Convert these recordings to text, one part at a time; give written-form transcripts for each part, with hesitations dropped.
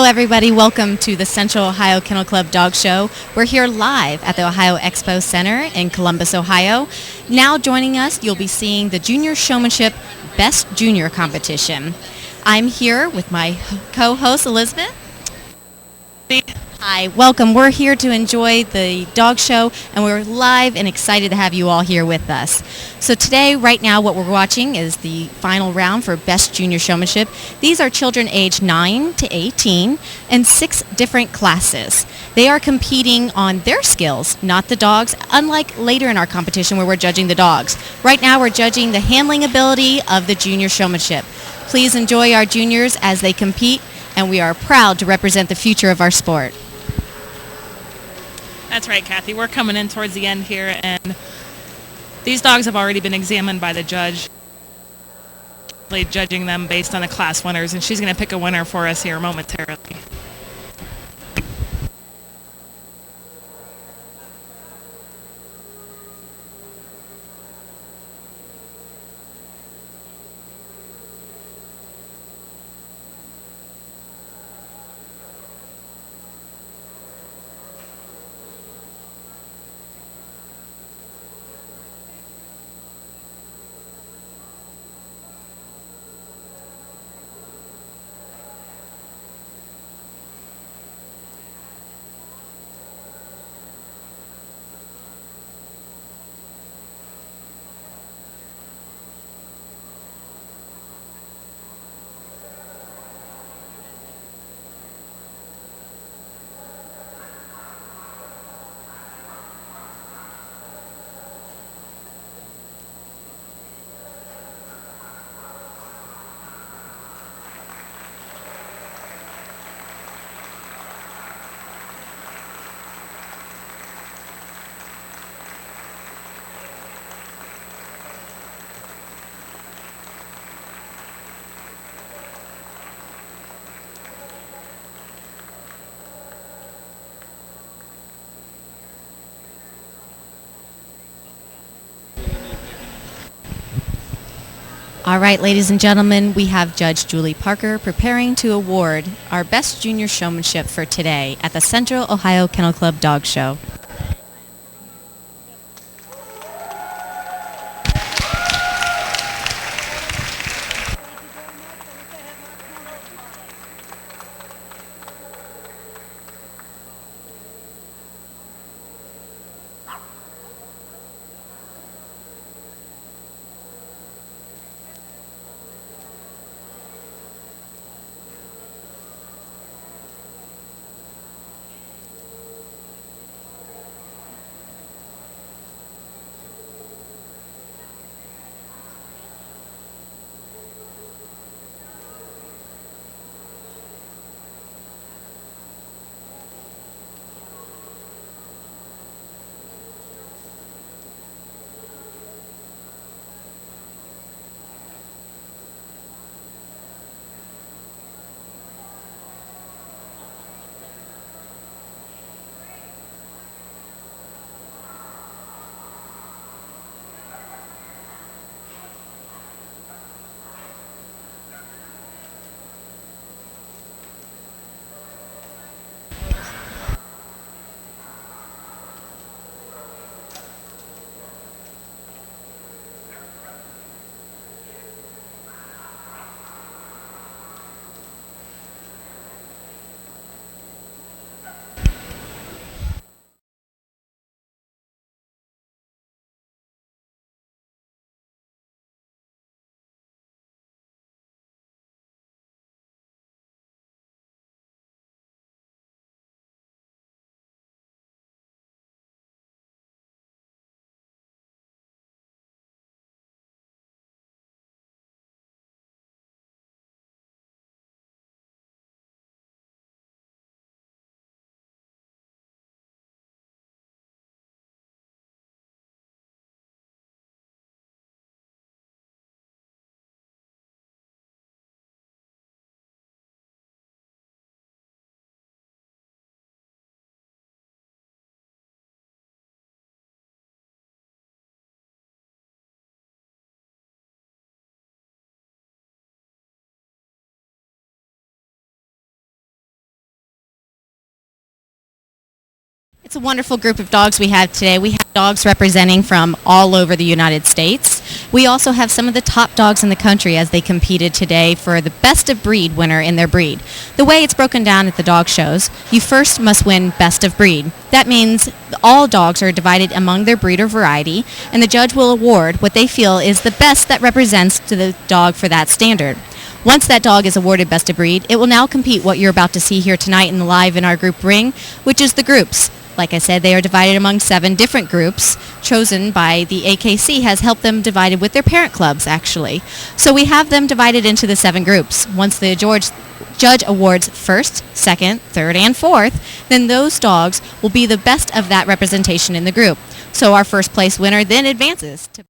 everybody. Welcome to the Central Ohio Kennel Club Dog Show. We're here live at the Ohio Expo Center in Columbus, Ohio. Now joining us, you'll be seeing the Junior Showmanship Best Junior Competition. I'm here with my co-host, Elizabeth. Hi, welcome. We're here to enjoy the dog show, and we're live and excited to have you all here with us. So today, right now, what we're watching is the final round for Best Junior Showmanship. These are children aged 9 to 18 in 6 different classes. They are competing on their skills, not the dogs, unlike later in our competition where we're judging the dogs. Right now, we're judging the handling ability of the junior showmanship. Please enjoy our juniors as they compete, and we are proud to represent the future of our sport. That's right, Kathy. We're coming in towards the end here, and these dogs have already been examined by the judge, judging them based on the class winners, and she's going to pick a winner for us here momentarily. All right, ladies and gentlemen, we have Judge Julie Parker preparing to award our Best Junior Showmanship for today at the Central Ohio Kennel Club Dog Show. It's a wonderful group of dogs we have today. We have dogs representing from all over the United States. We also have some of the top dogs in the country as they competed today for the best of breed winner in their breed. The way it's broken down at the dog shows, you first must win best of breed. That means all dogs are divided among their breed or variety, and the judge will award what they feel is the best that represents to the dog for that standard. Once that dog is awarded best of breed, it will now compete what you're about to see here tonight and live in our group ring, which is the groups. Like I said, they are divided among 7 different groups chosen by the AKC, has helped them divided with their parent clubs, actually. So we have them divided into the 7 groups. Once the judge awards first, second, third, and fourth, then those dogs will be the best of that representation in the group. So our first place winner then advances to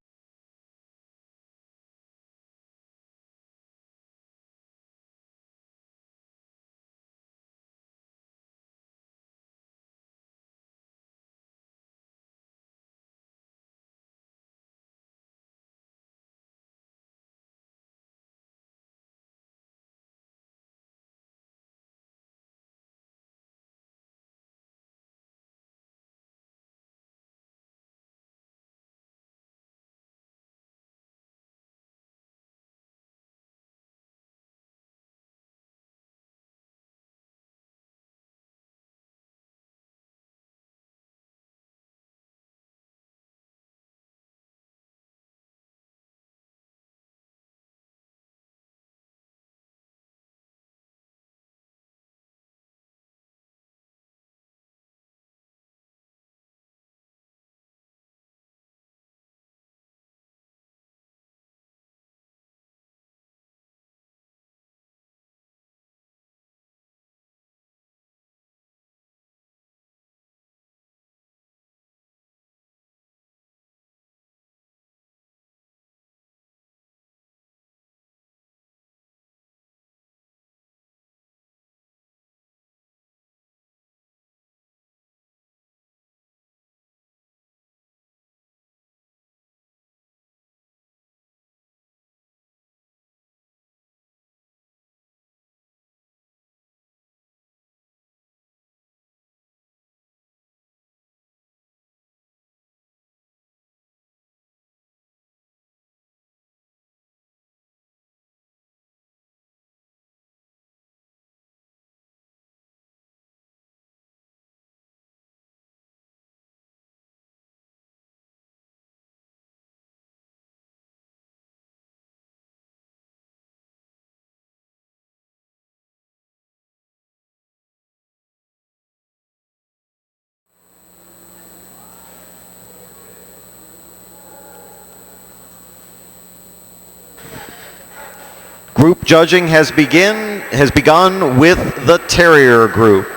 Group judging has begun with the Terrier group.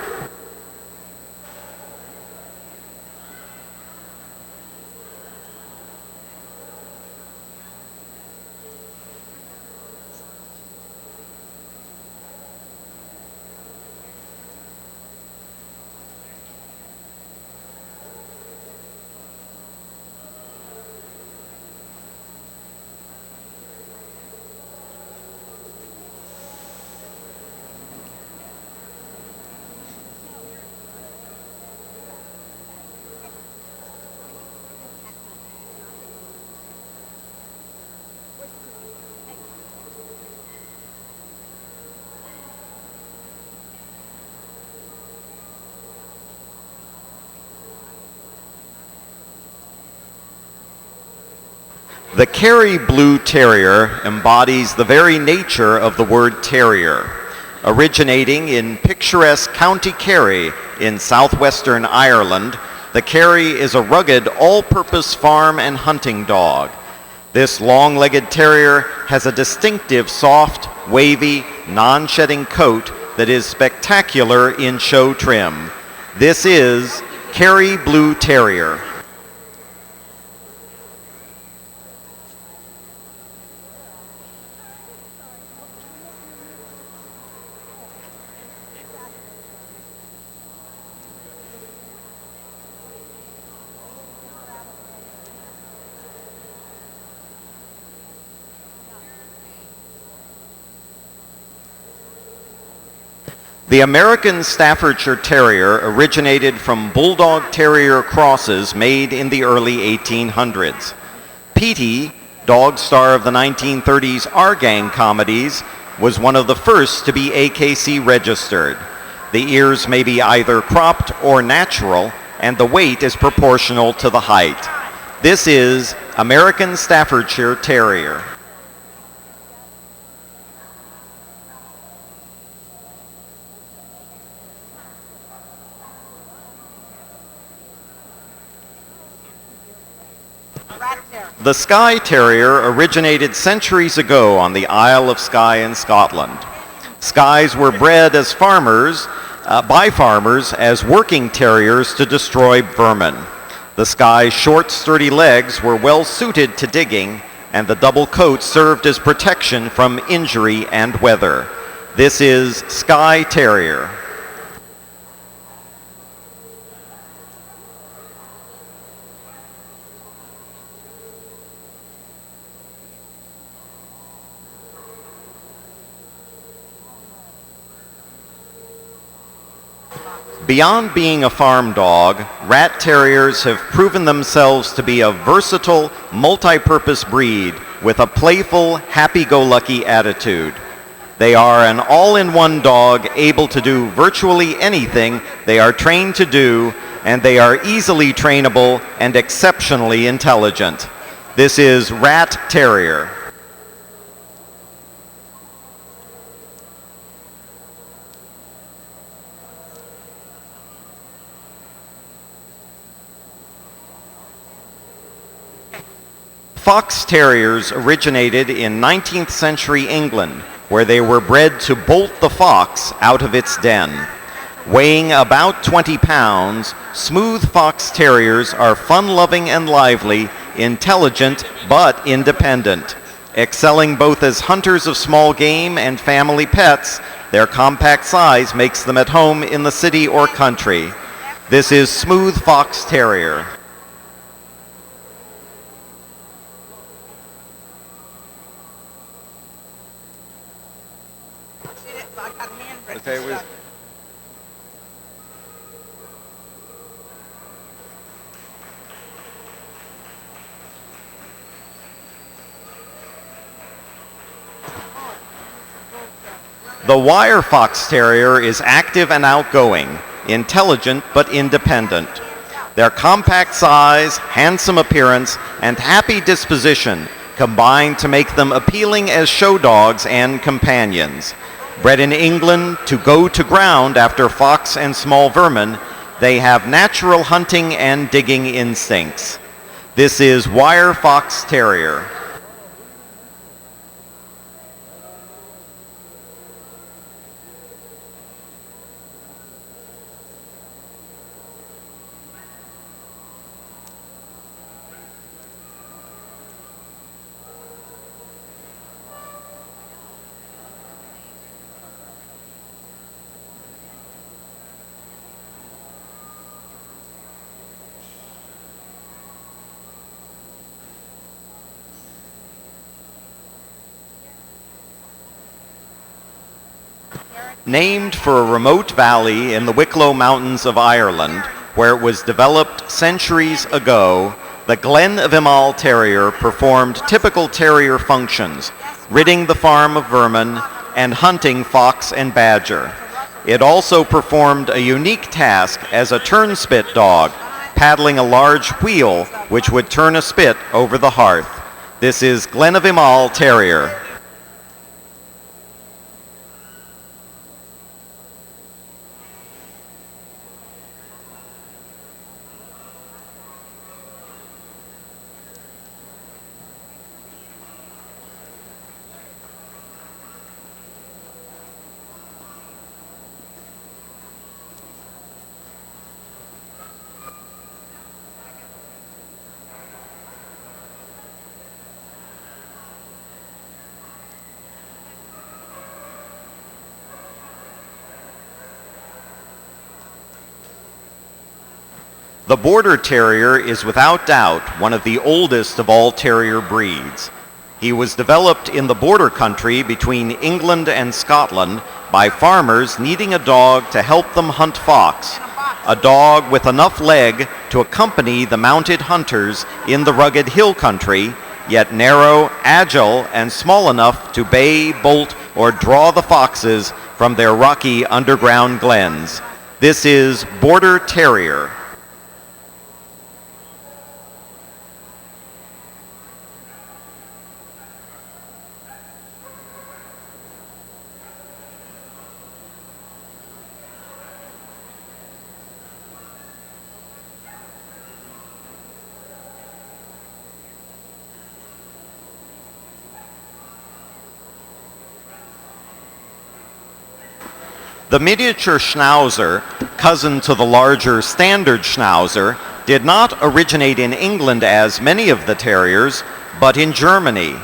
The Kerry Blue Terrier embodies the very nature of the word terrier. Originating in picturesque County Kerry in southwestern Ireland, the Kerry is a rugged, all-purpose farm and hunting dog. This long-legged terrier has a distinctive, soft, wavy, non-shedding coat that is spectacular in show trim. This is Kerry Blue Terrier. The American Staffordshire Terrier originated from Bulldog Terrier crosses made in the early 1800s. Petey, dog star of the 1930s R-Gang comedies, was one of the first to be AKC registered. The ears may be either cropped or natural, and the weight is proportional to the height. This is American Staffordshire Terrier. The Skye Terrier originated centuries ago on the Isle of Skye in Scotland. Skyes were bred as by farmers as working terriers to destroy vermin. The Skye's short, sturdy legs were well suited to digging, and the double coat served as protection from injury and weather. This is Skye Terrier. Beyond being a farm dog, Rat Terriers have proven themselves to be a versatile, multi-purpose breed with a playful, happy-go-lucky attitude. They are an all-in-one dog able to do virtually anything they are trained to do, and they are easily trainable and exceptionally intelligent. This is Rat Terrier. Fox Terriers originated in 19th century England, where they were bred to bolt the fox out of its den. Weighing about 20 pounds, smooth Fox Terriers are fun-loving and lively, intelligent but independent. Excelling both as hunters of small game and family pets, their compact size makes them at home in the city or country. This is Smooth Fox Terrier. Okay, The Wire Fox Terrier is active and outgoing, intelligent but independent. Their compact size, handsome appearance, and happy disposition combine to make them appealing as show dogs and companions. Bred in England to go to ground after fox and small vermin, they have natural hunting and digging instincts. This is Wire Fox Terrier. Named for a remote valley in the Wicklow Mountains of Ireland, where it was developed centuries ago, the Glen of Imal Terrier performed typical terrier functions, ridding the farm of vermin and hunting fox and badger. It also performed a unique task as a turnspit dog, paddling a large wheel which would turn a spit over the hearth. This is Glen of Imal Terrier. The Border Terrier is without doubt one of the oldest of all terrier breeds. He was developed in the border country between England and Scotland by farmers needing a dog to help them hunt fox, a dog with enough leg to accompany the mounted hunters in the rugged hill country, yet narrow, agile, and small enough to bay, bolt, or draw the foxes from their rocky underground glens. This is Border Terrier. The miniature Schnauzer, cousin to the larger standard Schnauzer, did not originate in England as many of the terriers, but in Germany.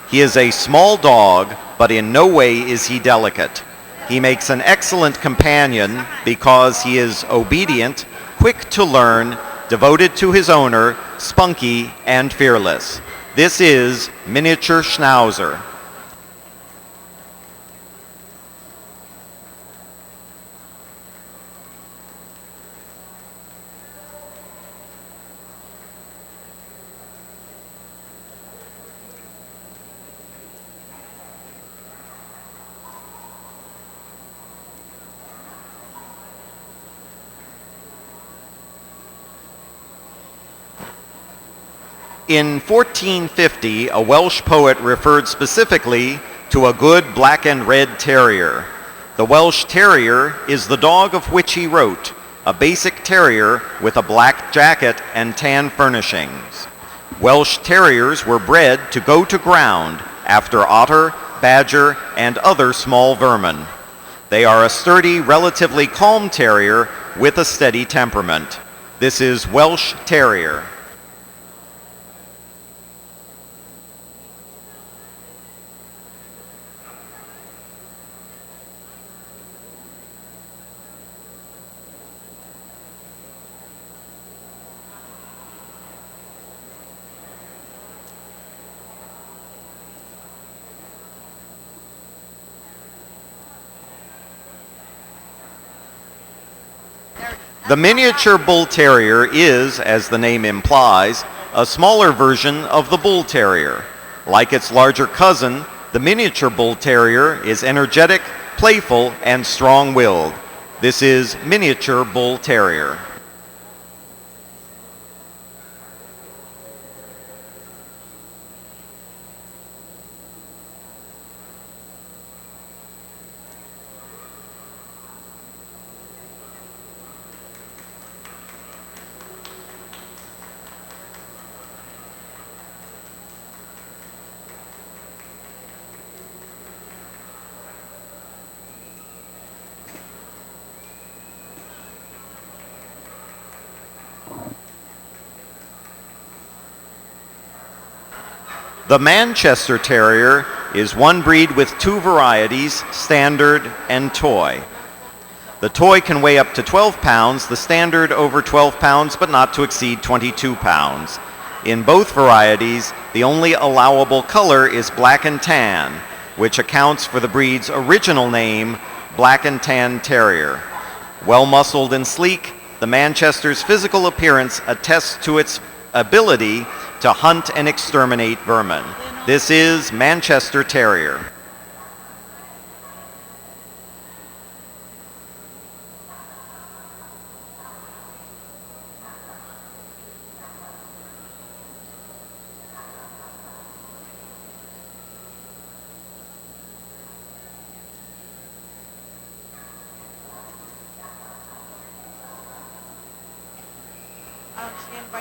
He is a small dog, but in no way is he delicate. He makes an excellent companion because he is obedient, quick to learn, devoted to his owner, spunky, and fearless. This is Miniature Schnauzer. In 1450, a Welsh poet referred specifically to a good black and red terrier. The Welsh Terrier is the dog of which he wrote, a basic terrier with a black jacket and tan furnishings. Welsh Terriers were bred to go to ground after otter, badger, and other small vermin. They are a sturdy, relatively calm terrier with a steady temperament. This is Welsh Terrier. The miniature bull terrier is, as the name implies, a smaller version of the bull terrier. Like its larger cousin, the miniature bull terrier is energetic, playful, and strong-willed. This is miniature bull terrier. The Manchester Terrier is one breed with two varieties, standard and toy. The toy can weigh up to 12 pounds, the standard over 12 pounds, but not to exceed 22 pounds. In both varieties, the only allowable color is black and tan, which accounts for the breed's original name, Black and Tan Terrier. Well-muscled and sleek, the Manchester's physical appearance attests to its ability to hunt and exterminate vermin. This is Manchester Terrier.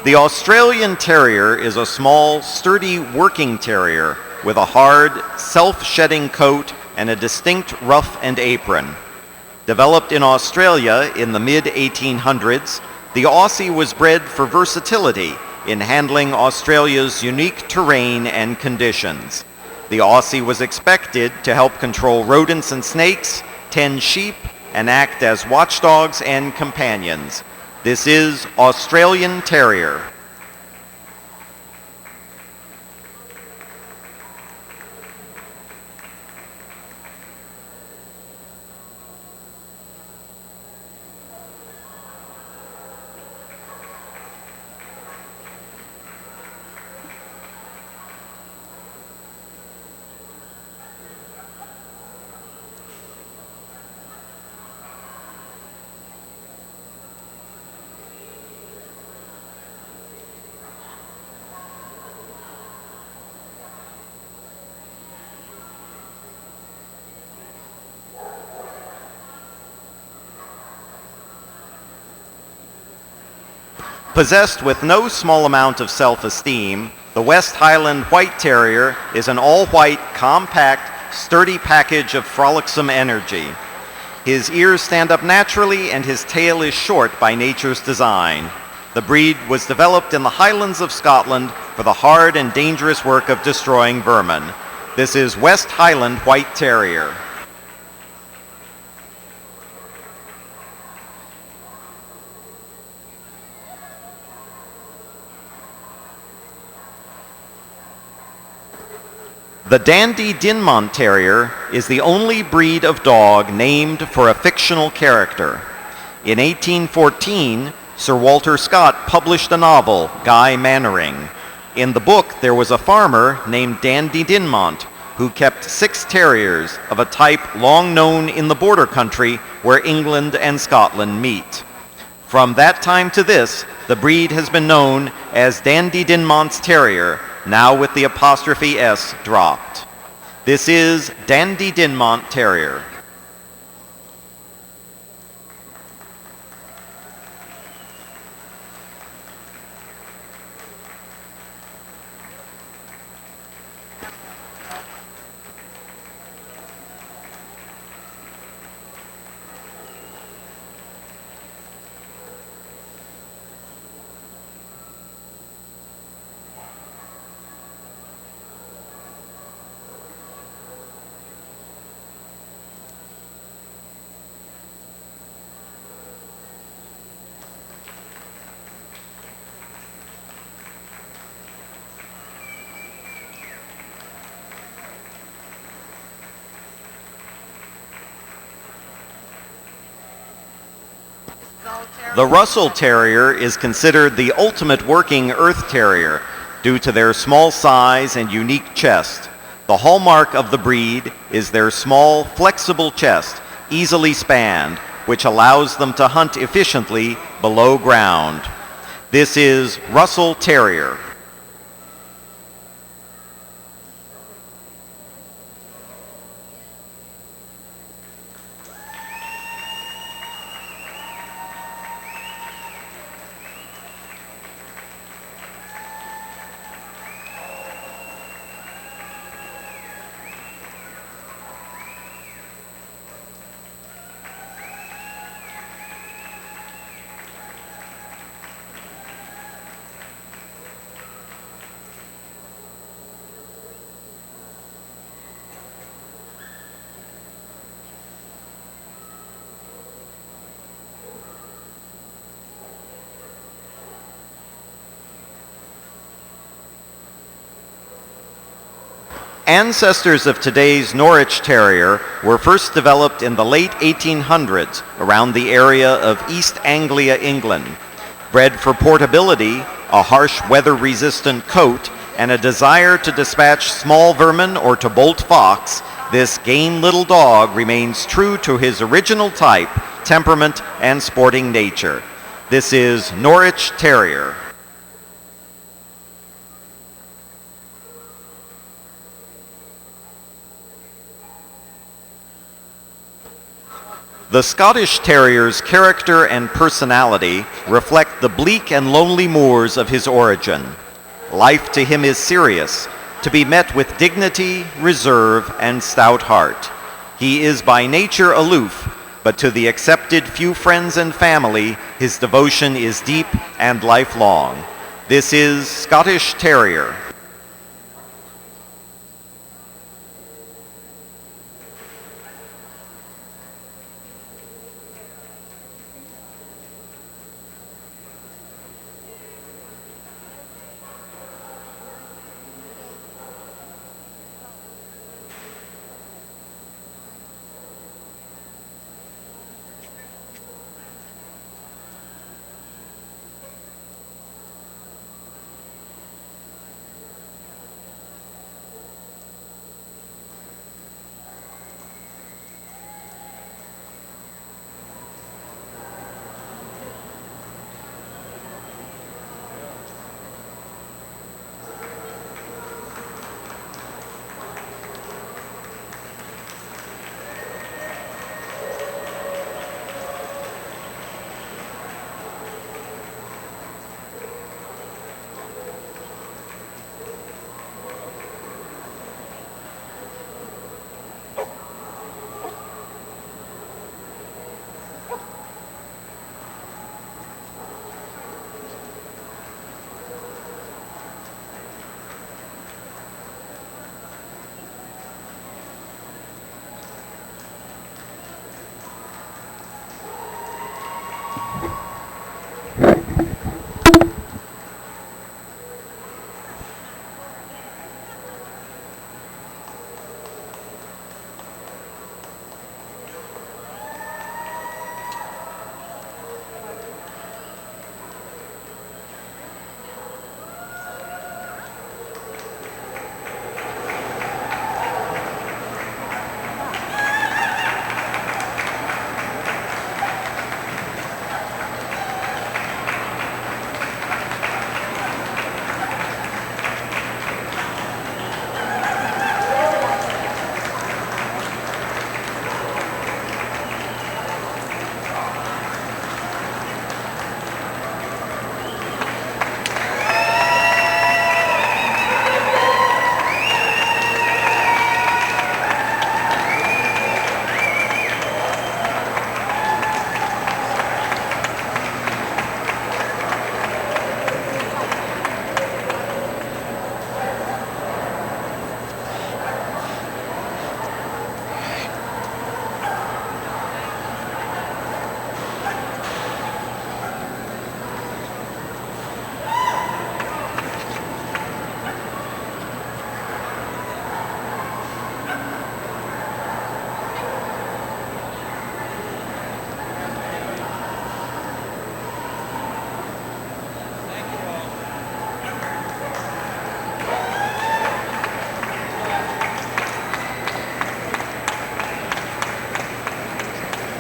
The Australian Terrier is a small, sturdy working terrier with a hard, self-shedding coat and a distinct ruff and apron. Developed in Australia in the mid-1800s, the Aussie was bred for versatility in handling Australia's unique terrain and conditions. The Aussie was expected to help control rodents and snakes, tend sheep, and act as watchdogs and companions. This is Australian Terrier. Possessed with no small amount of self-esteem, the West Highland White Terrier is an all-white, compact, sturdy package of frolicsome energy. His ears stand up naturally and his tail is short by nature's design. The breed was developed in the Highlands of Scotland for the hard and dangerous work of destroying vermin. This is West Highland White Terrier. The Dandy Dinmont Terrier is the only breed of dog named for a fictional character. In 1814, Sir Walter Scott published a novel, Guy Mannering. In the book, there was a farmer named Dandy Dinmont who kept 6 terriers of a type long known in the border country where England and Scotland meet. From that time to this, the breed has been known as Dandy Dinmont's Terrier, now with the apostrophe S dropped. This is Dandy Dinmont Terrier. The Russell Terrier is considered the ultimate working earth terrier due to their small size and unique chest. The hallmark of the breed is their small, flexible chest, easily spanned, which allows them to hunt efficiently below ground. This is Russell Terrier. Ancestors of today's Norwich Terrier were first developed in the late 1800s around the area of East Anglia, England. Bred for portability, a harsh weather-resistant coat, and a desire to dispatch small vermin or to bolt fox, this game little dog remains true to his original type, temperament, and sporting nature. This is Norwich Terrier. The Scottish Terrier's character and personality reflect the bleak and lonely moors of his origin. Life to him is serious, to be met with dignity, reserve, and stout heart. He is by nature aloof, but to the accepted few friends and family, his devotion is deep and lifelong. This is Scottish Terrier.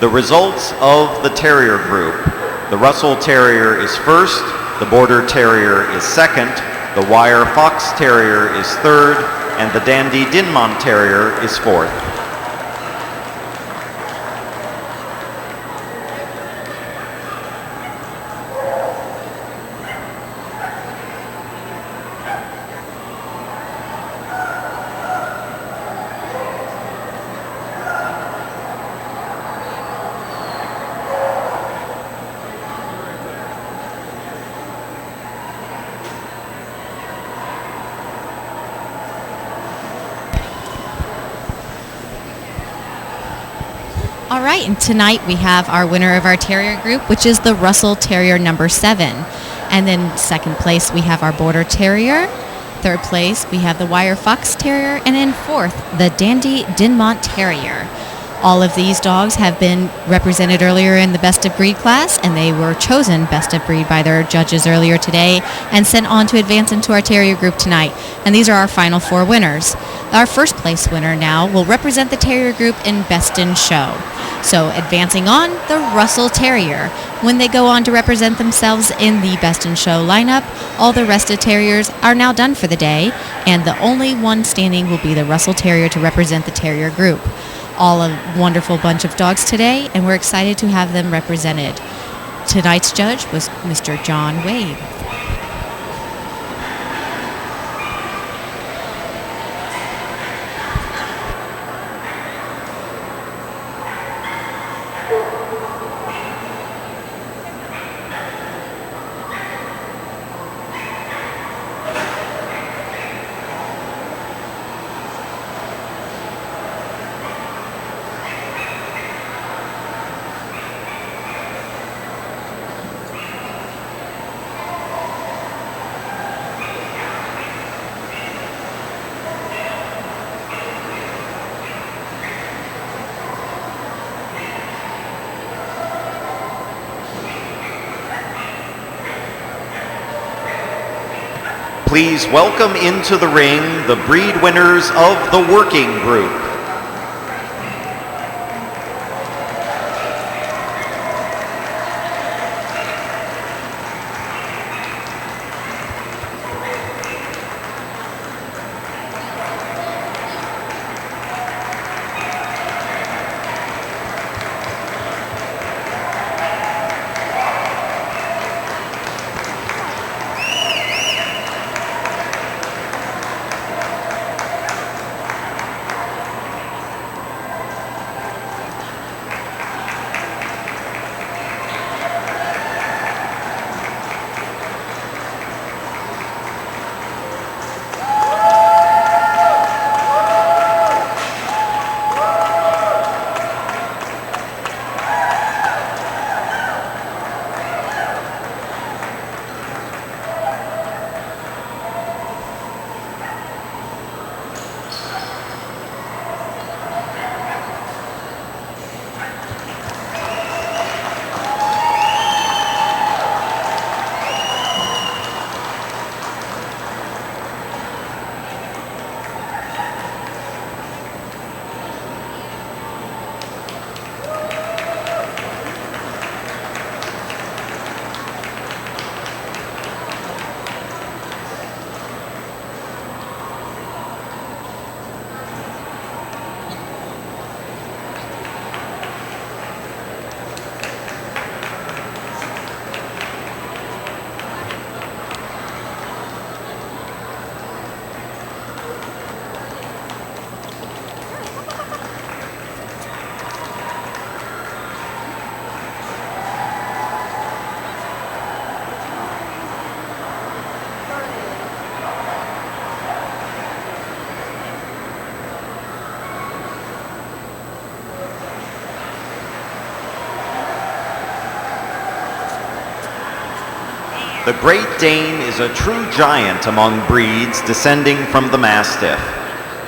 The results of the Terrier group. The Russell Terrier is first, the Border Terrier is second, the Wire Fox Terrier is third, and the Dandy Dinmont Terrier is fourth. All right, and tonight we have our winner of our Terrier group, which is the Russell Terrier number 7. And then second place we have our Border Terrier. Third place we have the Wire Fox Terrier. And in fourth, the Dandy Dinmont Terrier. All of these dogs have been represented earlier in the Best of Breed class, and they were chosen Best of Breed by their judges earlier today and sent on to advance into our Terrier group tonight. And these are our final 4 winners. Our first place winner now will represent the Terrier group in Best in Show. So advancing on, the Russell Terrier. When they go on to represent themselves in the Best in Show lineup, all the rest of Terriers are now done for the day, and the only one standing will be the Russell Terrier to represent the Terrier group. All a wonderful bunch of dogs today, and we're excited to have them represented. Tonight's judge was Mr. John Wade. Please welcome into the ring the breed winners of the working group. The Great Dane is a true giant among breeds descending from the Mastiff.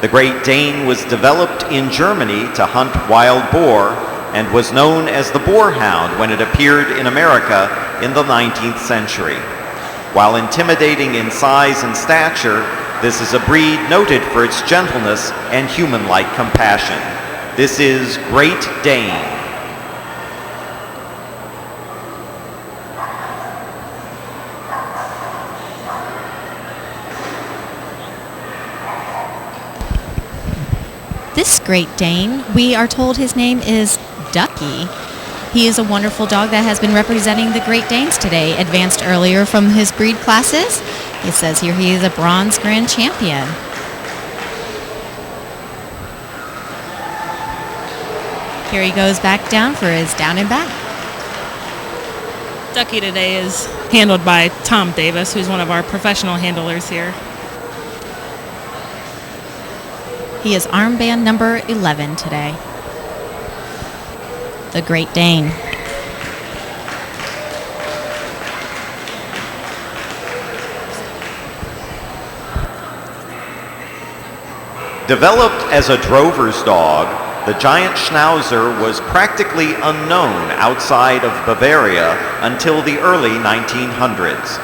The Great Dane was developed in Germany to hunt wild boar and was known as the boarhound when it appeared in America in the 19th century. While intimidating in size and stature, this is a breed noted for its gentleness and human-like compassion. This is Great Dane. This Great Dane, we are told his name is Ducky. He is a wonderful dog that has been representing the Great Danes today, advanced earlier from his breed classes. It says here he is a bronze grand champion. Here he goes back down for his down and back. Ducky today is handled by Tom Davis, who's one of our professional handlers here. He is armband number 11 today. The Great Dane. Developed as a drover's dog, the giant Schnauzer was practically unknown outside of Bavaria until the early 1900s.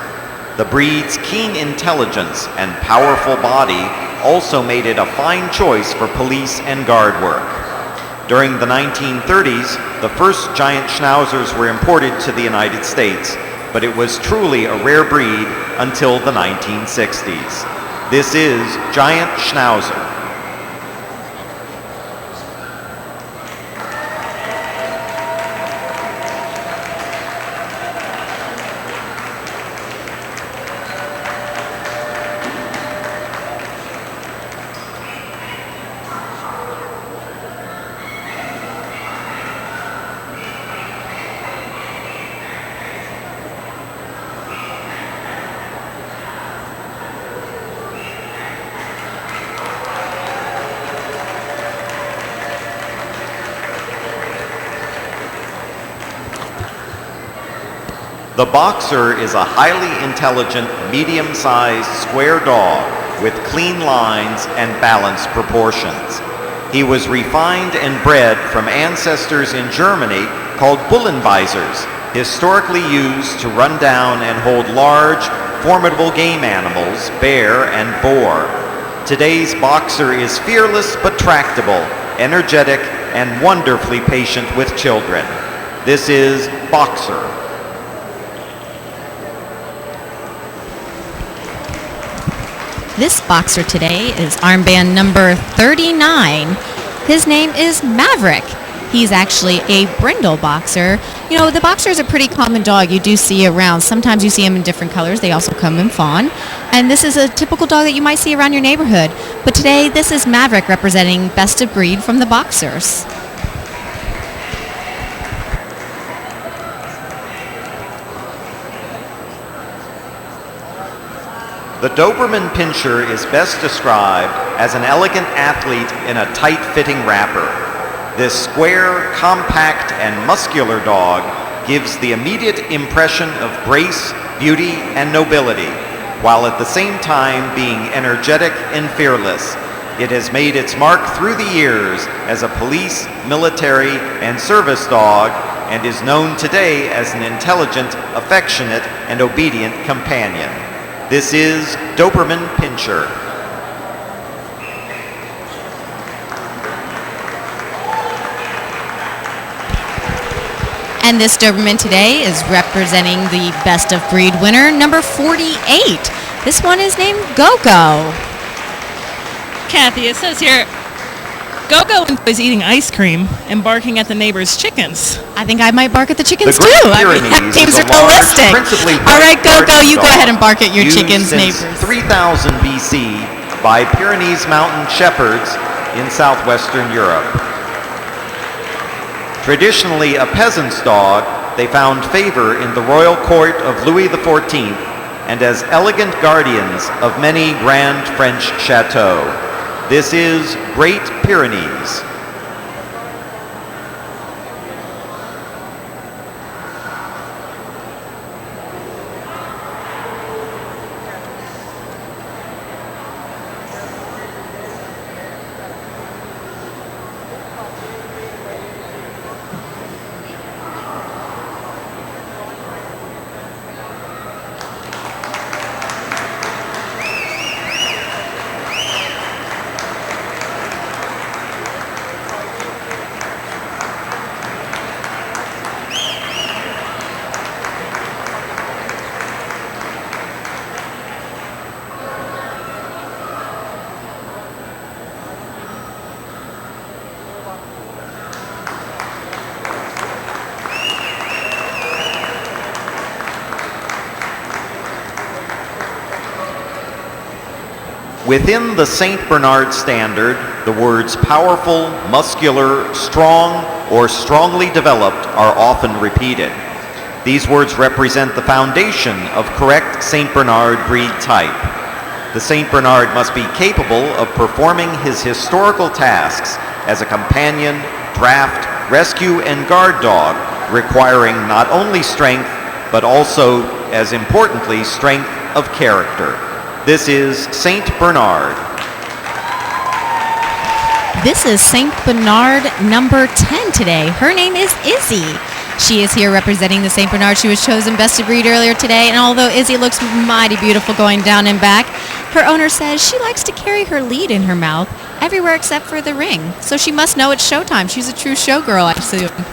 The breed's keen intelligence and powerful body also made it a fine choice for police and guard work. During the 1930s, the first giant Schnauzers were imported to the United States, but it was truly a rare breed until the 1960s. This is Giant Schnauzer. The Boxer is a highly intelligent, medium-sized square dog with clean lines and balanced proportions. He was refined and bred from ancestors in Germany called Bullenweisers, historically used to run down and hold large, formidable game animals, bear and boar. Today's Boxer is fearless but tractable, energetic, and wonderfully patient with children. This is Boxer. This Boxer today is armband number 39. His name is Maverick. He's actually a brindle boxer. You know, the Boxer is a pretty common dog you do see around. Sometimes you see them in different colors. They also come in fawn. And this is a typical dog that you might see around your neighborhood. But today, this is Maverick representing best of breed from the Boxers. The Doberman Pinscher is best described as an elegant athlete in a tight-fitting wrapper. This square, compact, and muscular dog gives the immediate impression of grace, beauty, and nobility, while at the same time being energetic and fearless. It has made its mark through the years as a police, military, and service dog, and is known today as an intelligent, affectionate, and obedient companion. This is Doberman Pinscher. And this Doberman today is representing the best of breed winner, number 48. This one is named Go-Go. Kathy, it says here, Go-Go enjoys eating ice cream and barking at the neighbor's chickens. I think I might bark at the chickens The Great too. I mean, that Pyrenees seems is a large, realistic. principally All right, Go-Go, you go dog ahead and bark at your used chickens' since neighbors. 3000 BC by Pyrenees mountain shepherds in southwestern Europe. Traditionally a peasant's dog, they found favor in the royal court of Louis XIV and as elegant guardians of many grand French chateaux. This is Great Pyrenees. Within the St. Bernard standard, the words powerful, muscular, strong, or strongly developed are often repeated. These words represent the foundation of correct St. Bernard breed type. The St. Bernard must be capable of performing his historical tasks as a companion, draft, rescue, and guard dog, requiring not only strength, but also, as importantly, strength of character. This is St. Bernard. This is St. Bernard number 10 today. Her name is Izzy. She is here representing the St. Bernard. She was chosen best of breed earlier today, and although Izzy looks mighty beautiful going down and back, her owner says she likes to carry her lead in her mouth everywhere except for the ring. So she must know it's showtime. She's a true showgirl, I assume.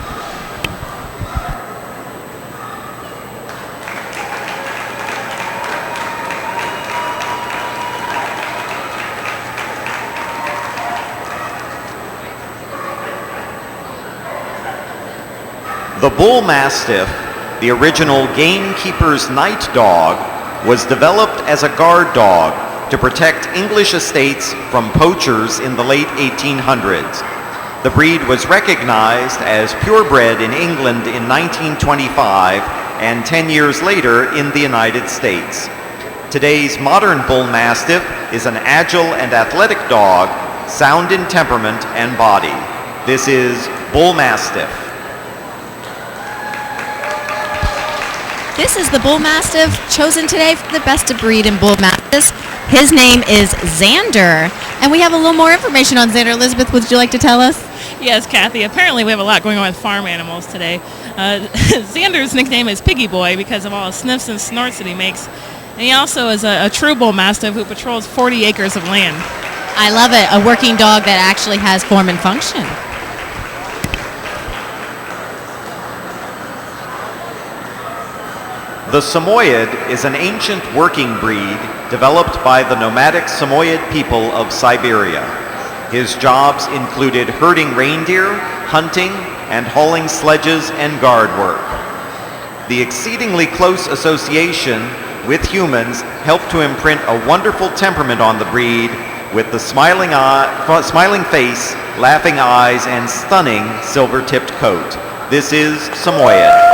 The Bull Mastiff, the original gamekeeper's night dog, was developed as a guard dog to protect English estates from poachers in the late 1800s. The breed was recognized as purebred in England in 1925 and 10 years later in the United States. Today's modern Bull Mastiff is an agile and athletic dog, sound in temperament and body. This is Bull Mastiff. This is the Bull Mastiff chosen today for the best of breed in Bull Mastiffs. His name is Xander, and we have a little more information on Xander. Elizabeth, would you like to tell us? Yes, Kathy. Apparently we have a lot going on with farm animals today. Xander's nickname is Piggy Boy because of all the sniffs and snorts that he makes. And he also is a true Bull Mastiff who patrols 40 acres of land. I love it. A working dog that actually has form and function. The Samoyed is an ancient working breed developed by the nomadic Samoyed people of Siberia. His jobs included herding reindeer, hunting, and hauling sledges and guard work. The exceedingly close association with humans helped to imprint a wonderful temperament on the breed with the smiling face, laughing eyes, and stunning silver-tipped coat. This is Samoyed.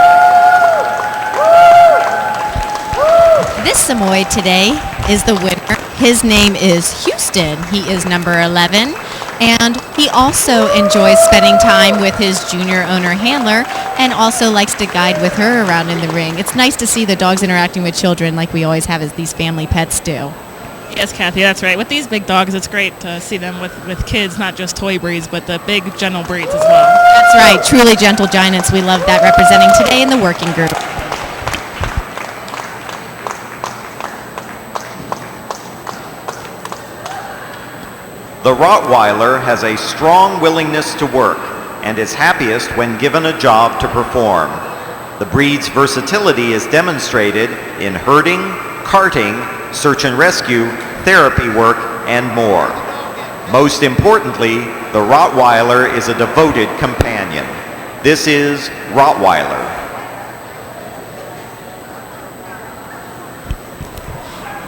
This Samoyed today is the winner. His name is Houston. He is number 11, and he also enjoys spending time with his junior owner handler and also likes to guide with her around in the ring. It's nice to see the dogs interacting with children like we always have as these family pets do. Yes, Kathy, that's right. With these big dogs, it's great to see them with kids, not just toy breeds, but the big, gentle breeds as well. That's right. Truly gentle giants. We love that representing today in the working group. The Rottweiler has a strong willingness to work and is happiest when given a job to perform. The breed's versatility is demonstrated in herding, carting, search and rescue, therapy work, and more. Most importantly, the Rottweiler is a devoted companion. This is Rottweiler.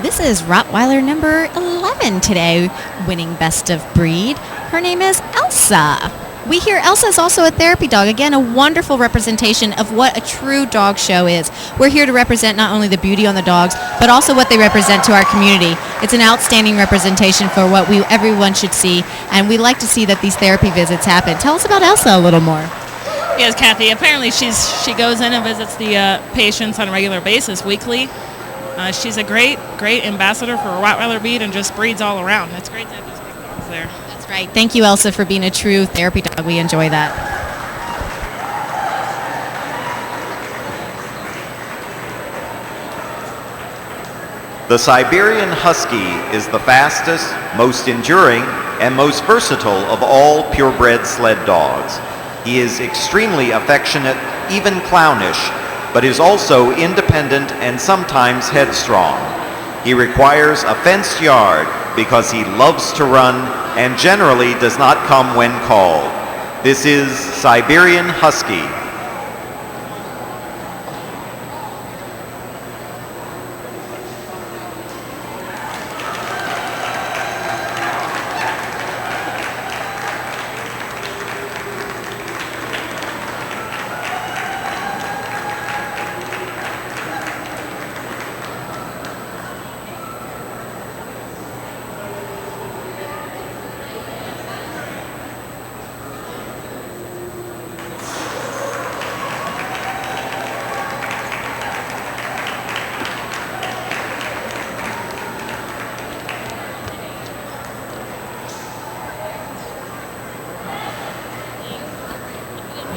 This is Rottweiler number 11 today, winning best of breed. Her name is Elsa. We hear Elsa is also a therapy dog. Again, a wonderful representation of what a true dog show is. We're here to represent not only the beauty on the dogs, but also what they represent to our community. It's an outstanding representation for what everyone should see, and we like to see that these therapy visits happen. Tell us about Elsa a little more. Yes, Kathy. Apparently she goes in and visits the patients on a regular basis, weekly. She's a great ambassador for Rottweiler breed and just breeds all around. It's great to have those big dogs there. That's right. Thank you, Elsa, for being a true therapy dog. We enjoy that. The Siberian Husky is the fastest, most enduring, and most versatile of all purebred sled dogs. He is extremely affectionate, even clownish, but is also independent and sometimes headstrong. He requires a fenced yard because he loves to run and generally does not come when called. This is Siberian Husky.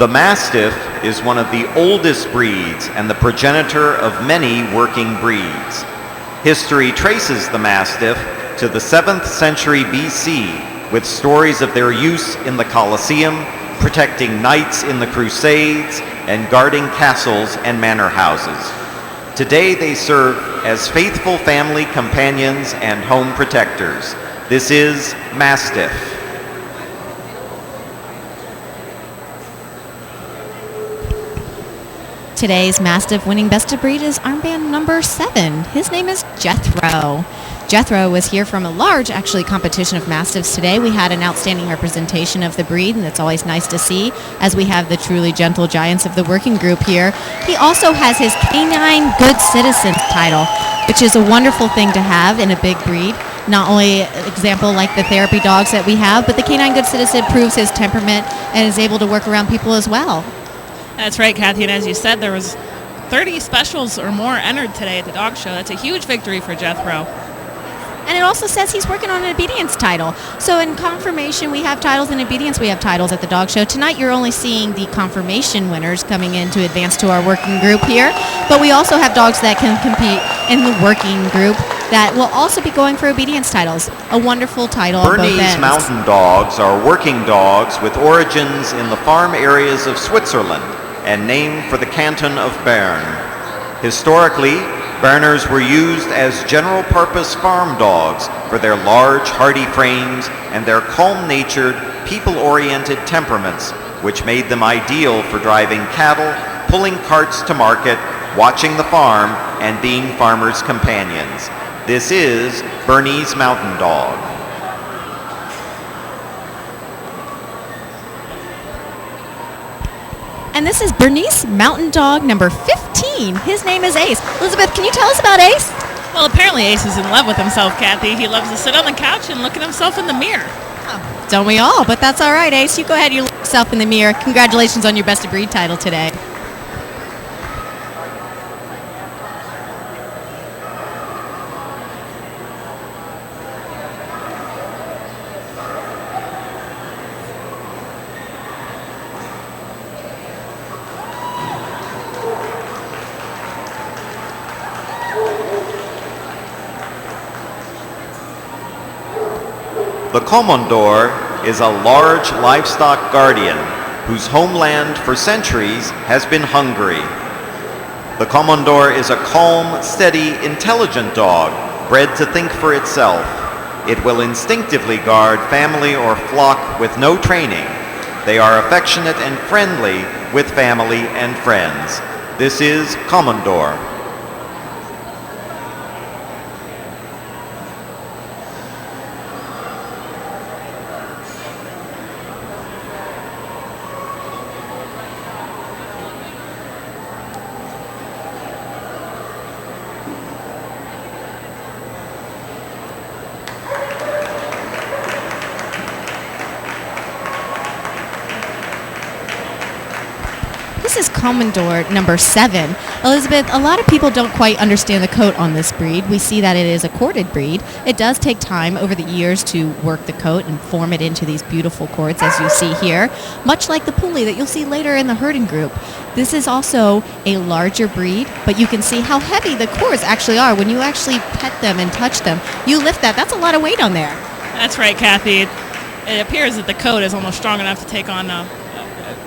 The Mastiff is one of the oldest breeds and the progenitor of many working breeds. History traces the Mastiff to the 7th century BC with stories of their use in the Colosseum, protecting knights in the Crusades, and guarding castles and manor houses. Today they serve as faithful family companions and home protectors. This is Mastiff. Today's Mastiff winning Best of Breed is armband number 7. His name is Jethro. Jethro was here from a large, competition of Mastiffs today. We had an outstanding representation of the breed, and it's always nice to see, as we have the truly gentle giants of the working group here. He also has his Canine Good Citizen title, which is a wonderful thing to have in a big breed. Not only an example like the therapy dogs that we have, but the Canine Good Citizen proves his temperament and is able to work around people as well. That's right, Kathy, and as you said, there was 30 specials or more entered today at the dog show. That's a huge victory for Jethro. And it also says he's working on an obedience title. So in confirmation, we have titles. In obedience, we have titles at the dog show. Tonight, you're only seeing the confirmation winners coming in to advance to our working group here. But we also have dogs that can compete in the working group that will also be going for obedience titles. A wonderful title on both ends. Bernese Mountain Dogs are working dogs with origins in the farm areas of Switzerland and named for the canton of Bern. Historically, Berners were used as general-purpose farm dogs for their large, hardy frames and their calm-natured, people-oriented temperaments, which made them ideal for driving cattle, pulling carts to market, watching the farm, and being farmers' companions. This is Bernese Mountain Dog. And this is Bernese Mountain Dog number 15. His name is Ace. Elizabeth, can you tell us about Ace? Well, apparently Ace is in love with himself, Kathy. He loves to sit on the couch and look at himself in the mirror. Oh, don't we all? But that's all right, Ace. You go ahead, you look yourself in the mirror. Congratulations on your Best of Breed title today. The Commandeur is a large livestock guardian whose homeland for centuries has been Hungary. The Commandeur is a calm, steady, intelligent dog bred to think for itself. It will instinctively guard family or flock with no training. They are affectionate and friendly with family and friends. This is Commandeur. This is Commandeur number 7. Elizabeth, a lot of people don't quite understand the coat on this breed. We see that it is a corded breed. It does take time over the years to work the coat and form it into these beautiful cords, as you see here, much like the Puli that you'll see later in the herding group. This is also a larger breed, but you can see how heavy the cords actually are when you actually pet them and touch them. You lift that. That's a lot of weight on there. That's right, Kathy. It appears that the coat is almost strong enough to take on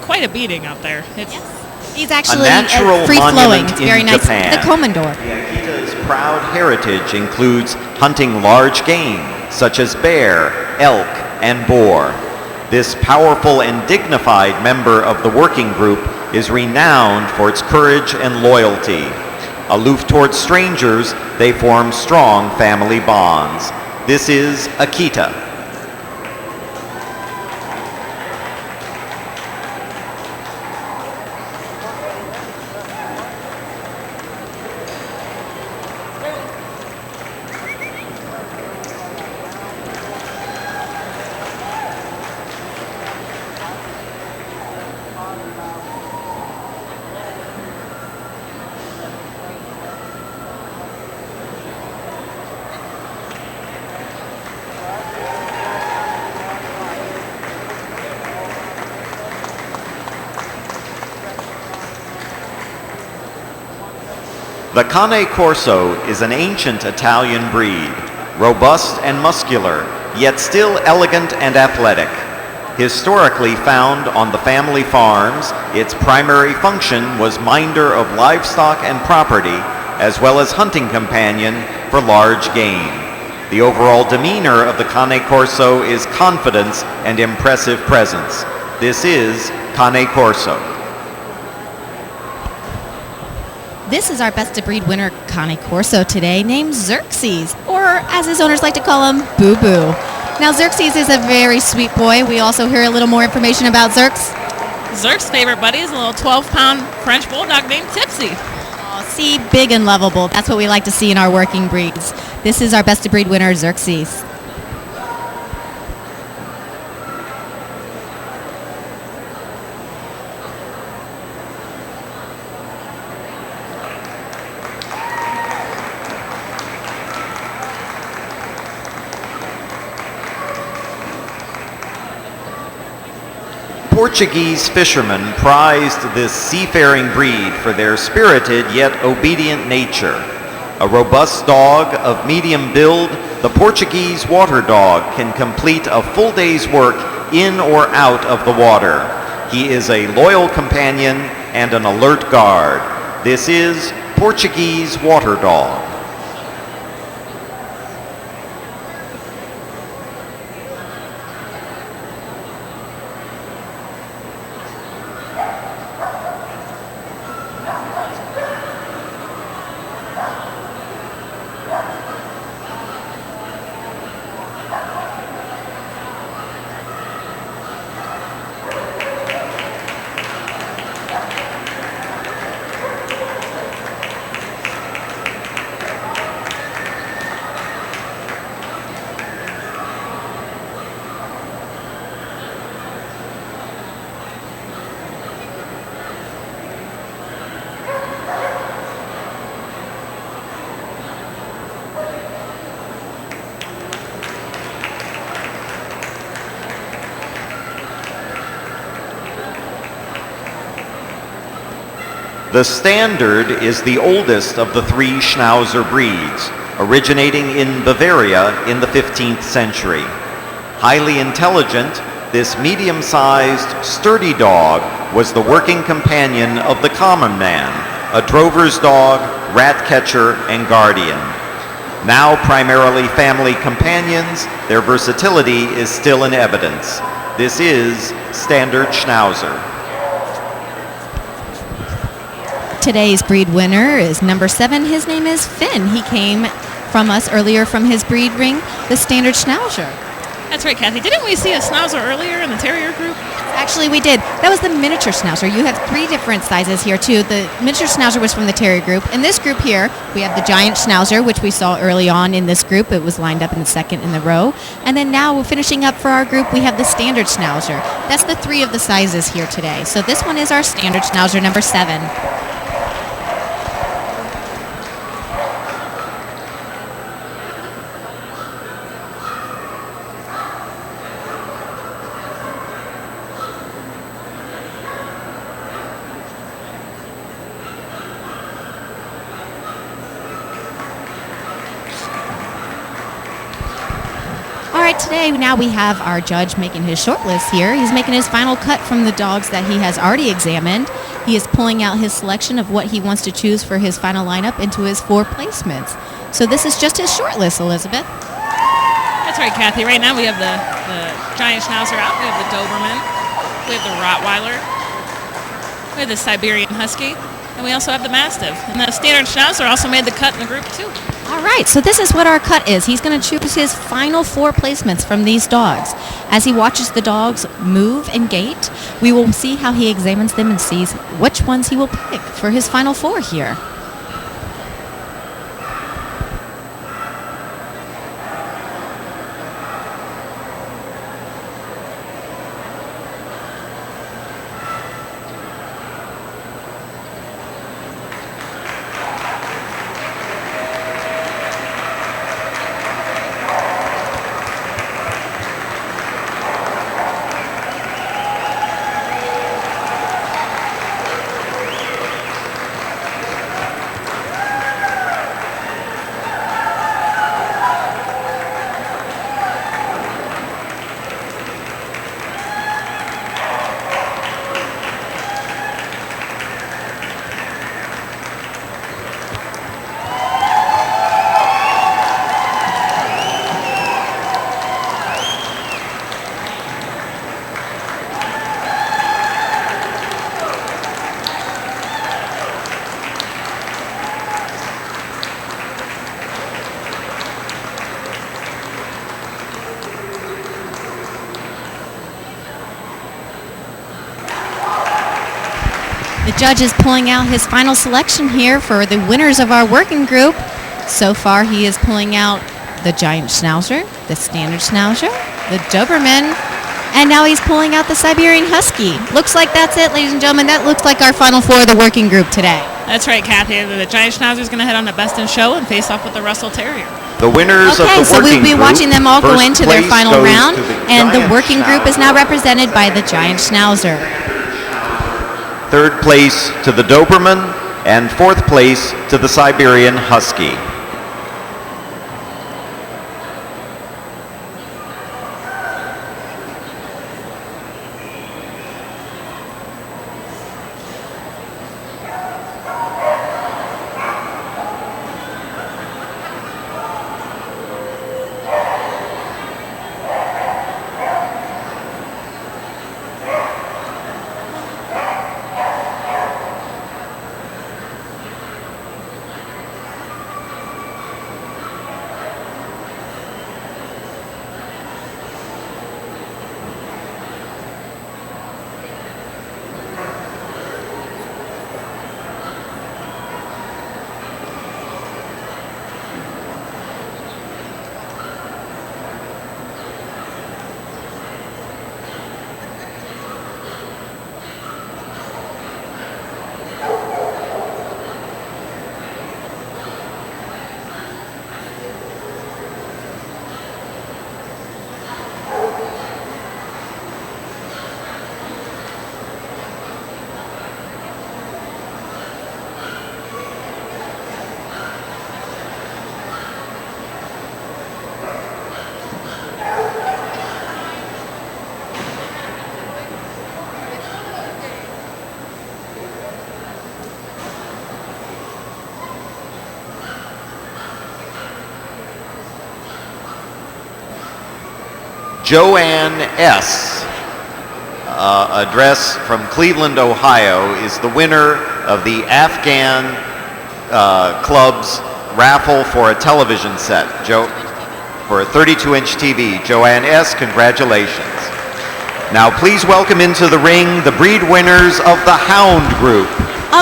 quite a beating out there. He's actually natural free-flowing. monument It's very in nice. Japan. The Commandeur. The Akita's proud heritage includes hunting large game, such as bear, elk, and boar. This powerful and dignified member of the working group is renowned for its courage and loyalty. Aloof towards strangers, they form strong family bonds. This is Akita. The Cane Corso is an ancient Italian breed, robust and muscular, yet still elegant and athletic. Historically found on the family farms, its primary function was minder of livestock and property, as well as hunting companion for large game. The overall demeanor of the Cane Corso is confidence and impressive presence. This is Cane Corso. This is our best of breed winner, Cane Corso, today, named Xerxes, or as his owners like to call him, Boo Boo. Now, Xerxes is a very sweet boy. We also hear a little more information about Xerx. Xerx's favorite buddy is a little 12-pound French bulldog named Tipsy. Oh, see, big and lovable. That's what we like to see in our working breeds. This is our best of breed winner, Xerxes. Portuguese fishermen prized this seafaring breed for their spirited yet obedient nature. A robust dog of medium build, the Portuguese water dog can complete a full day's work in or out of the water. He is a loyal companion and an alert guard. This is Portuguese water dog. The Standard is the oldest of the three Schnauzer breeds, originating in Bavaria in the 15th century. Highly intelligent, this medium-sized, sturdy dog was the working companion of the common man, a drover's dog, rat catcher, and guardian. Now primarily family companions, their versatility is still in evidence. This is Standard Schnauzer. Today's breed winner is number 7. His name is Finn. He came from us earlier from his breed ring, the Standard Schnauzer. That's right, Kathy. Didn't we see a Schnauzer earlier in the terrier group? Actually, we did. That was the miniature Schnauzer. You have 3 different sizes here, too. The miniature Schnauzer was from the terrier group. In this group here, we have the giant Schnauzer, which we saw early on in this group. It was lined up in the second in the row. And then now, finishing up for our group, we have the Standard Schnauzer. That's the 3 of the sizes here today. So this one is our Standard Schnauzer number 7. All right, today now we have our judge making his short list here. He's making his final cut from the dogs that he has already examined. He is pulling out his selection of what he wants to choose for his final lineup into his 4 placements. So this is just his short list, Elizabeth. That's right, Kathy. Right now we have the giant Schnauzer out. We have the Doberman. We have the Rottweiler. We have the Siberian Husky. And we also have the Mastiff. And the Standard Schnauzer also made the cut in the group, too. All right, so this is what our cut is. He's going to choose his final 4 placements from these dogs. As he watches the dogs move and gait, we will see how he examines them and sees which ones he will pick for his final 4 here. The judge is pulling out his final selection here for the winners of our working group. So far, he is pulling out the Giant Schnauzer, the Standard Schnauzer, the Doberman, and now he's pulling out the Siberian Husky. Looks like that's it, ladies and gentlemen. That looks like our final four of the working group today. That's right, Kathy. The Giant Schnauzer is going to head on to Best in Show and face off with the Russell Terrier. The winners of the working so we'll be group, watching them all go into their first final place round, goes to and the Giant working group is now Schnauzer. represented by the Giant Schnauzer. Third place to the Doberman, and fourth place to the Siberian Husky. Joanne S., address from Cleveland, Ohio, is the winner of the Afghan Club's raffle for a television set. For a 32-inch TV. Joanne S., congratulations. Now please welcome into the ring the breed winners of the Hound Group.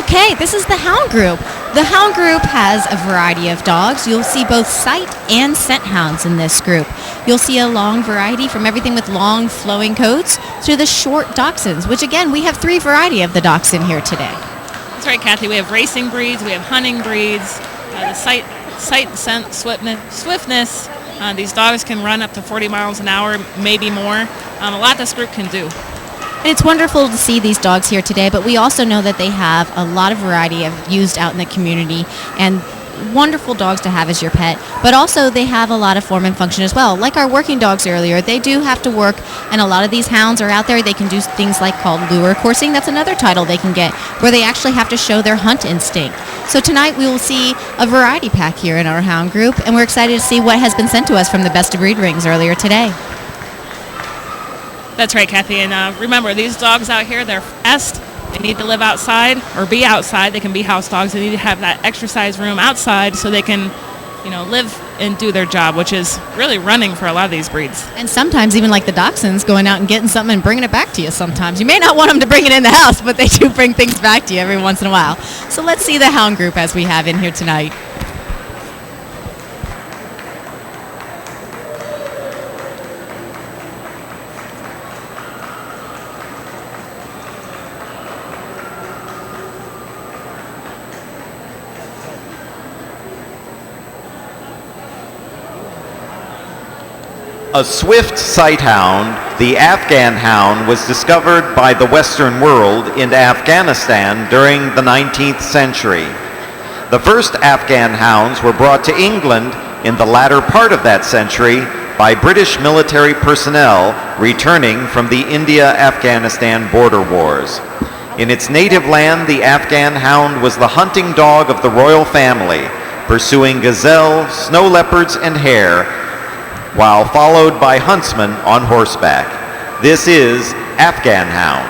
Okay, this is the Hound Group. The Hound Group has a variety of dogs. You'll see both sight and scent hounds in this group. You'll see a long variety from everything with long flowing coats to the short dachshunds, which again, we have three variety of the dachshund here today. That's right, Kathy. We have racing breeds, we have hunting breeds, the sight, scent, swiftness. These dogs can run up to 40 miles an hour, maybe more. A lot this group can do. And it's wonderful to see these dogs here today, but we also know that they have a lot of variety of used out in the community and wonderful dogs to have as your pet, but also they have a lot of form and function as well. Like our working dogs earlier, they do have to work, and a lot of these hounds are out there. They can do things like called lure coursing. That's another title they can get, where they actually have to show their hunt instinct. So tonight we will see a variety pack here in our Hound Group, and we're excited to see what has been sent to us from the Best of Breed rings earlier today. That's right, Kathy. And remember, these dogs out here, they're fast. They need to live outside or be outside. They can be house dogs. They need to have that exercise room outside so they can, live and do their job, which is really running for a lot of these breeds. And sometimes even like the dachshunds, going out and getting something and bringing it back to you sometimes. You may not want them to bring it in the house, but they do bring things back to you every once in a while. So let's see the Hound Group as we have in here tonight. A swift sight hound, the Afghan hound was discovered by the Western world in Afghanistan during the 19th century. The first Afghan hounds were brought to England in the latter part of that century by British military personnel returning from the India-Afghanistan border wars. In its native land, the Afghan hound was the hunting dog of the royal family, pursuing gazelle, snow leopards, and hare, while followed by huntsmen on horseback. This is Afghan Hound.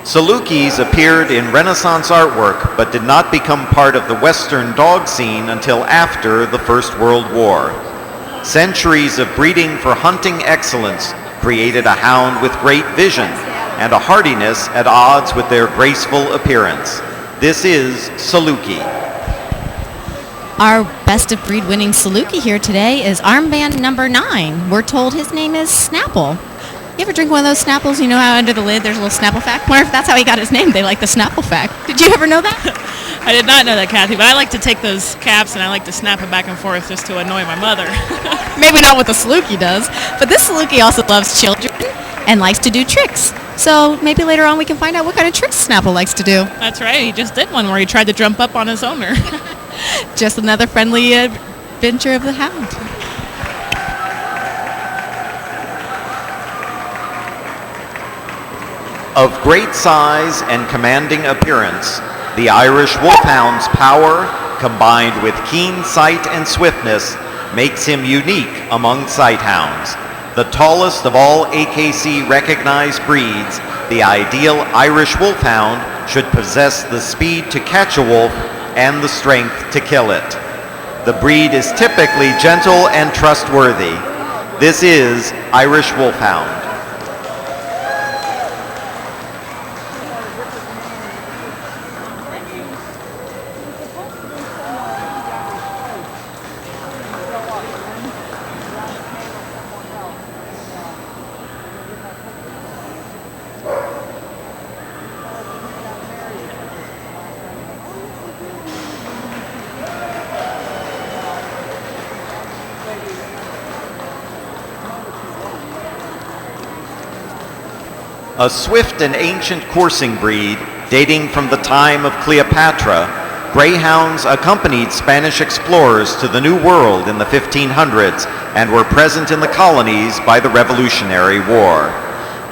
Salukis appeared in Renaissance artwork but did not become part of the Western dog scene until after the First World War. Centuries of breeding for hunting excellence created a hound with great vision and a hardiness at odds with their graceful appearance. This is Saluki. Our best of breed winning Saluki here today is armband number 9. We're told his name is Snapple. You ever drink one of those Snapples? You know how under the lid there's a little Snapple fact? I wonder if that's how he got his name. They like the Snapple fact. Did you ever know that? I did not know that, Kathy, but I like to take those caps and I like to snap it back and forth just to annoy my mother. Maybe not what the Saluki does, but this Saluki also loves children and likes to do tricks. So maybe later on we can find out what kind of tricks Snapple likes to do. That's right. He just did one where he tried to jump up on his owner. Just another friendly adventure of the hound. Of great size and commanding appearance, the Irish Wolfhound's power, combined with keen sight and swiftness, makes him unique among sighthounds. The tallest of all AKC recognized breeds, the ideal Irish Wolfhound should possess the speed to catch a wolf and the strength to kill it. The breed is typically gentle and trustworthy. This is Irish Wolfhound. A swift and ancient coursing breed dating from the time of Cleopatra, greyhounds accompanied Spanish explorers to the New World in the 1500s and were present in the colonies by the Revolutionary War.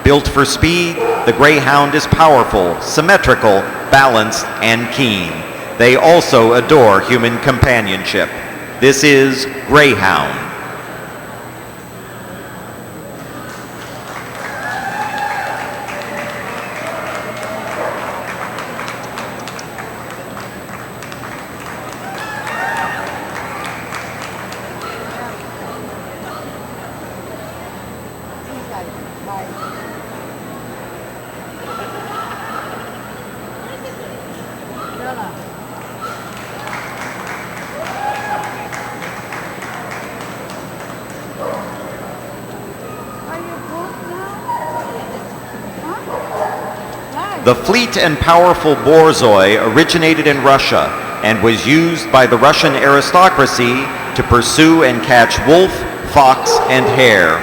Built for speed, the greyhound is powerful, symmetrical, balanced, and keen. They also adore human companionship. This is Greyhound. The fleet and powerful Borzoi originated in Russia and was used by the Russian aristocracy to pursue and catch wolf, fox, and hare.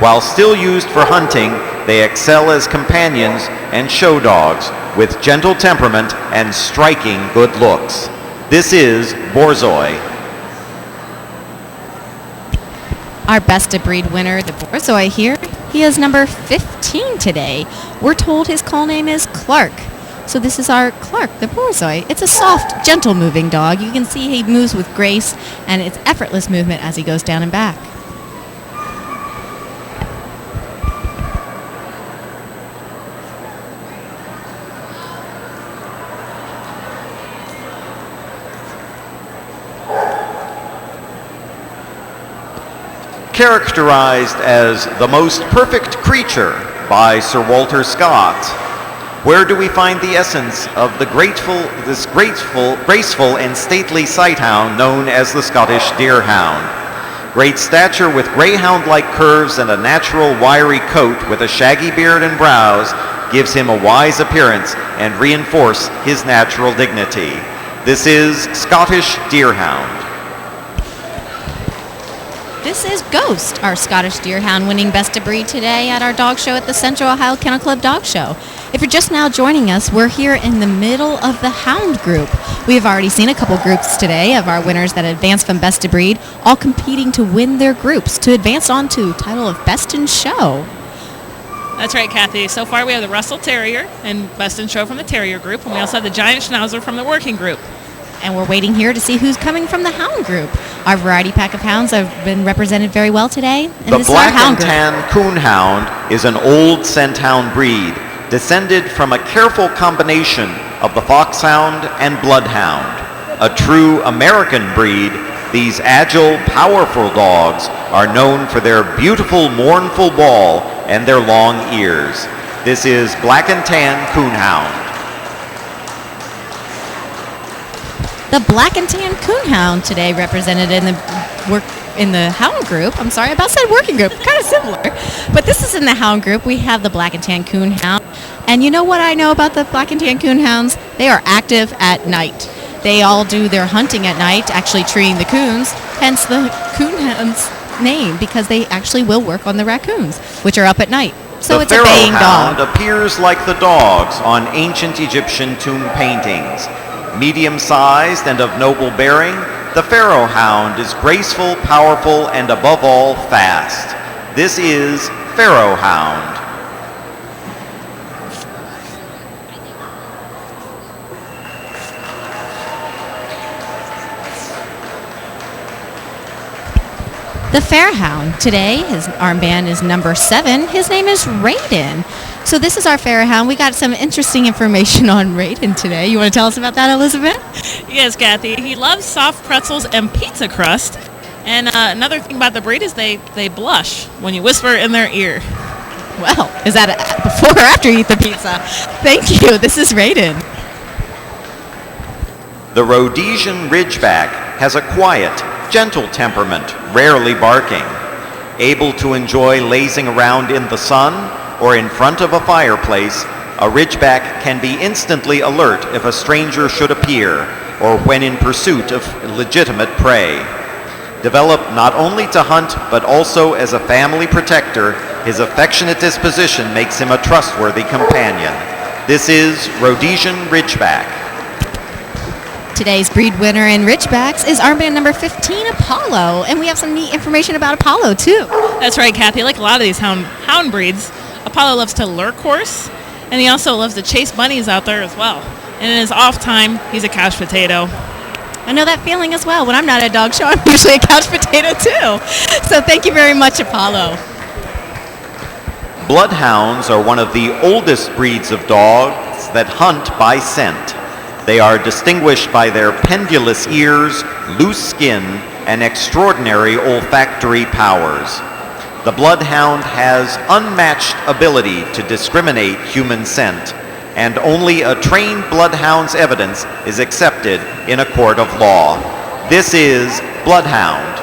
While still used for hunting, they excel as companions and show dogs with gentle temperament and striking good looks. This is Borzoi. Our best of breed winner, the Borzoi here, he is number 15 today. We're told his call name is Clark. So this is our Clark, the Borzoi. It's a soft, gentle moving dog. You can see he moves with grace and it's effortless movement as he goes down and back. Characterized as the most perfect creature by Sir Walter Scott, where do we find the essence of this graceful and stately sighthound known as the Scottish Deerhound? Great stature with greyhound-like curves and a natural wiry coat with a shaggy beard and brows gives him a wise appearance and reinforce his natural dignity. This is Scottish Deerhound. This is Ghost, our Scottish Deerhound winning best of breed today at our dog show at the Central Ohio Kennel Club Dog Show. If you're just now joining us, we're here in the middle of the hound group. We have already seen a couple groups today of our winners that advanced from best of breed, all competing to win their groups to advance on to title of best in show. That's right, Kathy. So far we have the Russell Terrier and best in show from the Terrier group, and we also have the Giant Schnauzer from the working group. And we're waiting here to see who's coming from the hound group. Our variety pack of hounds have been represented very well today. And the this black is our hound and tan coonhound is an old scent hound breed, descended from a careful combination of the foxhound and bloodhound. A true American breed, these agile, powerful dogs are known for their beautiful, mournful bawl and their long ears. This is Black and Tan Coonhound. The Black and Tan Coonhound today represented in the hound group. I'm sorry, I about said working group. Kind of similar. But this is in the hound group. We have the Black and Tan Coonhound. And you know what I know about the Black and Tan Coonhounds? They are active at night. They all do their hunting at night, actually treeing the coons, hence the coonhound's name, because they actually will work on the raccoons, which are up at night. So it's a baying dog. The pharaoh hound appears like the dogs on ancient Egyptian tomb paintings. Medium-sized and of noble bearing, the pharaoh hound is graceful, powerful, and above all, fast. This is pharaoh hound. The Fairhound. Today, his armband is number 7. His name is Raiden. So this is our Fairhound. We got some interesting information on Raiden today. You want to tell us about that, Elizabeth? Yes, Kathy. He loves soft pretzels and pizza crust. And another thing about the breed is they blush when you whisper in their ear. Well, is that before or after you eat the pizza? Thank you. This is Raiden. The Rhodesian Ridgeback has a quiet, gentle temperament, rarely barking. Able to enjoy lazing around in the sun or in front of a fireplace, a Ridgeback can be instantly alert if a stranger should appear or when in pursuit of legitimate prey. Developed not only to hunt but also as a family protector, his affectionate disposition makes him a trustworthy companion. This is Rhodesian Ridgeback. Today's breed winner in Ridgebacks is armband number 15, Apollo. And we have some neat information about Apollo, too. That's right, Kathy. Like a lot of these hound breeds, Apollo loves to lurk horse, and he also loves to chase bunnies out there as well. And in his off time, he's a couch potato. I know that feeling as well. When I'm not at a dog show, I'm usually a couch potato, too. So thank you very much, Apollo. Bloodhounds are one of the oldest breeds of dogs that hunt by scent. They are distinguished by their pendulous ears, loose skin, and extraordinary olfactory powers. The bloodhound has unmatched ability to discriminate human scent, and only a trained bloodhound's evidence is accepted in a court of law. This is Bloodhound.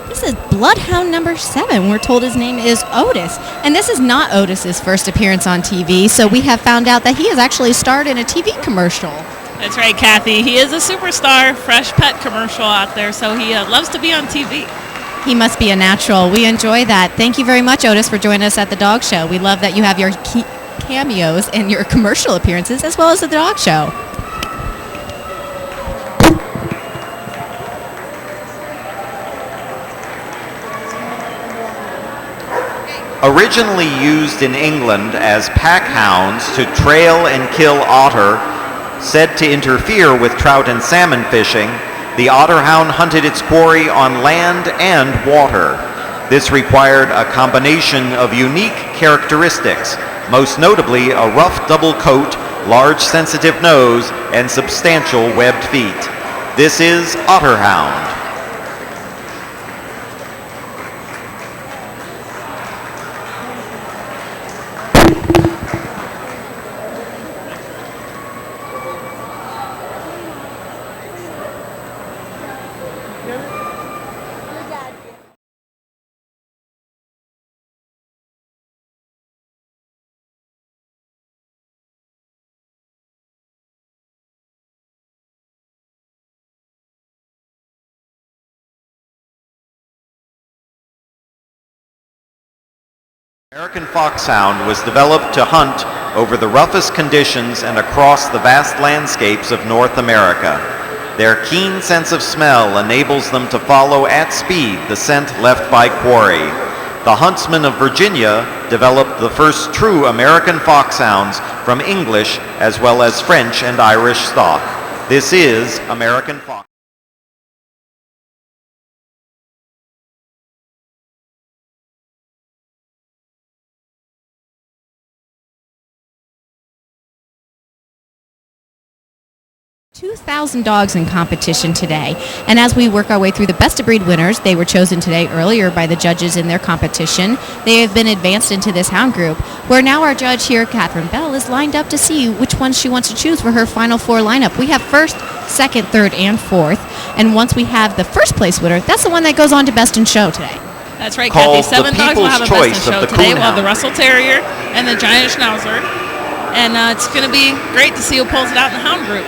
This is Bloodhound number 7. We're told his name is Otis. And this is not Otis's first appearance on TV, so we have found out that he has actually starred in a TV commercial. That's right, Kathy. He is a superstar, fresh pet commercial out there, so he loves to be on TV. He must be a natural. We enjoy that. Thank you very much, Otis, for joining us at the dog show. We love that you have your cameos and your commercial appearances as well as the dog show. Originally used in England as pack hounds to trail and kill otter, said to interfere with trout and salmon fishing, the otterhound hunted its quarry on land and water. This required a combination of unique characteristics, most notably a rough double coat, large sensitive nose, and substantial webbed feet. This is Otterhound. American Foxhound was developed to hunt over the roughest conditions and across the vast landscapes of North America. Their keen sense of smell enables them to follow at speed the scent left by quarry. The huntsmen of Virginia developed the first true American foxhounds from English as well as French and Irish stock. This is American Fox. 2,000 dogs in competition today. And as we work our way through the best of breed winners, they were chosen today earlier by the judges in their competition. They have been advanced into this hound group, where now our judge here, Catherine Bell, is lined up to see which ones she wants to choose for her final four lineup. We have first, second, third, and fourth. And once we have the first place winner, that's the one that goes on to Best in Show today. That's right, Called Kathy. 7 the dogs will have a People's Best in Choice Show of the today. We'll have the Coonhound. Russell Terrier and the Giant Schnauzer. And it's going to be great to see who pulls it out in the hound group.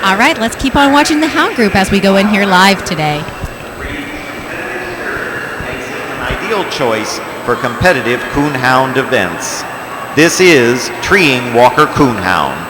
All right, let's keep on watching the hound group as we go in here live today. An ideal choice for competitive coonhound events. This is Treeing Walker Coonhound.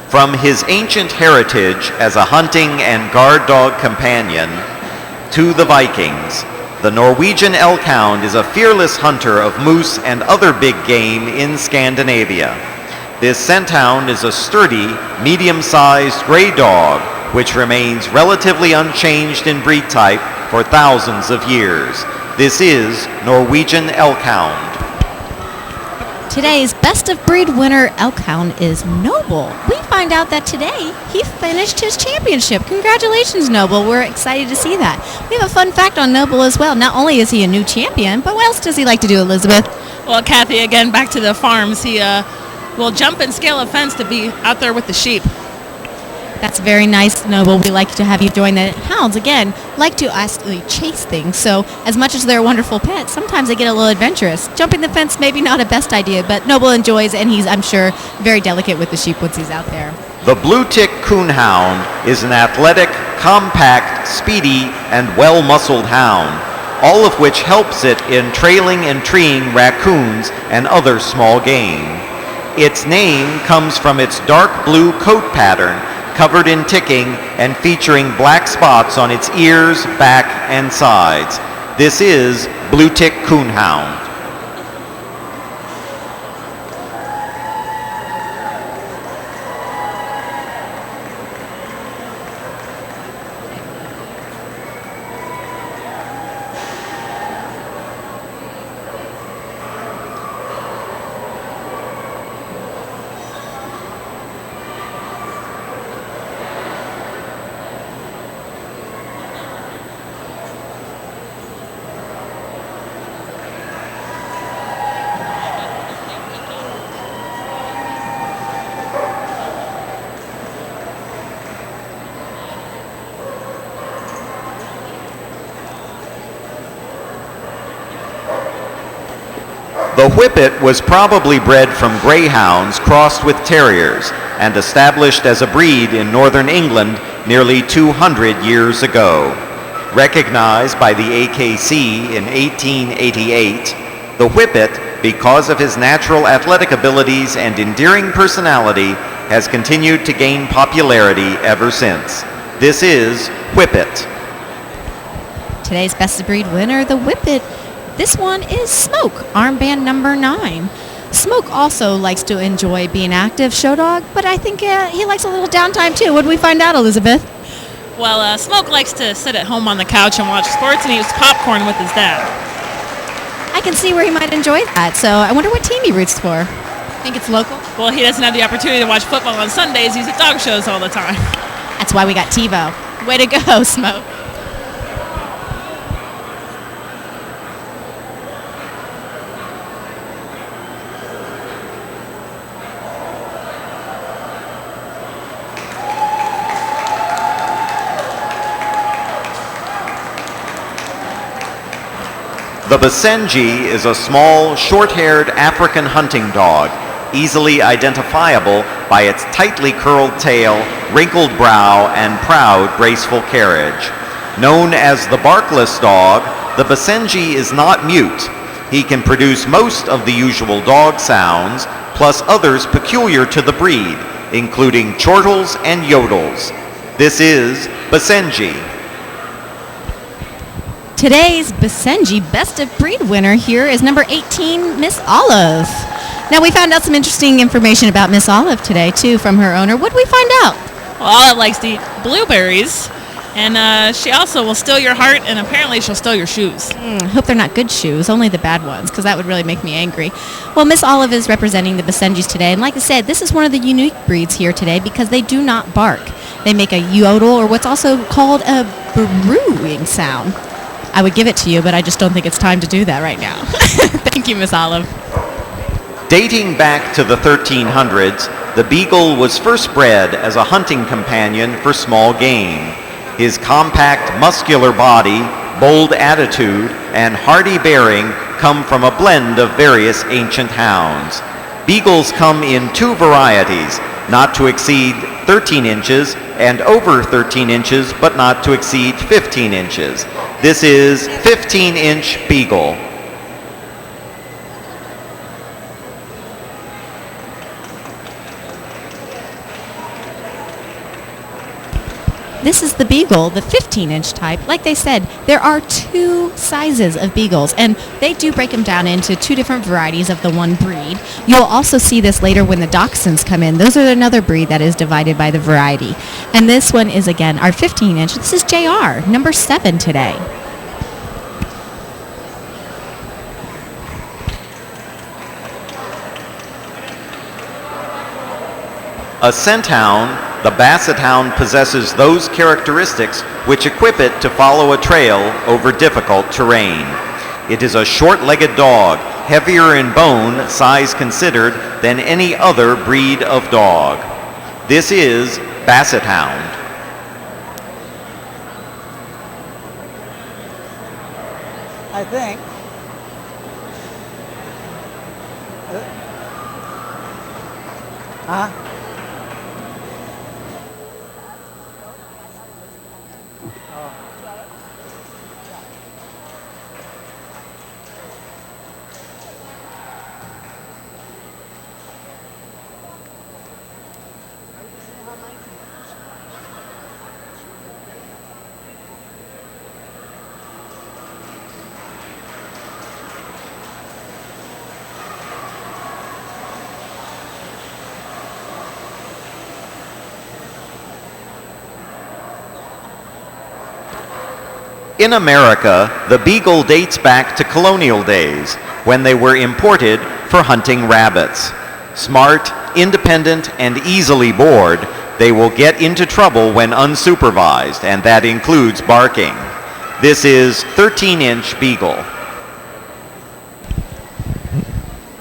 From his ancient heritage as a hunting and guard dog companion to the Vikings, the Norwegian elk hound is a fearless hunter of moose and other big game in Scandinavia. This scent hound is a sturdy, medium-sized gray dog which remains relatively unchanged in breed type for thousands of years. This is Norwegian elk hound. Today's best of breed winner elk hound is Noble. We find out that today he finished his championship. Congratulations, Noble. We're excited to see that. We have a fun fact on Noble as well. Not only is he a new champion, but what else does he like to do, Elizabeth? Well, Kathy, again, back to the farms. He will jump and scale a fence to be out there with the sheep. That's very nice, Noble. We like to have you join the hounds. Again, like to actually chase things. So as much as they're wonderful pets, sometimes they get a little adventurous. Jumping the fence, maybe not a best idea, but Noble enjoys, and he's, I'm sure, very delicate with the sheep once he's out there. The Blue Tick Coonhound is an athletic, compact, speedy, and well-muscled hound, all of which helps it in trailing and treeing raccoons and other small game. Its name comes from its dark blue coat pattern, covered in ticking and featuring black spots on its ears, back, and sides. This is Blue Tick Coonhound. The Whippet was probably bred from greyhounds crossed with terriers and established as a breed in northern England nearly 200 years ago. Recognized by the AKC in 1888, the Whippet, because of his natural athletic abilities and endearing personality, has continued to gain popularity ever since. This is Whippet. Today's best of breed winner, the Whippet. This one is Smoke, armband number 9. Smoke also likes to enjoy being active, show dog, but I think he likes a little downtime too. What did we find out, Elizabeth? Well, Smoke likes to sit at home on the couch and watch sports and eat popcorn with his dad. I can see where he might enjoy that, so I wonder what team he roots for. Think it's local? Well, he doesn't have the opportunity to watch football on Sundays. He's at dog shows all the time. That's why we got TiVo. Way to go, Smoke. The Basenji is a small, short-haired African hunting dog, easily identifiable by its tightly curled tail, wrinkled brow, and proud, graceful carriage. Known as the barkless dog, the Basenji is not mute, He can produce most of the usual dog sounds, plus others peculiar to the breed, including chortles and yodels. This is Basenji. Today's Basenji Best of Breed winner here is number 18, Miss Olive. Now, we found out some interesting information about Miss Olive today, too, from her owner. What did we find out? Well, Olive likes to eat blueberries, and she also will steal your heart, and apparently she'll steal your shoes. Hope they're not good shoes, only the bad ones, because that would really make me angry. Well, Miss Olive is representing the Basenjis today, and like I said, this is one of the unique breeds here today because they do not bark. They make a yodel, or what's also called a burrowing sound. I would give it to you, but I just don't think it's time to do that right now. Thank you, Miss Olive. Dating back to the 1300s, the beagle was first bred as a hunting companion for small game. His compact, muscular body, bold attitude, and hardy bearing come from a blend of various ancient hounds. Beagles come in two varieties, not to exceed 13 inches and over 13 inches, but not to exceed 15 inches. This is 15-inch beagle. This is the beagle, the 15-inch type. Like they said, there are two sizes of beagles, and they do break them down into two different varieties of the one breed. You'll also see this later when the dachshunds come in. Those are another breed that is divided by the variety. And this one is, again, our 15-inch. This is JR, number 7 today. A scent hound, the basset hound possesses those characteristics which equip it to follow a trail over difficult terrain. It is a short-legged dog, heavier in bone, size considered, than any other breed of dog. This is basset hound. I think. Huh? In America, the beagle dates back to colonial days when they were imported for hunting rabbits. Smart, independent, and easily bored, they will get into trouble when unsupervised, and that includes barking. This is 13-inch beagle.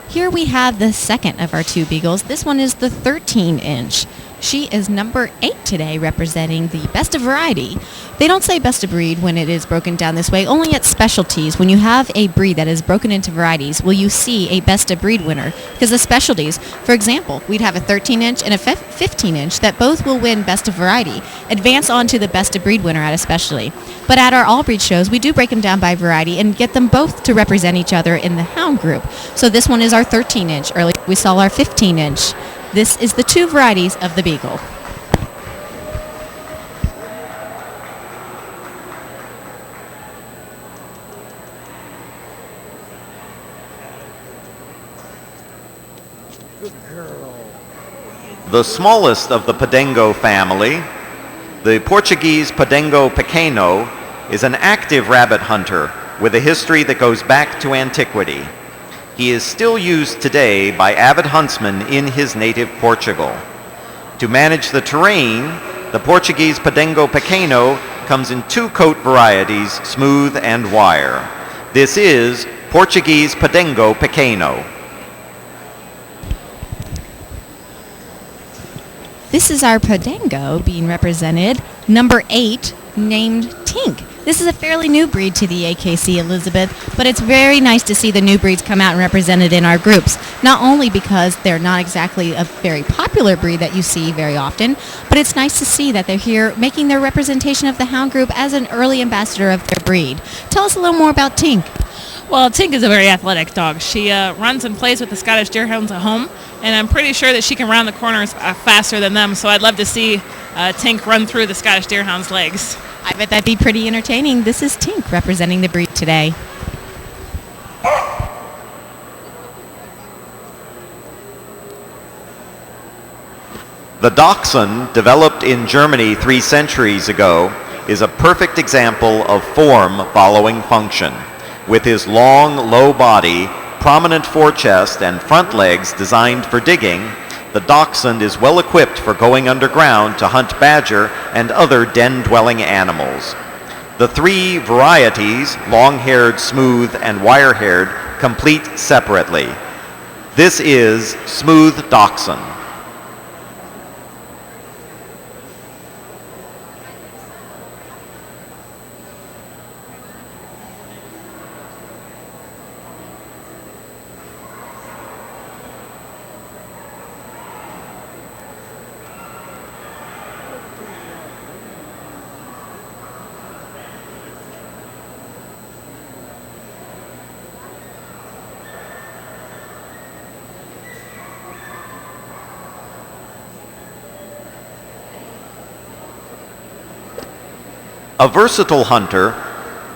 Here we have the second of our two beagles. This one is the 13-inch. She is number 8 today, representing the best of variety. They don't say best of breed when it is broken down this way, only at specialties. When you have a breed that is broken into varieties, will you see a best of breed winner? Because the specialties, for example, we'd have a 13-inch and a 15-inch that both will win best of variety, advance on to the best of breed winner at a specialty. But at our all breed shows, we do break them down by variety and get them both to represent each other in the hound group. So this one is our 13-inch. Earlier we saw our 15-inch. This is the two varieties of the beagle. Good girl. The smallest of the Podengo family, the Portuguese Podengo pequeno, is an active rabbit hunter with a history that goes back to antiquity. He is still used today by avid huntsmen in his native Portugal. To manage the terrain, the Portuguese Podengo pequeno comes in two coat varieties, smooth and wire. This is Portuguese Podengo pequeno. This is our Podengo being represented, number 8, named Tink. This is a fairly new breed to the AKC, Elizabeth, but it's very nice to see the new breeds come out and represented in our groups, not only because they're not exactly a very popular breed that you see very often, but it's nice to see that they're here making their representation of the hound group as an early ambassador of their breed. Tell us a little more about Tink. Well, Tink is a very athletic dog. She runs and plays with the Scottish Deerhounds at home, and I'm pretty sure that she can round the corners faster than them, so I'd love to see Tink run through the Scottish Deerhounds' legs. I bet that'd be pretty entertaining. This is Tink representing the breed today. The Dachshund, developed in Germany 3 centuries ago, is a perfect example of form following function. With his long, low body, prominent forechest, and front legs designed for digging, the Dachshund is well equipped for going underground to hunt badger and other den-dwelling animals. The 3 varieties, long-haired, smooth, and wire-haired, compete separately. This is Smooth Dachshund. A versatile hunter,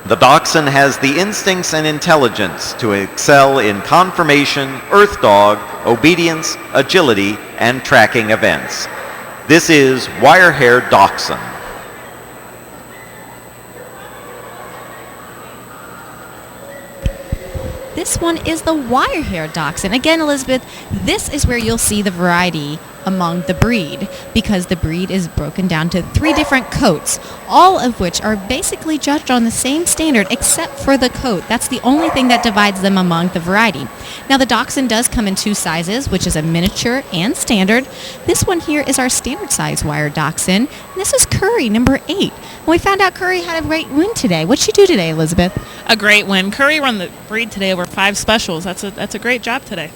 the Dachshund has the instincts and intelligence to excel in conformation, earth dog, obedience, agility, and tracking events. This is wire-haired Dachshund. This one is the wire-haired Dachshund. Again, Elizabeth, this is where you'll see the variety among the breed, because the breed is broken down to 3 different coats, all of which are basically judged on the same standard except for the coat. That's the only thing that divides them among the variety. Now, the Dachshund does come in 2 sizes, which is a miniature and standard. This one here is our standard size wire Dachshund, and this is Curry, number 8. And we found out Curry had a great win today. What'd she do today, Elizabeth? A great win. Curry run the breed today over 5 specials. That's a great job today.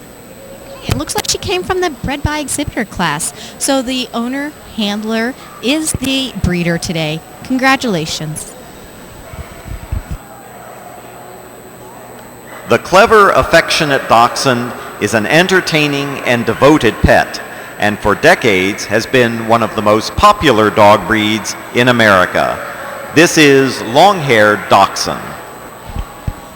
It looks like she came from the bred by exhibitor class. So the owner, handler, is the breeder today. Congratulations. The clever, affectionate Dachshund is an entertaining and devoted pet, and for decades has been one of the most popular dog breeds in America. This is long-haired Dachshund.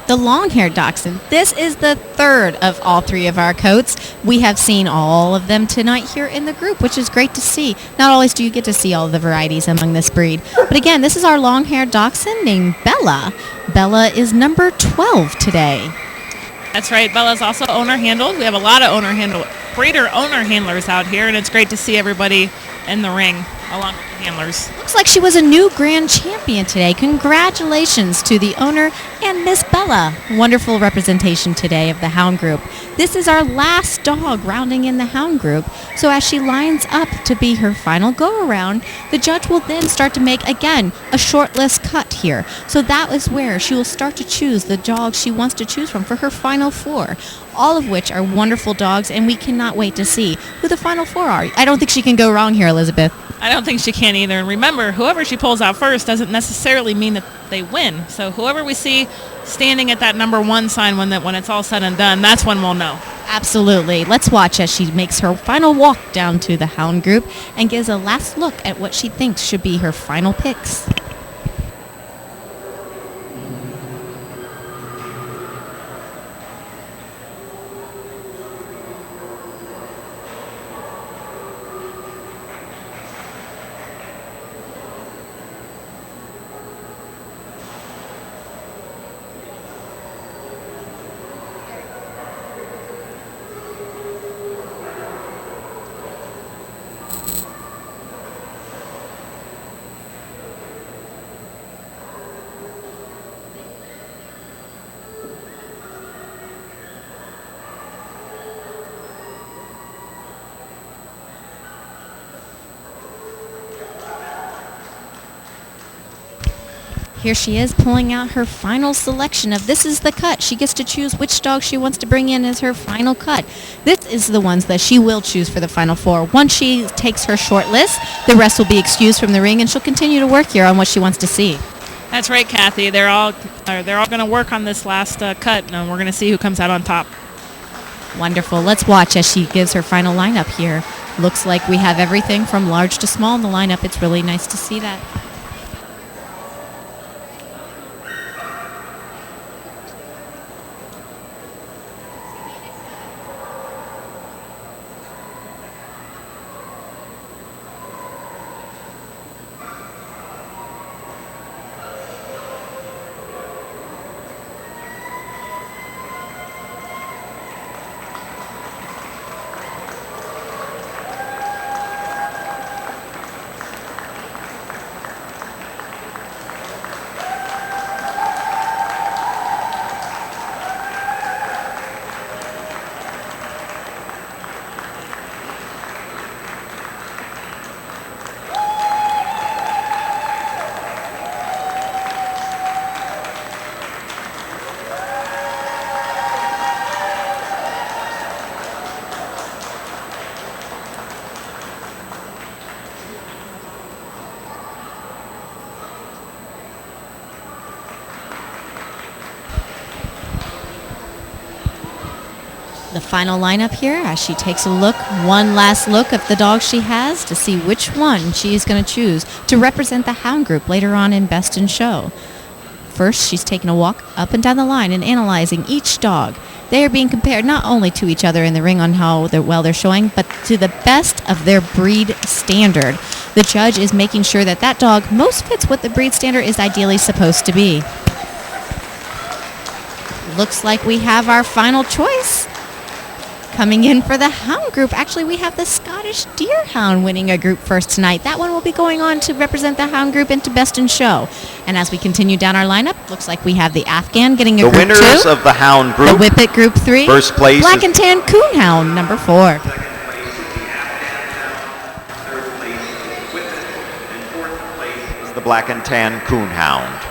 The long-haired Dachshund. This is the 3rd of all 3 of our coats. We have seen all of them tonight here in the group, which is great to see. Not always do you get to see all of the varieties among this breed. But again, this is our long-haired Dachshund named Bella. Bella is number 12 today. That's right. Bella's also owner handled. We have a lot of breeder owner handlers out here, and it's great to see everybody in the ring along with the handlers. Looks like she was a new grand champion today. Congratulations to the owner and Miss Bella. Wonderful representation today of the hound group. This is our last dog rounding in the hound group. So as she lines up to be her final go-around, the judge will then start to make, again, a short list cut here. So that is where she will start to choose the dogs she wants to choose from for her final 4. All of which are wonderful dogs, and we cannot wait to see who the final 4 are. I don't think she can go wrong here, Elizabeth. I don't think she can either. And remember, whoever she pulls out first doesn't necessarily mean that they win. So whoever we see standing at that number 1 sign when it's all said and done, that's when we'll know. Absolutely. Let's watch as she makes her final walk down to the hound group and gives a last look at what she thinks should be her final picks. Here she is pulling out her final selection of this is the cut. She gets to choose which dog she wants to bring in as her final cut. This is the ones that she will choose for the final 4. Once she takes her short list, the rest will be excused from the ring, and she'll continue to work here on what she wants to see. That's right, Kathy. They're all going to work on this last cut, and we're going to see who comes out on top. Wonderful. Let's watch as she gives her final lineup here. Looks like we have everything from large to small in the lineup. It's really nice to see that. The final lineup here as she takes a look, one last look at the dogs she has to see which one she is going to choose to represent the hound group later on in Best in Show. First, she's taking a walk up and down the line and analyzing each dog. They are being compared not only to each other in the ring on how well they're showing, but to the best of their breed standard. The judge is making sure that that dog most fits what the breed standard is ideally supposed to be. Looks like we have our final choice. Coming in for the hound group, actually we have the Scottish Deerhound winning a group first tonight. That one will be going on to represent the hound group into Best in Show. And as we continue down our lineup, looks like we have the Afghan getting a group 2. The winners of the hound group. The Whippet group 3. First place Black and Tan Coonhound number 4. The Black and Tan Coonhound.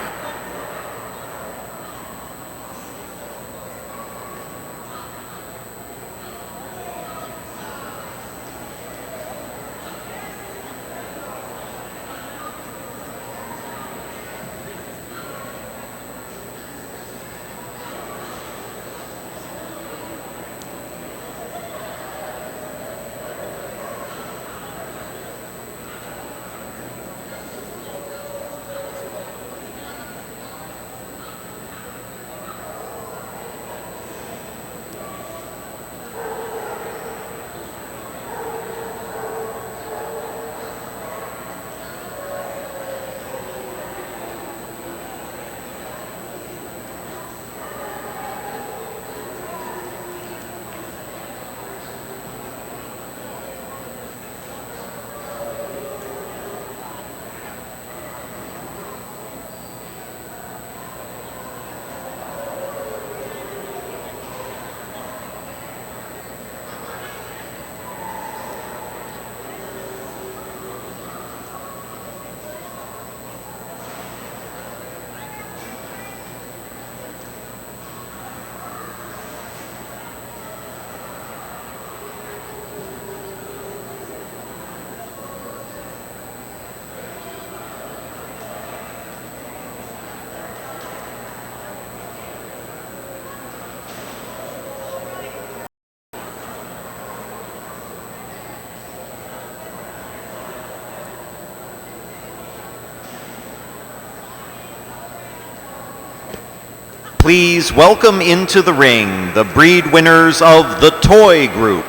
Please welcome into the ring the breed winners of the Toy Group.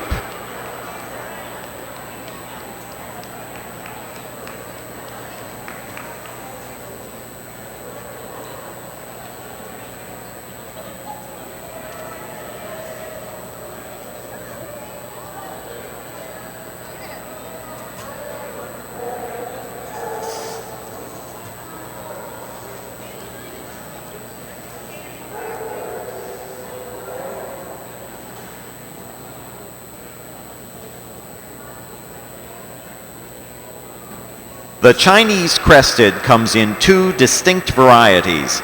The Chinese Crested comes in 2 distinct varieties,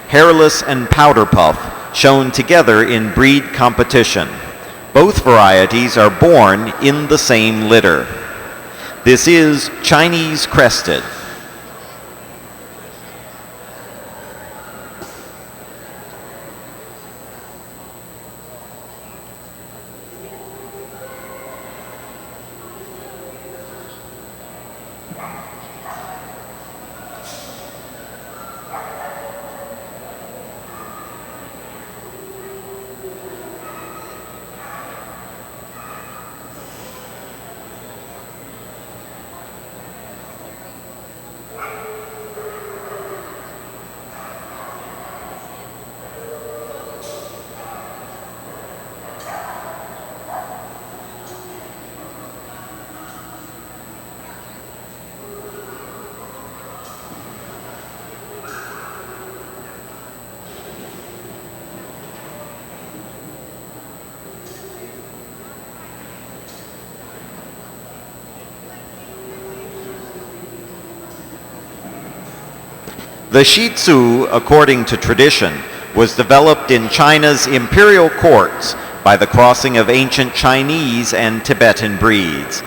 hairless and powder puff, shown together in breed competition. Both varieties are born in the same litter. This is Chinese Crested. The Shih Tzu, according to tradition, was developed in China's imperial courts by the crossing of ancient Chinese and Tibetan breeds.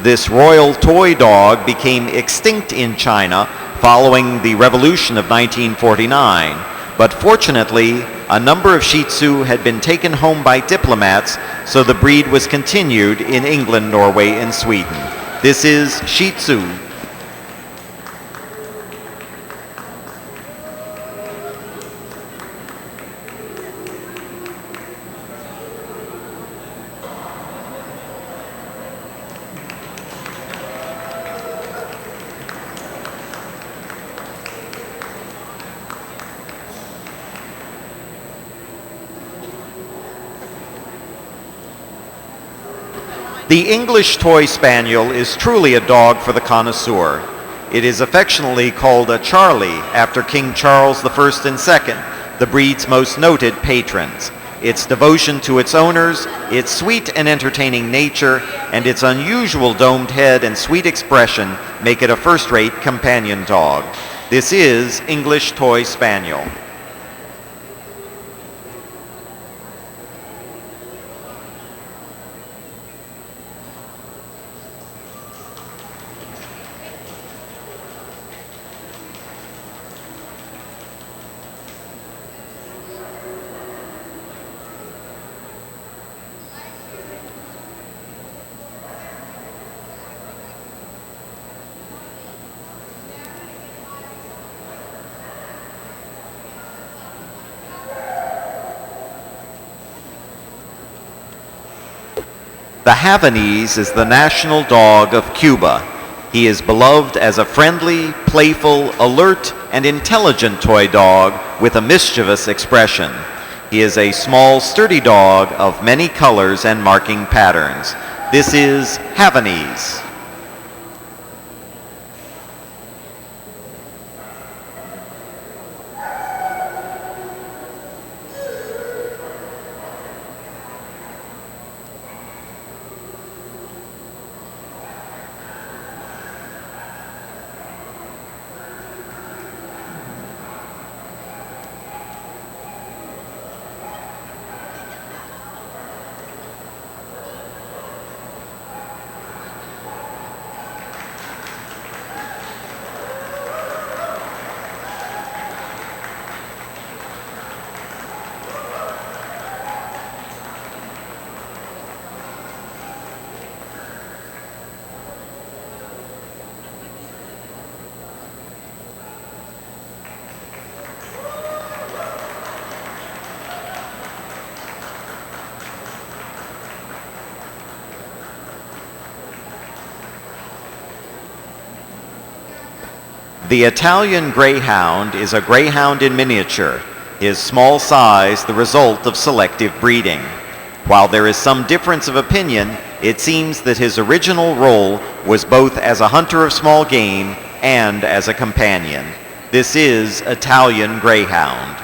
This royal toy dog became extinct in China following the Revolution of 1949, but fortunately, a number of Shih Tzu had been taken home by diplomats, so the breed was continued in England, Norway, and Sweden. This is Shih Tzu. The English Toy Spaniel is truly a dog for the connoisseur. It is affectionately called a Charlie after King Charles I and II, the breed's most noted patrons. Its devotion to its owners, its sweet and entertaining nature, and its unusual domed head and sweet expression make it a first-rate companion dog. This is English Toy Spaniel. The Havanese is the national dog of Cuba. He is beloved as a friendly, playful, alert, and intelligent toy dog with a mischievous expression. He is a small, sturdy dog of many colors and marking patterns. This is Havanese. The Italian Greyhound is a greyhound in miniature, his small size the result of selective breeding. While there is some difference of opinion, it seems that his original role was both as a hunter of small game and as a companion. This is Italian Greyhound.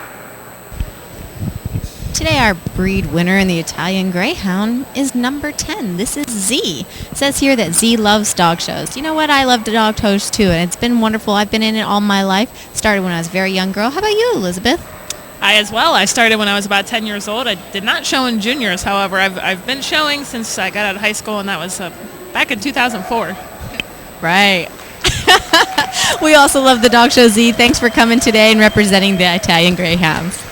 Today our breed winner in the Italian Greyhound is number 10. This is Z. It says here that Z loves dog shows. You know what? I love the dog shows too, and it's been wonderful. I've been in it all my life. Started when I was a very young girl. How about you, Elizabeth? I as well. I started when I was about 10 years old. I did not show in juniors, however. I've been showing since I got out of high school, and that was back in 2004. Right. We also love the dog show, Z. Thanks for coming today and representing the Italian Greyhounds.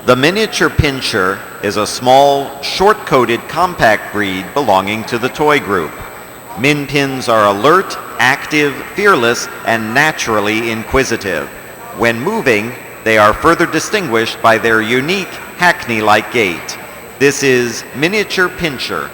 The miniature pinscher is a small, short-coated compact breed belonging to the toy group. Min Pins are alert, active, fearless, and naturally inquisitive. When moving, they are further distinguished by their unique hackney-like gait. This is miniature pinscher.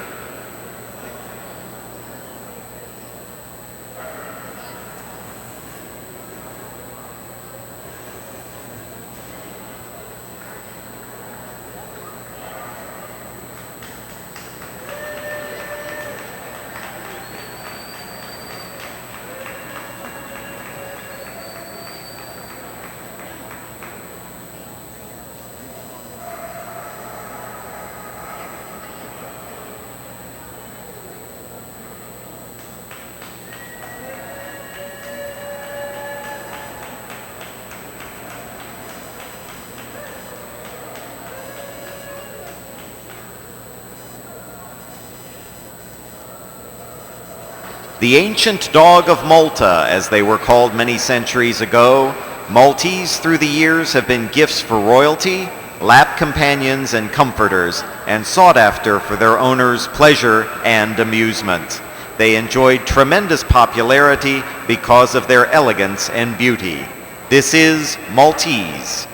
The ancient dog of Malta, as they were called many centuries ago, Maltese through the years have been gifts for royalty, lap companions, and comforters, and sought after for their owners' pleasure and amusement. They enjoyed tremendous popularity because of their elegance and beauty. This is Maltese.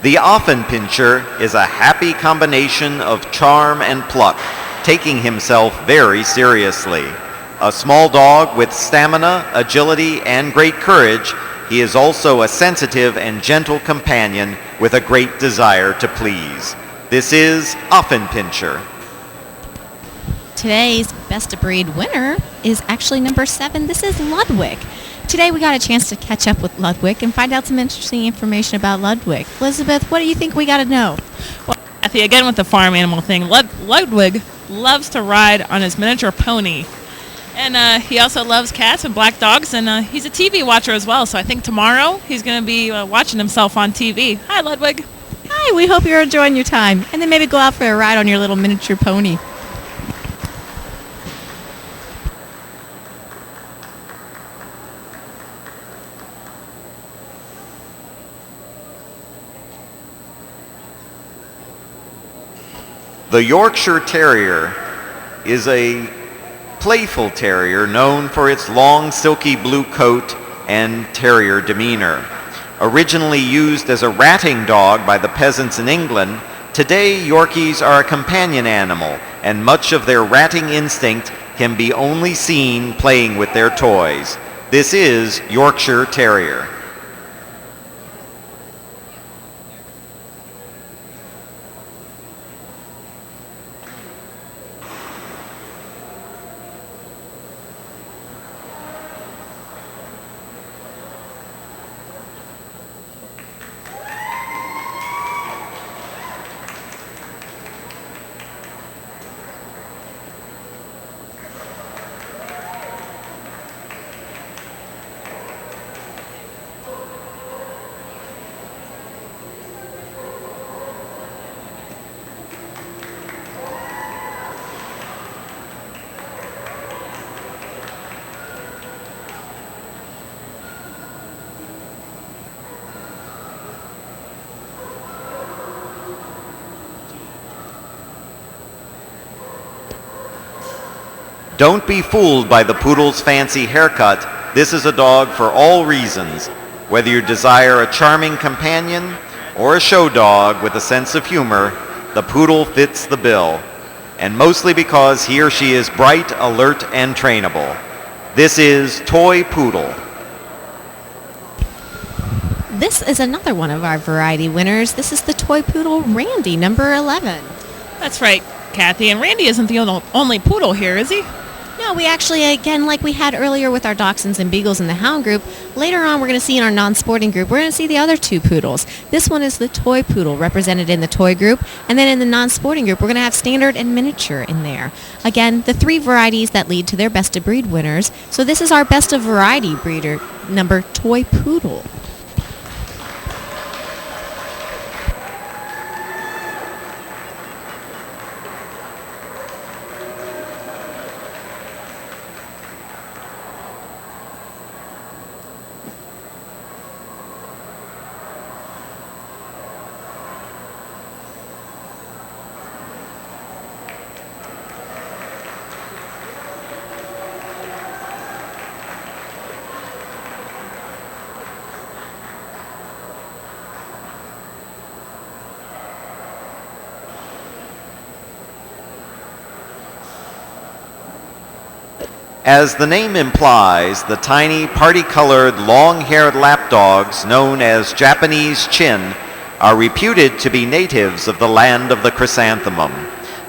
The Affenpinscher is a happy combination of charm and pluck, taking himself very seriously. A small dog with stamina, agility, and great courage, he is also a sensitive and gentle companion with a great desire to please. This is Affenpinscher. Today's Best of Breed winner is actually number 7. This is Ludwig. Today we got a chance to catch up with Ludwig and find out some interesting information about Ludwig. Elizabeth, what do you think we got to know? Well, Kathy, again with the farm animal thing, Ludwig loves to ride on his miniature pony. And he also loves cats and black dogs, and he's a TV watcher as well. So I think tomorrow he's going to be watching himself on TV. Hi, Ludwig. Hi, we hope you're enjoying your time. And then maybe go out for a ride on your little miniature pony. The Yorkshire Terrier is a playful terrier known for its long silky blue coat and terrier demeanor. Originally used as a ratting dog by the peasants in England, today Yorkies are a companion animal, and much of their ratting instinct can be only seen playing with their toys. This is Yorkshire Terrier. Don't be fooled by the poodle's fancy haircut. This is a dog for all reasons. Whether you desire a charming companion or a show dog with a sense of humor, the poodle fits the bill. And mostly because he or she is bright, alert, and trainable. This is Toy Poodle. This is another one of our variety winners. This is the Toy Poodle Randy, number 11. That's right, Kathy. And Randy isn't the only poodle here, is he? Yeah, we actually, again, like we had earlier with our Dachshunds and Beagles in the Hound group, later on we're going to see in our non-sporting group, we're going to see the other two poodles. This one is the toy poodle, represented in the toy group, and then in the non-sporting group, we're going to have standard and miniature in there. Again, the three varieties that lead to their best of breed winners. So this is our best of variety breeder number toy poodle. As the name implies, the tiny party-colored long-haired lapdogs known as Japanese Chin are reputed to be natives of the land of the chrysanthemum.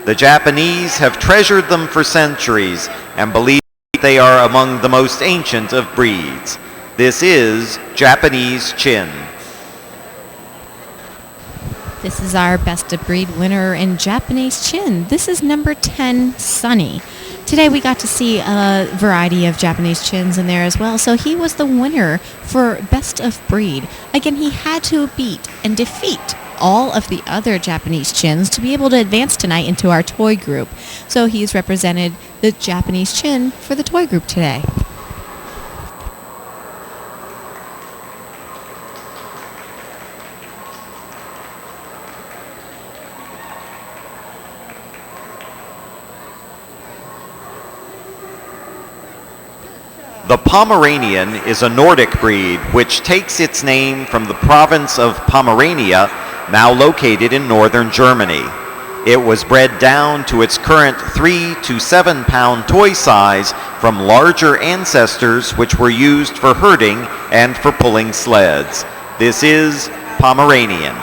The Japanese have treasured them for centuries and believe they are among the most ancient of breeds. This is Japanese Chin. This is our best of breed winner in Japanese Chin. This is number 10, Sunny. Today we got to see a variety of Japanese Chins in there as well, so he was the winner for best of breed. Again, he had to beat and defeat all of the other Japanese Chins to be able to advance tonight into our toy group. So he's represented the Japanese Chin for the toy group today. The Pomeranian is a Nordic breed which takes its name from the province of Pomerania, now located in northern Germany. It was bred down to its current 3 to 7 pound toy size from larger ancestors which were used for herding and for pulling sleds. This is Pomeranian.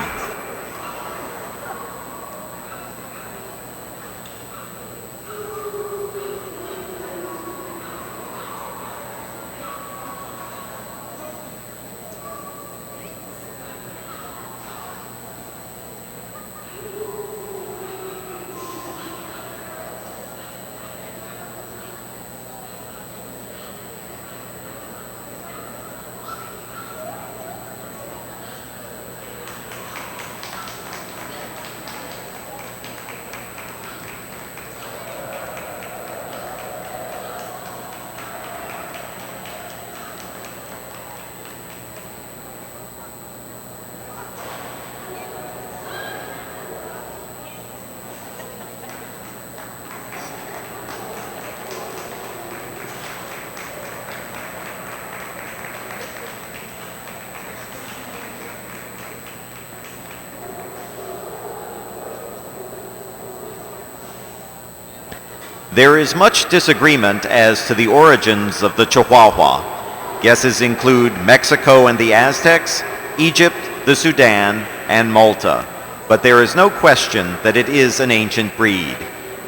There is much disagreement as to the origins of the Chihuahua. Guesses include Mexico and the Aztecs, Egypt, the Sudan, and Malta. But there is no question that it is an ancient breed.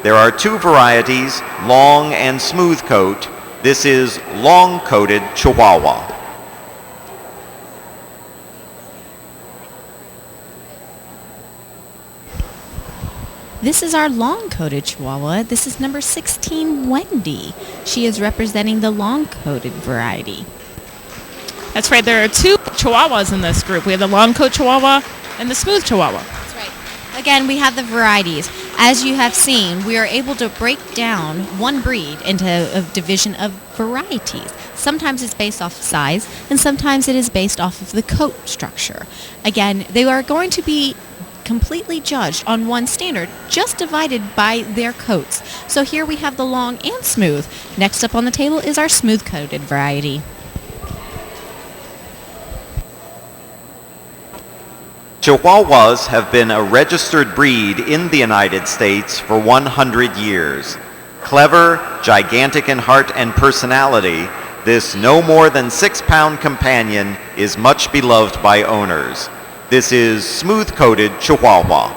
There are two varieties, long and smooth coat. This is long-coated Chihuahua. This is our long-coated Chihuahua. This is number 16, Wendy. She is representing the long-coated variety. That's right. There are two Chihuahuas in this group. We have the long coat Chihuahua and the smooth Chihuahua. That's right. Again, we have the varieties. As you have seen, we are able to break down one breed into a division of varieties. Sometimes it's based off size, and sometimes it is based off of the coat structure. Again, they are going to be completely judged on one standard, just divided by their coats. So here we have the long and smooth. Next up on the table is our smooth-coated variety. Chihuahuas have been a registered breed in the United States for 100 years. Clever, gigantic in heart and personality, this no more than 6-pound companion is much beloved by owners. This is smooth-coated Chihuahua.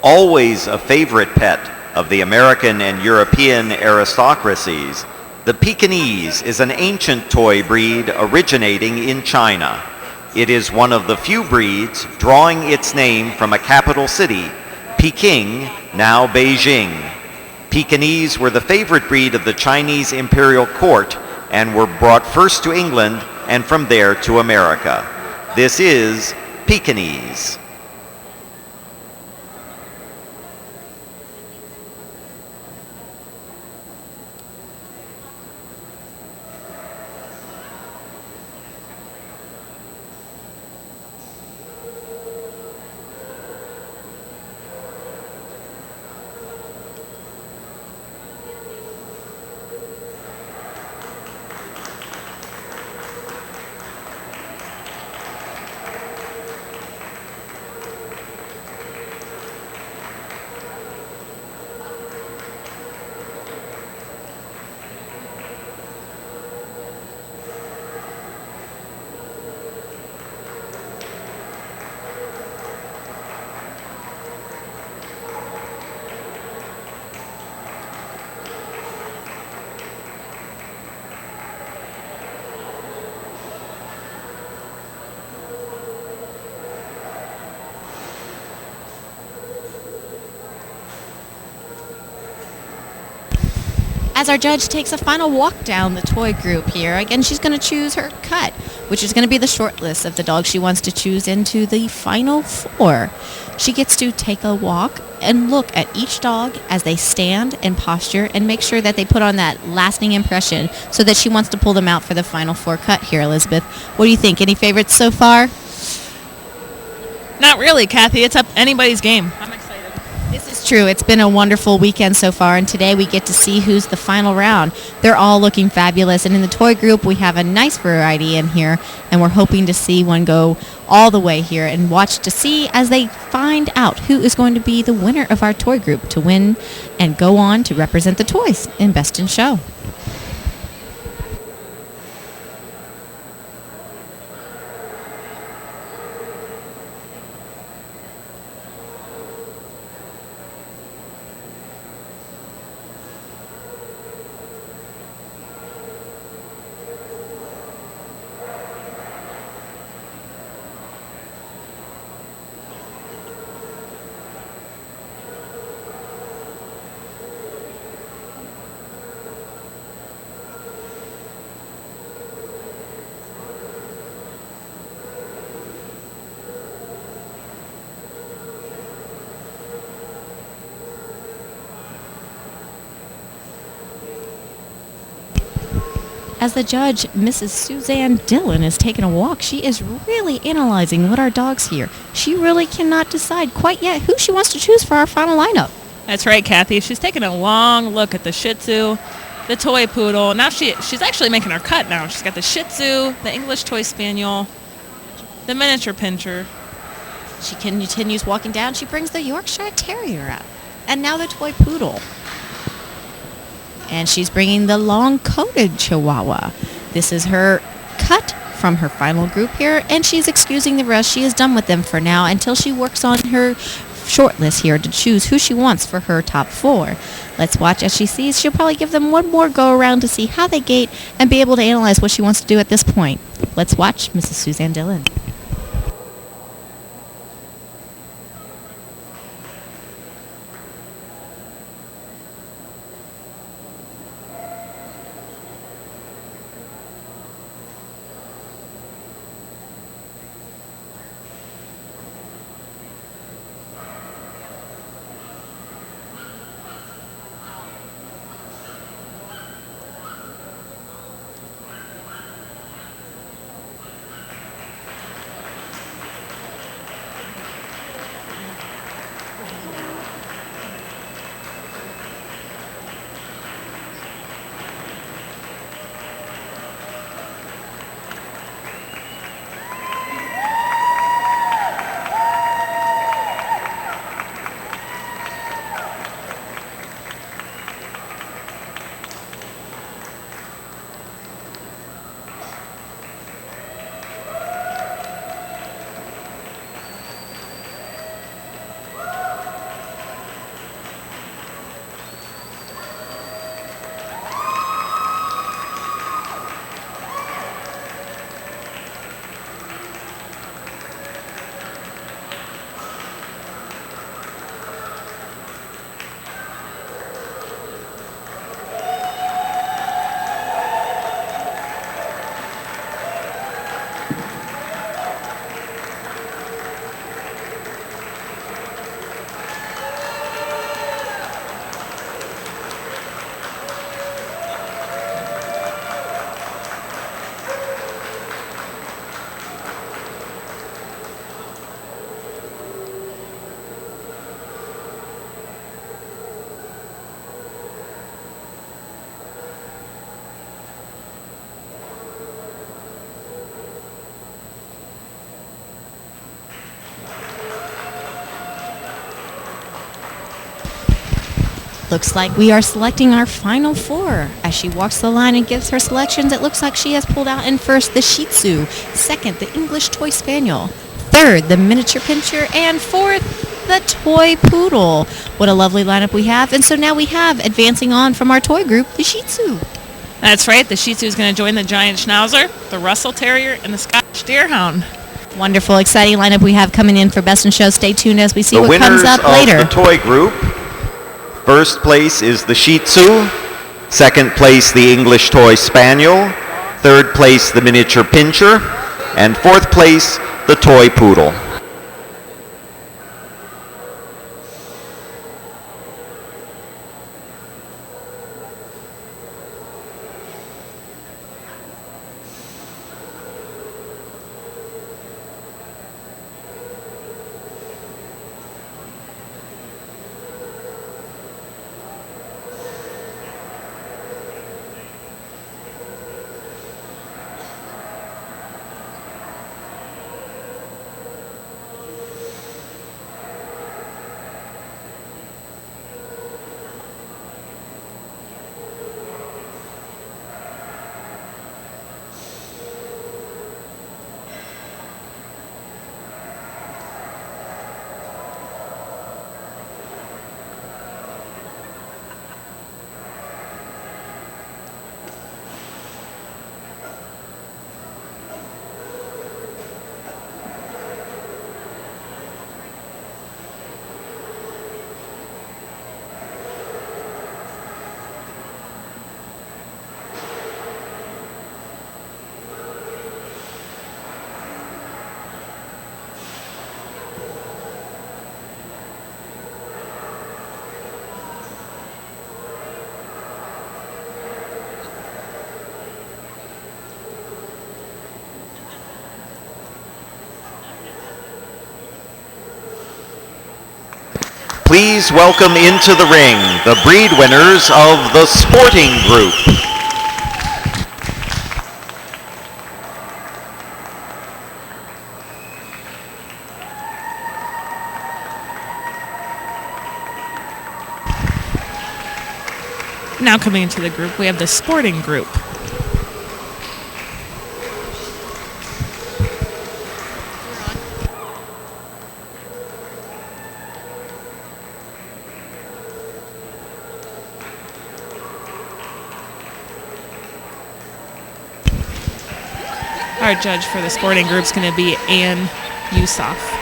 Always a favorite pet of the American and European aristocracies, the Pekingese is an ancient toy breed originating in China. It is one of the few breeds drawing its name from a capital city, Peking, now Beijing. Pekingese were the favorite breed of the Chinese imperial court and were brought first to England and from there to America. This is Pekingese. As our judge takes a final walk down the toy group here, again, she's going to choose her cut, which is going to be the short list of the dogs she wants to choose into the final 4. She gets to take a walk and look at each dog as they stand and posture and make sure that they put on that lasting impression so that she wants to pull them out for the final 4 cut here, Elizabeth. What do you think? Any favorites so far? Not really, Kathy. It's up anybody's game. I'm excited. This is true. It's been a wonderful weekend so far, and today we get to see who's the final round. They're all looking fabulous, and in the toy group we have a nice variety in here, and we're hoping to see one go all the way here and watch to see as they find out who is going to be the winner of our toy group to win and go on to represent the toys in Best in Show. As the judge, Mrs. Suzanne Dillon, is taking a walk, she is really analyzing what our dogs here. She really cannot decide quite yet who she wants to choose for our final lineup. That's right, Kathy. She's taking a long look at the Shih Tzu, the toy poodle. Now she's actually making her cut now. She's got the Shih Tzu, the English Toy Spaniel, the miniature pinscher. She continues walking down. She brings the Yorkshire Terrier up. And now the toy poodle. And she's bringing the long-coated Chihuahua. This is her cut from her final group here, and she's excusing the rest. She is done with them for now until she works on her short list here to choose who she wants for her top 4. Let's watch as she sees. She'll probably give them one more go around to see how they gate and be able to analyze what she wants to do at this point. Let's watch Mrs. Suzanne Dillon. looks like we are selecting our final four. As she walks the line and gives her selections, it looks like she has pulled out in first the Shih Tzu, second the English Toy Spaniel, third the Miniature Pinscher, and fourth the Toy Poodle. What a lovely lineup we have. And so now we have, advancing on from our toy group, the Shih Tzu. That's right. The Shih Tzu is going to join the Giant Schnauzer, the Russell Terrier, and the Scottish Deerhound. Wonderful, exciting lineup we have coming in for Best in Show. Stay tuned as we see the what comes up later. The toy group. First place is the Shih Tzu. Second place, the English Toy Spaniel. Third place, the Miniature Pinscher. And fourth place, the Toy Poodle. Please welcome into the ring the breed winners of the Sporting Group. Now coming into the group, we have the Sporting Group. Our judge for the Sporting Group is going to be Ann Yusoff.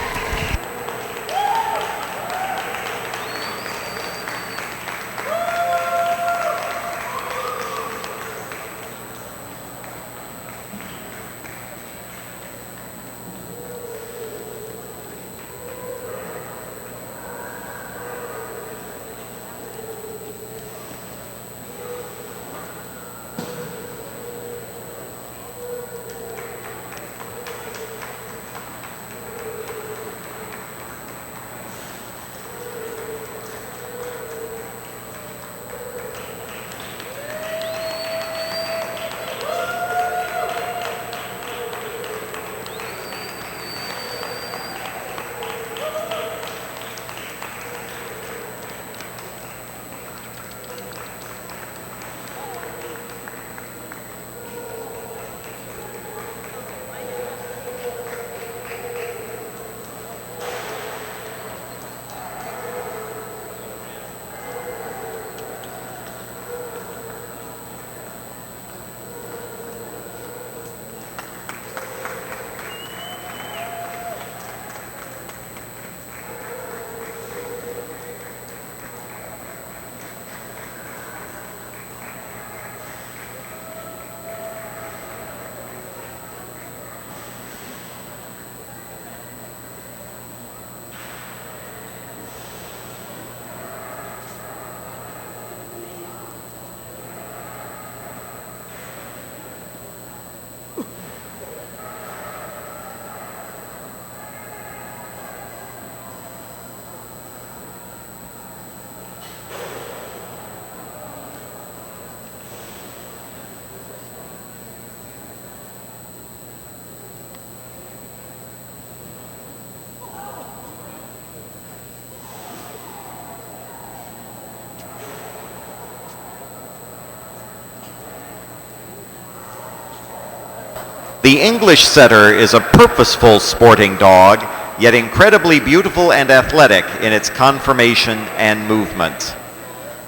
The English Setter is a purposeful sporting dog, yet incredibly beautiful and athletic in its conformation and movement.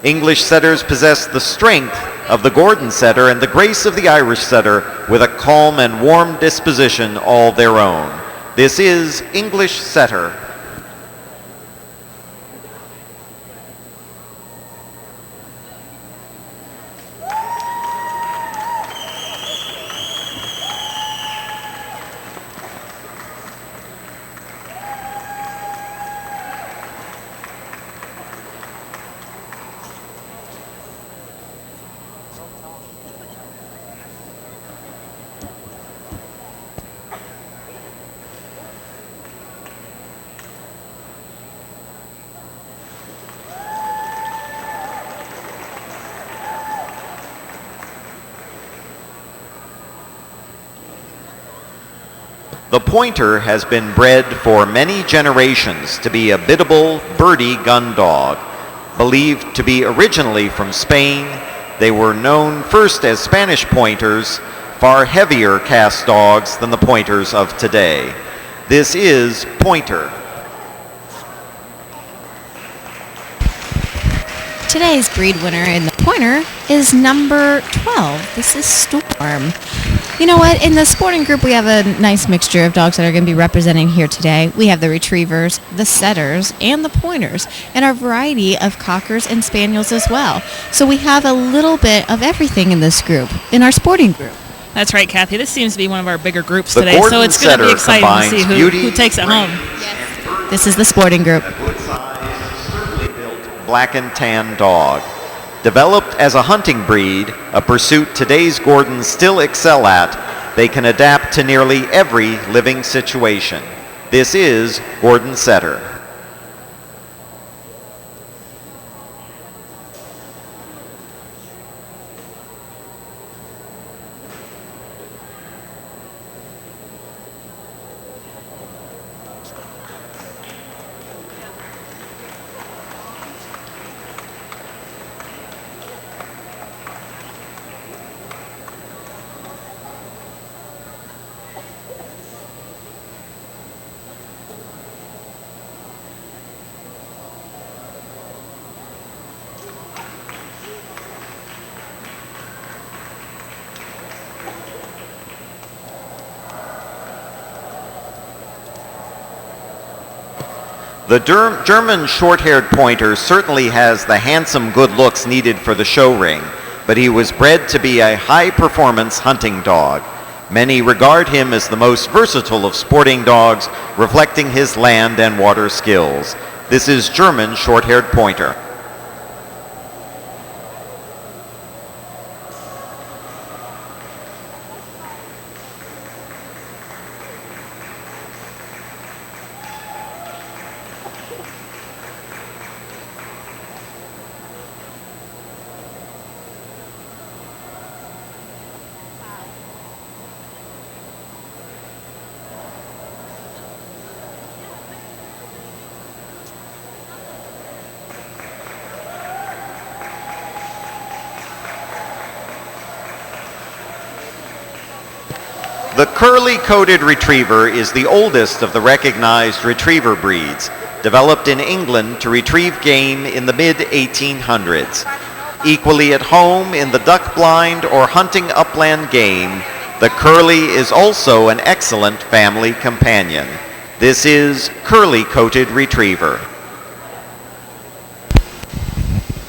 English Setters possess the strength of the Gordon Setter and the grace of the Irish Setter with a calm and warm disposition all their own. This is English Setter. The pointer has been bred for many generations to be a biddable, birdie gun dog. Believed to be originally from Spain, they were known first as Spanish pointers, far heavier cast dogs than the pointers of today. This is Pointer. Today's breed winner in the pointer is number 12. This is Storm. You know what? In the sporting group, we have a nice mixture of dogs that are going to be representing here today. We have the retrievers, the setters, and the pointers, and a variety of cockers and spaniels as well. So we have a little bit of everything in this group, in our sporting group. That's right, Kathy. This seems to be one of our bigger groups The today, Gordon so it's going to be Setter exciting to see combines beauty, who takes it home. This is the sporting group. Black and tan dog. Developed as a hunting breed, a pursuit today's Gordons still excel at, they can adapt to nearly every living situation. This is Gordon Setter. The German short-haired pointer certainly has the handsome good looks needed for the show ring, but he was bred to be a high-performance hunting dog. Many regard him as the most versatile of sporting dogs, reflecting his land and water skills. This is German short-haired pointer. The curly-coated retriever is the oldest of the recognized retriever breeds, developed in England to retrieve game in the mid-1800s. Equally at home in the duck blind or hunting upland game, the curly is also an excellent family companion. This is curly-coated retriever.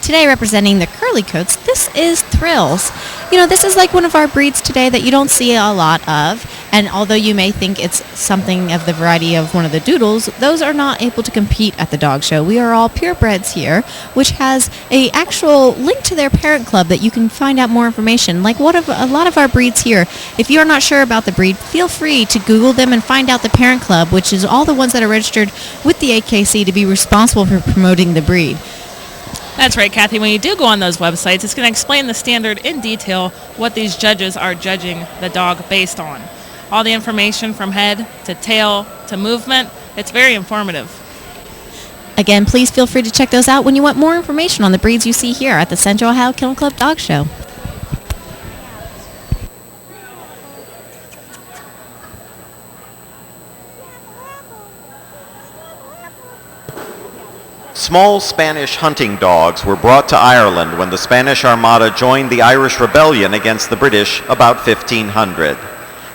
Today representing the curly coats, this is Thrills. You know, this is like one of our breeds today that you don't see a lot of, and although you may think it's something of the variety of one of the doodles, those are not able to compete at the dog show. We are all purebreds here, which has a actual link to their parent club that you can find out more information. Like a lot of our breeds here, if you're not sure about the breed, feel free to Google them and find out the parent club, which is all the ones that are registered with the AKC to be responsible for promoting the breed. That's right, Kathy. When you do go on those websites, it's going to explain the standard in detail what these judges are judging the dog based on. All the information from head to tail to movement, it's very informative. Again, please feel free to check those out when you want more information on the breeds you see here at the Central Ohio Kennel Club Dog Show. Small Spanish hunting dogs were brought to Ireland when the Spanish Armada joined the Irish Rebellion against the British about 1500.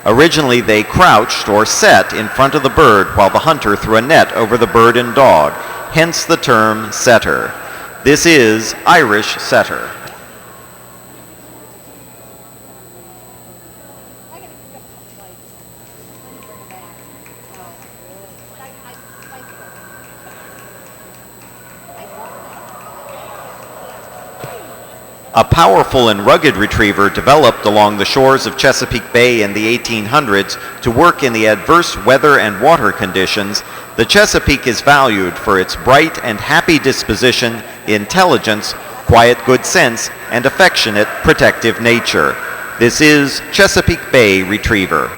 Originally, they crouched or sat in front of the bird while the hunter threw a net over the bird and dog, hence the term setter. This is Irish setter. A powerful and rugged retriever developed along the shores of Chesapeake Bay in the 1800s to work in the adverse weather and water conditions. The Chesapeake is valued for its bright and happy disposition, intelligence, quiet good sense, and affectionate protective nature. This is Chesapeake Bay Retriever.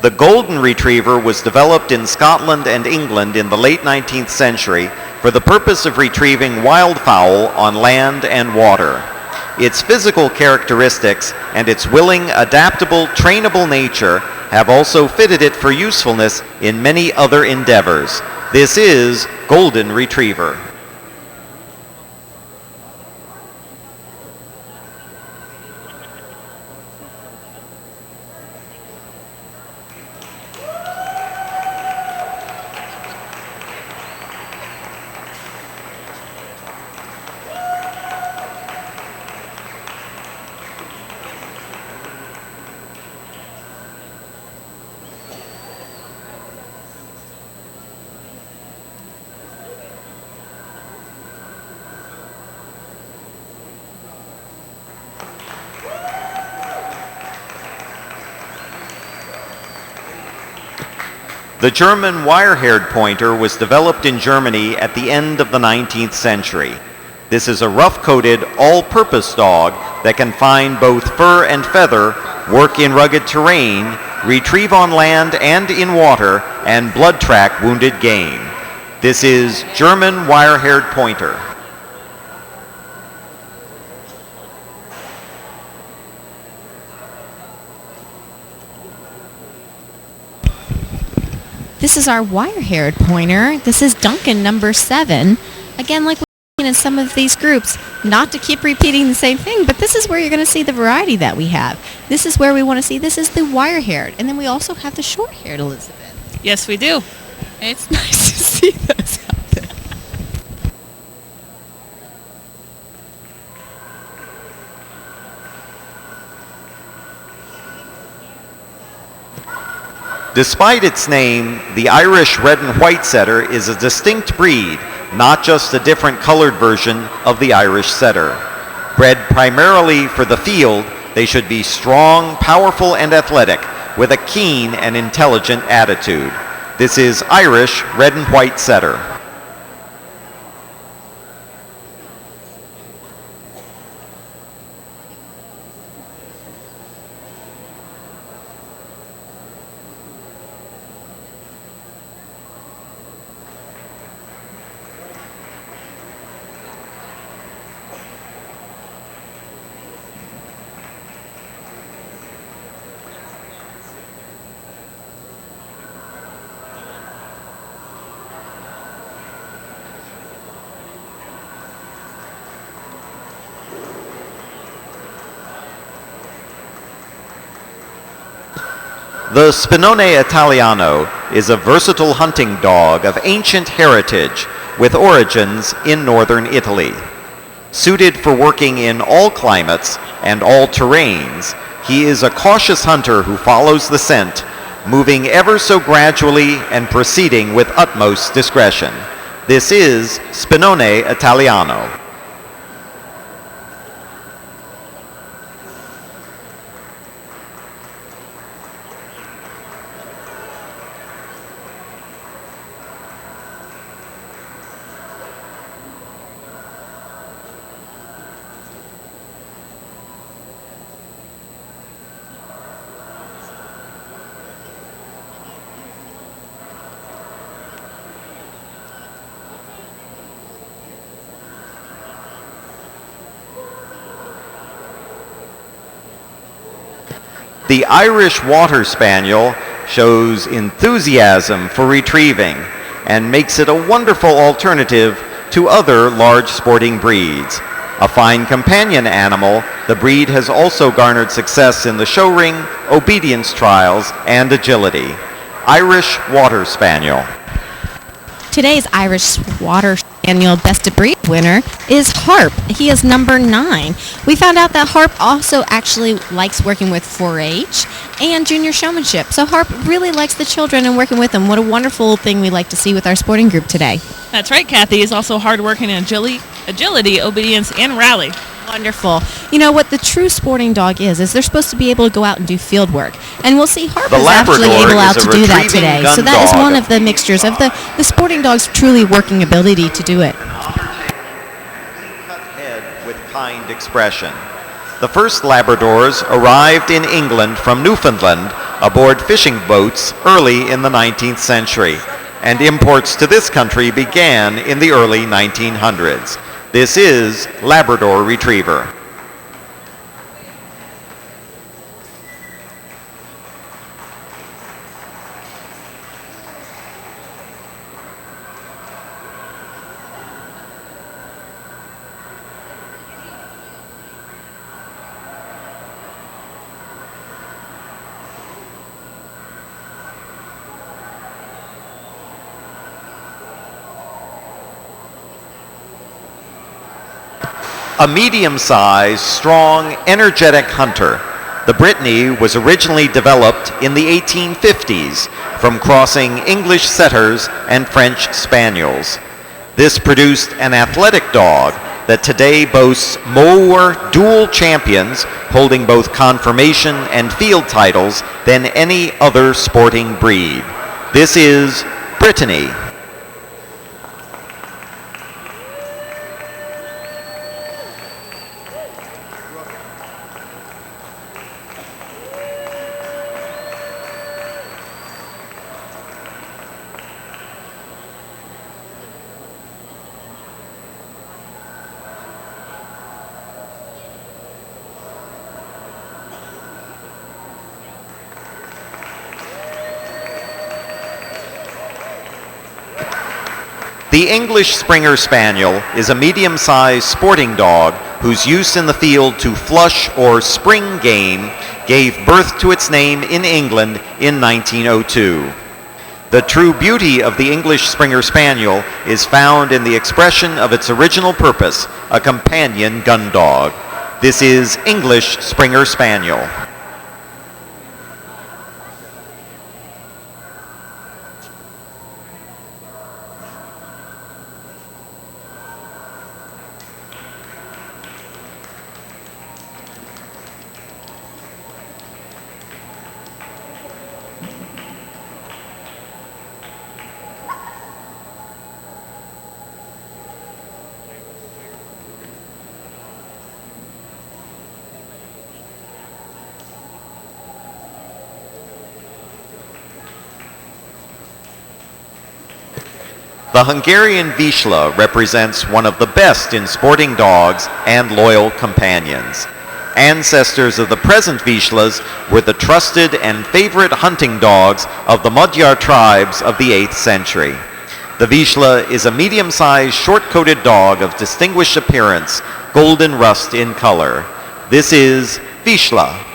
The Golden Retriever was developed in Scotland and England in the late 19th century for the purpose of retrieving wildfowl on land and water. Its physical characteristics and its willing, adaptable, trainable nature have also fitted it for usefulness in many other endeavors. This is Golden Retriever. The German wire-haired pointer was developed in Germany at the end of the 19th century. This is a rough-coated, all-purpose dog that can find both fur and feather, work in rugged terrain, retrieve on land and in water, and blood track wounded game. This is German wire-haired pointer. This is our wire-haired pointer. This is Duncan number 7. Again, like we've seen in some of these groups, not to keep repeating the same thing, but this is where you're going to see the variety that we have. This is where we want to see, this is the wire-haired. And then we also have the short-haired, Elizabeth. Yes, we do. It's nice to see those out there. Despite its name, the Irish red and white setter is a distinct breed, not just a different colored version of the Irish setter. Bred primarily for the field, they should be strong, powerful, and athletic, with a keen and intelligent attitude. This is Irish red and white setter. The Spinone Italiano is a versatile hunting dog of ancient heritage with origins in northern Italy. Suited for working in all climates and all terrains, he is a cautious hunter who follows the scent, moving ever so gradually and proceeding with utmost discretion. This is Spinone Italiano. The Irish Water Spaniel shows enthusiasm for retrieving and makes it a wonderful alternative to other large sporting breeds. A fine companion animal, the breed has also garnered success in the show ring, obedience trials, and agility. Irish Water Spaniel. Today's Irish Water Spaniel Best of Breed winner is Harp. He is number 9. We found out that Harp also actually likes working with 4-H and junior showmanship. So Harp really likes the children and working with them. What a wonderful thing we like to see with our sporting group today. That's right, Kathy. He's also hardworking in agility, obedience, and rally. Wonderful. You know what the true sporting dog is they're supposed to be able to go out and do field work. And we'll see Harp is actually able out to do that today. So that is one of the mixtures of the sporting dog's truly working ability to do it. Cut head with kind expression. The first Labradors arrived in England from Newfoundland aboard fishing boats early in the 19th century, and imports to this country began in the early 1900s. This is Labrador Retriever. A medium-sized, strong, energetic hunter, the Brittany was originally developed in the 1850s from crossing English setters and French spaniels. This produced an athletic dog that today boasts more dual champions holding both conformation and field titles than any other sporting breed. This is Brittany. The English Springer Spaniel is a medium-sized sporting dog whose use in the field to flush or spring game gave birth to its name in England in 1902. The true beauty of the English Springer Spaniel is found in the expression of its original purpose, a companion gun dog. This is English Springer Spaniel. The Hungarian Vizsla represents one of the best in sporting dogs and loyal companions. Ancestors of the present Vizslas were the trusted and favorite hunting dogs of the Magyar tribes of the 8th century. The Vizsla is a medium-sized, short-coated dog of distinguished appearance, golden rust in color. This is Vizsla.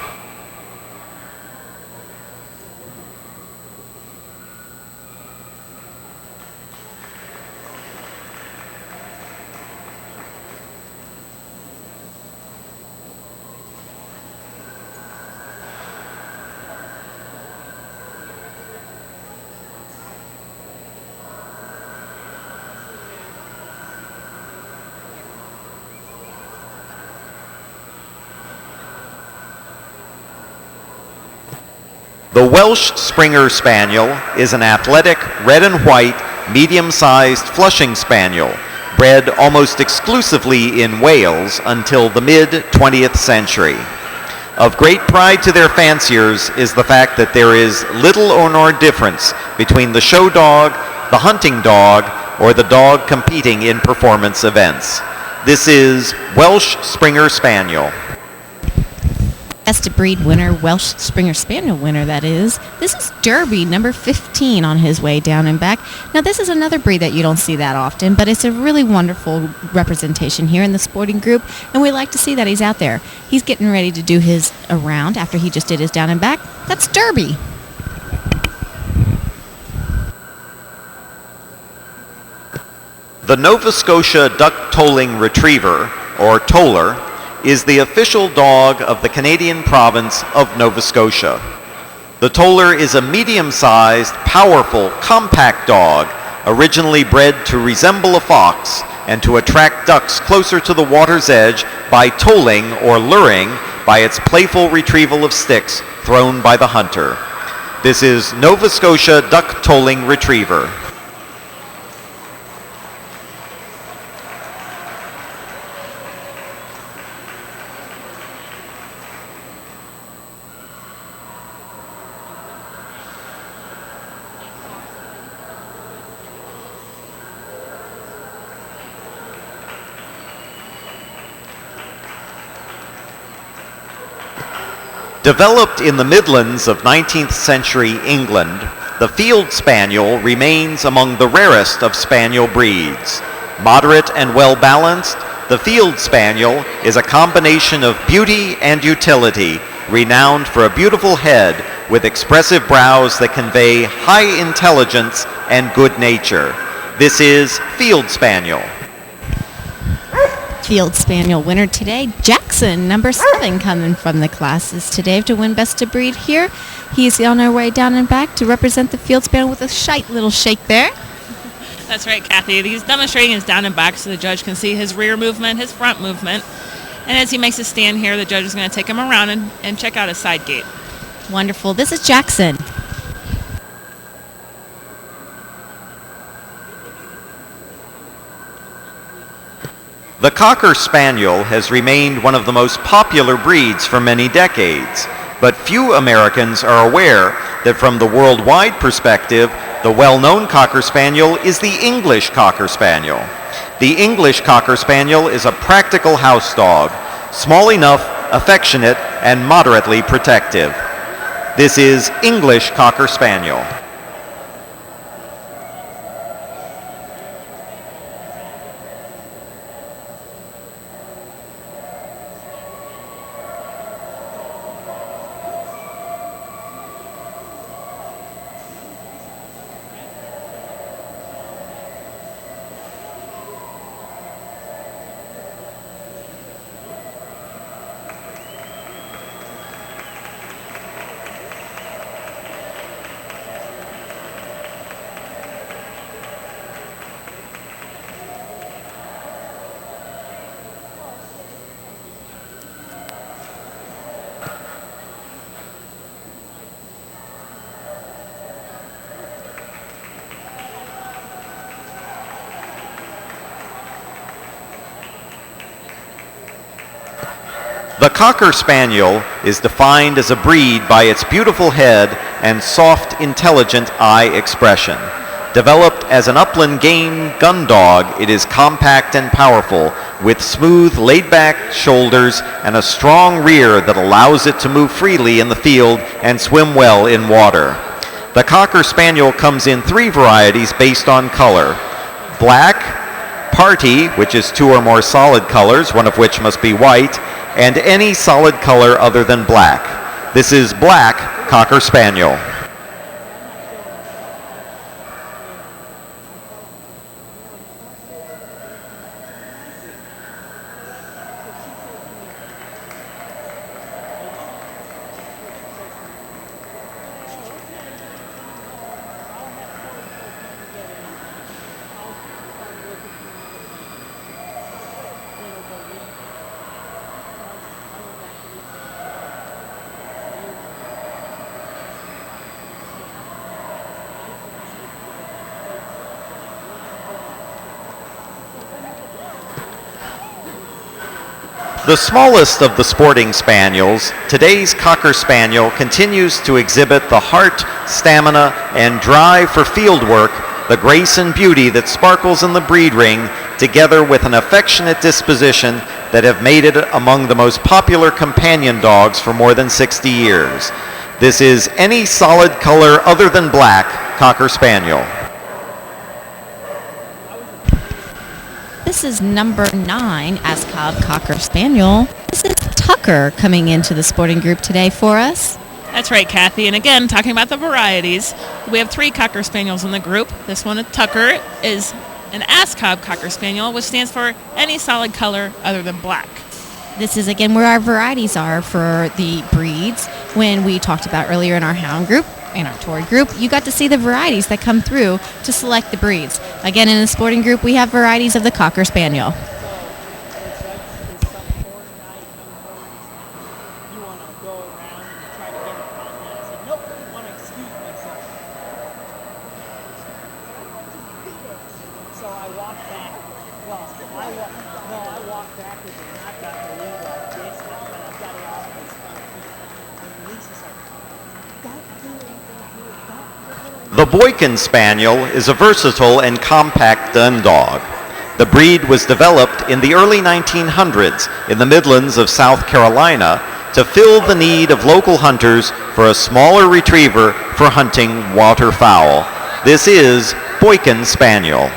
The Welsh Springer Spaniel is an athletic, red and white, medium-sized flushing spaniel, bred almost exclusively in Wales until the mid-20th century. Of great pride to their fanciers is the fact that there is little or no difference between the show dog, the hunting dog, or the dog competing in performance events. This is Welsh Springer Spaniel. Best of Breed winner, Welsh Springer Spaniel winner, that is. This is Derby, number 15 on his way down and back. Now, this is another breed that you don't see that often, but it's a really wonderful representation here in the sporting group, and we like to see that he's out there. He's getting ready to do his around after he just did his down and back. That's Derby. The Nova Scotia Duck Tolling Retriever, or Toller, is the official dog of the Canadian province of Nova Scotia. The Toller is a medium-sized, powerful, compact dog, originally bred to resemble a fox and to attract ducks closer to the water's edge by tolling or luring by its playful retrieval of sticks thrown by the hunter. This is Nova Scotia Duck Tolling Retriever. Developed in the Midlands of 19th century England, the Field Spaniel remains among the rarest of Spaniel breeds. Moderate and well-balanced, the Field Spaniel is a combination of beauty and utility, renowned for a beautiful head with expressive brows that convey high intelligence and good nature. This is Field Spaniel. Field Spaniel winner today, Jackson, number 7, coming from the classes today to win Best of Breed here. He's on our way down and back to represent the Field Spaniel with a shite little shake there. That's right, Kathy. He's demonstrating his down and back so the judge can see his rear movement, his front movement. And as he makes his stand here, the judge is going to take him around and check out his side gate. Wonderful. This is Jackson. The Cocker Spaniel has remained one of the most popular breeds for many decades, but few Americans are aware that from the worldwide perspective, the well-known Cocker Spaniel is the English Cocker Spaniel. The English Cocker Spaniel is a practical house dog, small enough, affectionate, and moderately protective. This is English Cocker Spaniel. The Cocker Spaniel is defined as a breed by its beautiful head and soft, intelligent eye expression. Developed as an upland game gun dog, it is compact and powerful, with smooth, laid-back shoulders and a strong rear that allows it to move freely in the field and swim well in water. The Cocker Spaniel comes in 3 varieties based on color: black, party, which is 2 or more solid colors, one of which must be white, and any solid color other than black. This is black Cocker Spaniel. The smallest of the sporting spaniels, today's Cocker Spaniel continues to exhibit the heart, stamina, and drive for field work, the grace and beauty that sparkles in the breed ring, together with an affectionate disposition that have made it among the most popular companion dogs for more than 60 years. This is any solid color other than black Cocker Spaniel. This is number 9 Ascov Cocker Spaniel. This is Tucker coming into the sporting group today for us. That's right, Kathy. And again, talking about the varieties, we have 3 Cocker Spaniels in the group. This one, Tucker, is an Ascov Cocker Spaniel, which stands for any solid color other than black. This is, again, where our varieties are for the breeds. When we talked about earlier in our hound group, in our toy group, you got to see the varieties that come through to select the breeds. Again, in the sporting group, we have varieties of the Cocker Spaniel. The Boykin Spaniel is a versatile and compact dun dog. The breed was developed in the early 1900s in the Midlands of South Carolina to fill the need of local hunters for a smaller retriever for hunting waterfowl. This is Boykin Spaniel.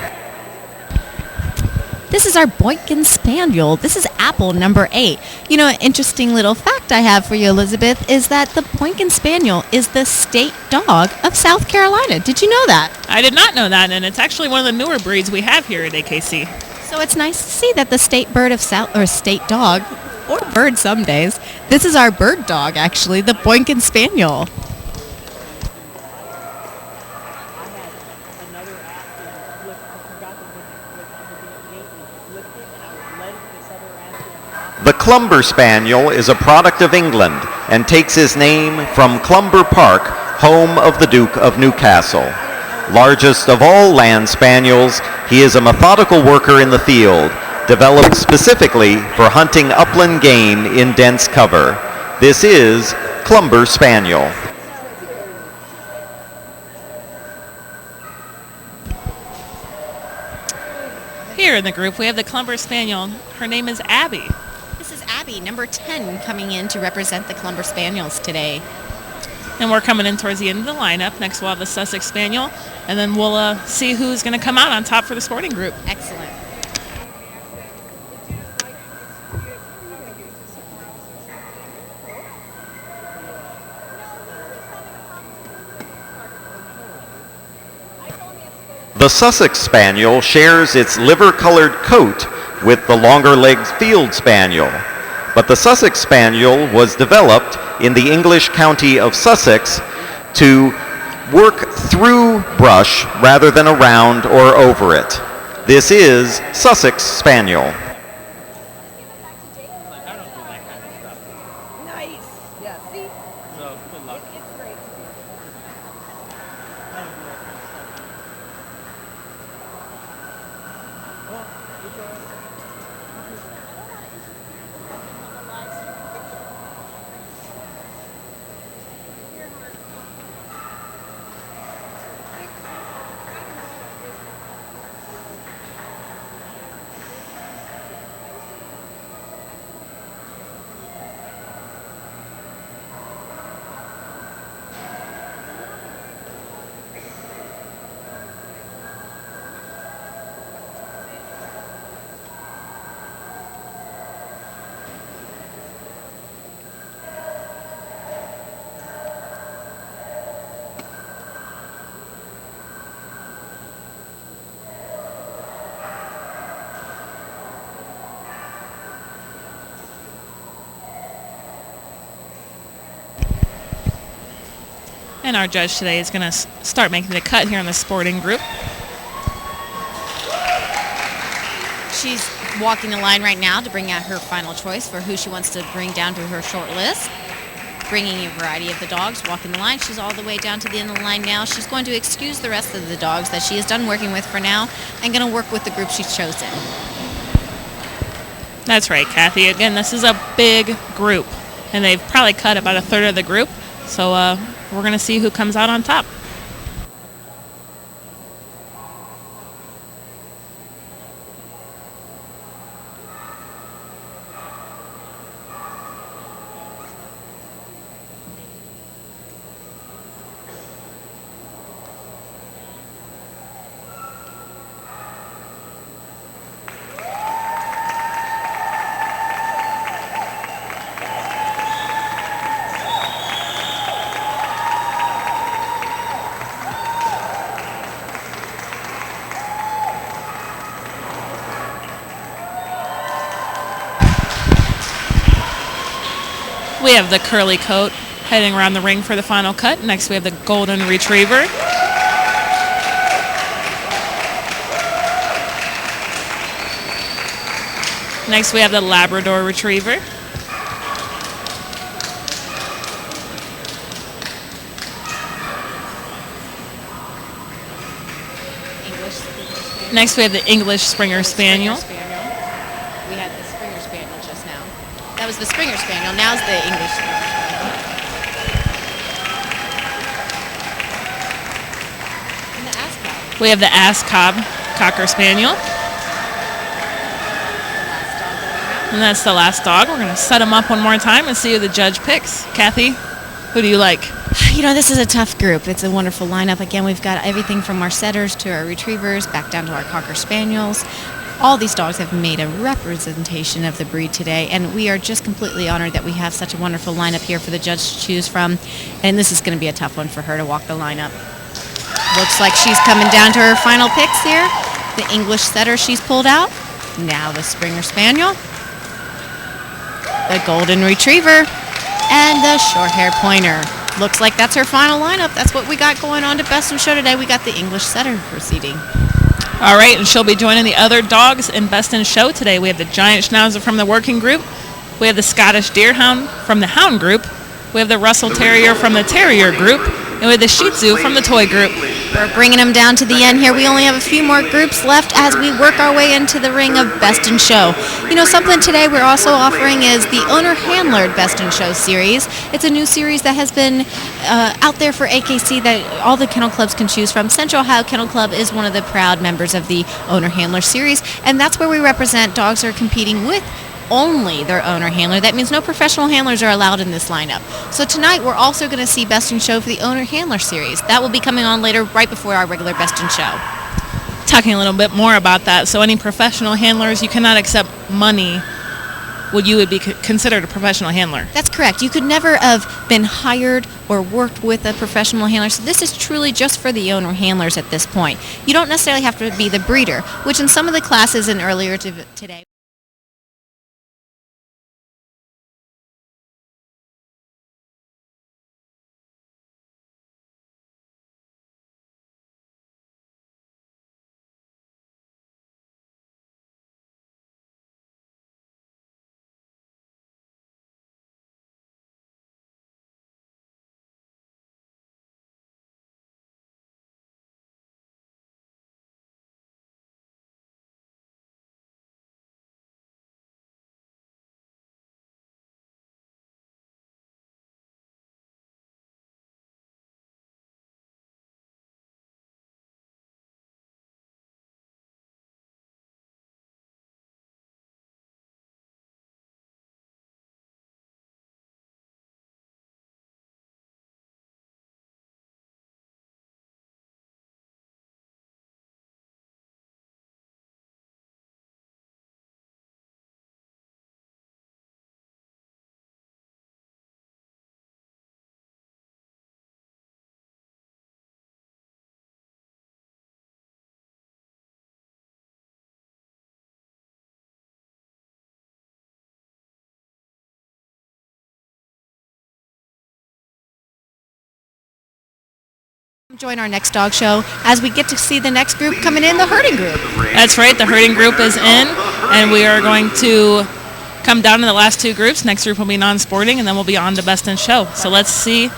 This is our Boykin Spaniel. This is Apple number 8. You know, an interesting little fact I have for you, Elizabeth, is that the Boykin Spaniel is the state dog of South Carolina. Did you know that? I did not know that, and it's actually one of the newer breeds we have here at AKC. So it's nice to see that the state bird of South, or state dog, or bird some days. This is our bird dog, actually, the Boykin Spaniel. The Clumber Spaniel is a product of England and takes his name from Clumber Park, home of the Duke of Newcastle. Largest of all land spaniels, he is a methodical worker in the field, developed specifically for hunting upland game in dense cover. This is Clumber Spaniel. Here in the group, we have the Clumber Spaniel. Her name is Abby. This is Abby, number 10, coming in to represent the Clumber Spaniels today. And we're coming in towards the end of the lineup. Next we'll have the Sussex Spaniel, and then we'll see who's going to come out on top for the sporting group. Excellent. The Sussex Spaniel shares its liver-colored coat with the longer-legged Field Spaniel, but the Sussex Spaniel was developed in the English county of Sussex to work through brush rather than around or over it. This is Sussex Spaniel. And our judge today is going to start making the cut here in the sporting group. She's walking the line right now to bring out her final choice for who she wants to bring down to her short list. Bringing a variety of the dogs, walking the line. She's all the way down to the end of the line now. She's going to excuse the rest of the dogs that she is done working with for now and going to work with the group she's chosen. That's right, Kathy. Again, this is a big group, and they've probably cut about a third of the group. So we're going to see who comes out on top. We have the curly coat heading around the ring for the final cut. Next we have the golden retriever. Next we have the Labrador retriever. Next we have the English Springer Spaniel. We had the Springer Spaniel just now. That was the Springer Spaniel. Now's the English Springer Spaniel. And the Ascot. We have the Ascot Cocker Spaniel. And that's the last dog. We're going to set them up one more time and see who the judge picks. Kathy, who do you like? You know, this is a tough group. It's a wonderful lineup. Again, we've got everything from our setters to our retrievers, back down to our Cocker Spaniels. All these dogs have made a representation of the breed today, and we are just completely honored that we have such a wonderful lineup here for the judge to choose from. And this is going to be a tough one for her to walk the lineup. Looks like she's coming down to her final picks here. The English setter she's pulled out. Now the Springer Spaniel. The Golden Retriever. And the Short-Haired Pointer. Looks like that's her final lineup. That's what we got going on to Best in Show today. We got the English setter proceeding. All right, and she'll be joining the other dogs in Best in Show today. We have the Giant Schnauzer from the working group. We have the Scottish Deerhound from the Hound group. We have the Russell Terrier from the Terrier group. And we have the Shih Tzu from the Toy group. We're bringing them down to the end here. We only have a few more groups left as we work our way into the ring of Best in Show. You know, something today we're also offering is the Owner-Handler Best in Show series. It's a new series that has been out there for AKC that all the kennel clubs can choose from. Central Ohio Kennel Club is one of the proud members of the Owner-Handler series, and that's where we represent dogs that are competing with only their owner handler. That means no professional handlers are allowed in this lineup. So tonight we're also going to see Best in Show for the owner handler series. That will be coming on later, right before our regular Best in Show. Talking a little bit more about that. So any professional handlers, you cannot accept money. Well, you would be considered a professional handler. That's correct. You could never have been hired or worked with a professional handler. So this is truly just for the owner handlers at this point. You don't necessarily have to be the breeder, which in some of the classes and earlier today. Join our next dog show as we get to see the next group coming in, the herding group. That's right, the herding group is in, and we are going to come down to the last two groups. Next group will be non-sporting, and then we'll be on to Best in Show. So let's see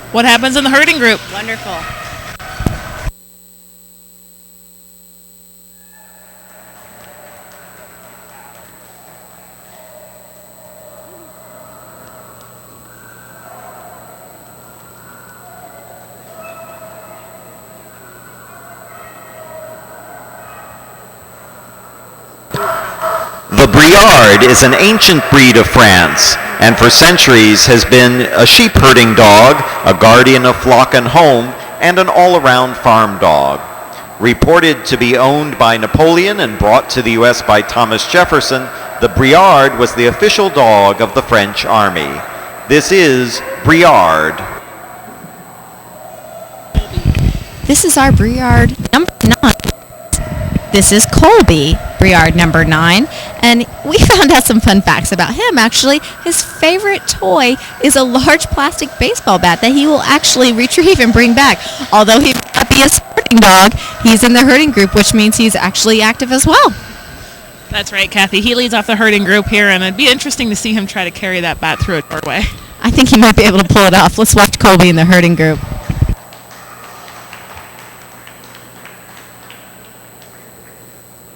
what happens in the herding group. Wonderful. The Briard is an ancient breed of France, and for centuries has been a sheep herding dog, a guardian of flock and home, and an all-around farm dog. Reported to be owned by Napoleon and brought to the U.S. by Thomas Jefferson, the Briard was the official dog of the French Army. This is Briard. This is our Briard number 9. This is Colby, Briard number 9, and we found out some fun facts about him, actually. His favorite toy is a large plastic baseball bat that he will actually retrieve and bring back. Although he may not be a sporting dog, he's in the herding group, which means he's actually active as well. That's right, Kathy. He leads off the herding group here, and it'd be interesting to see him try to carry that bat through a doorway. I think he might be able to pull it off. Let's watch Colby in the herding group.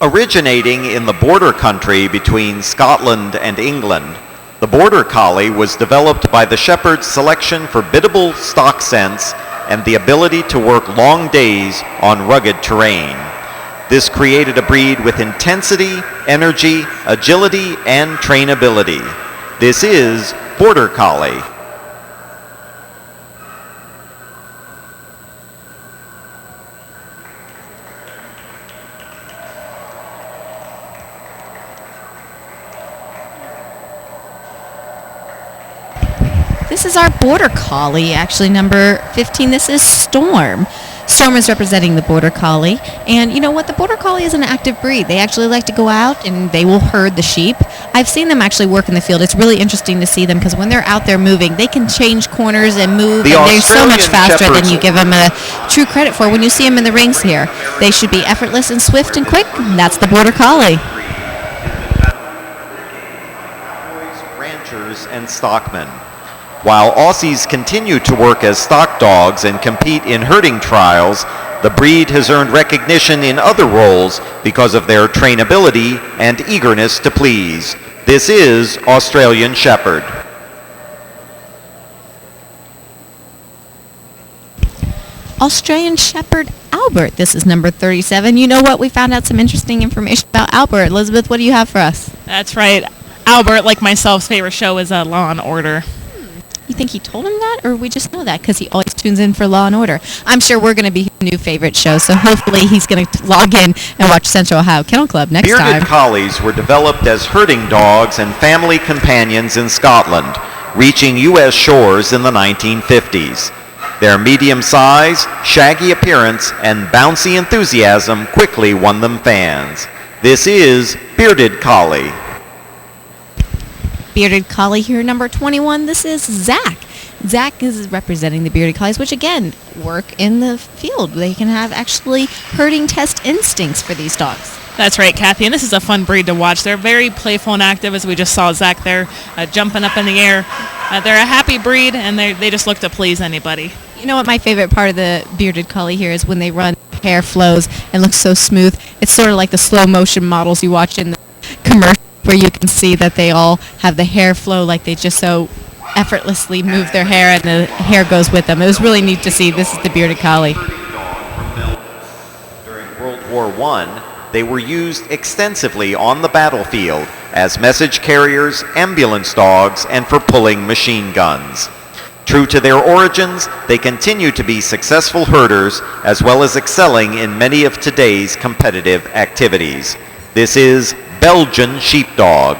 Originating in the border country between Scotland and England, the Border Collie was developed by the shepherd's selection for biddable stock sense and the ability to work long days on rugged terrain. This created a breed with intensity, energy, agility, and trainability. This is Border Collie. This is our Border Collie, actually number 15. This is Storm. Storm is representing the Border Collie. And you know what? The Border Collie is an active breed. They actually like to go out and they will herd the sheep. I've seen them actually work in the field. It's really interesting to see them because when they're out there moving, they can change corners and move. And they're so much faster than you give them a true credit for. When you see them in the rings here, they should be effortless and swift and quick. And that's the Border Collie. Ranchers and stockmen. While Aussies continue to work as stock dogs and compete in herding trials, the breed has earned recognition in other roles because of their trainability and eagerness to please. This is Australian Shepherd. Australian Shepherd Albert. This is number 37. You know what? We found out some interesting information about Albert. Elizabeth, what do you have for us? That's right. Albert, like myself's favorite show is Law and Order. You think he told him that, or we just know that because he always tunes in for Law and Order? I'm sure we're going to be his new favorite show, so hopefully he's going to log in and watch Central Ohio Kennel Club next time. Bearded Collies were developed as herding dogs and family companions in Scotland, reaching U.S. shores in the 1950s. Their medium size, shaggy appearance, and bouncy enthusiasm quickly won them fans. This is Bearded Collie. Bearded Collie here, number 21. This is Zach. Zach is representing the Bearded Collies, which again, work in the field. They can have actually herding test instincts for these dogs. That's right, Kathy, and this is a fun breed to watch. They're very playful and active, as we just saw Zach there jumping up in the air. They're a happy breed, and they just look to please anybody. You know what my favorite part of the Bearded Collie here is when they run, hair flows and looks so smooth. It's sort of like the slow motion models you watch in the commercial, where you can see that they all have the hair flow like they just so effortlessly move their hair and the hair goes with them. It was really neat to see. This is the Bearded Collie. During World War I, they were used extensively on the battlefield as message carriers, ambulance dogs, and for pulling machine guns. True to their origins, they continue to be successful herders as well as excelling in many of today's competitive activities. This is Belgian Sheepdog.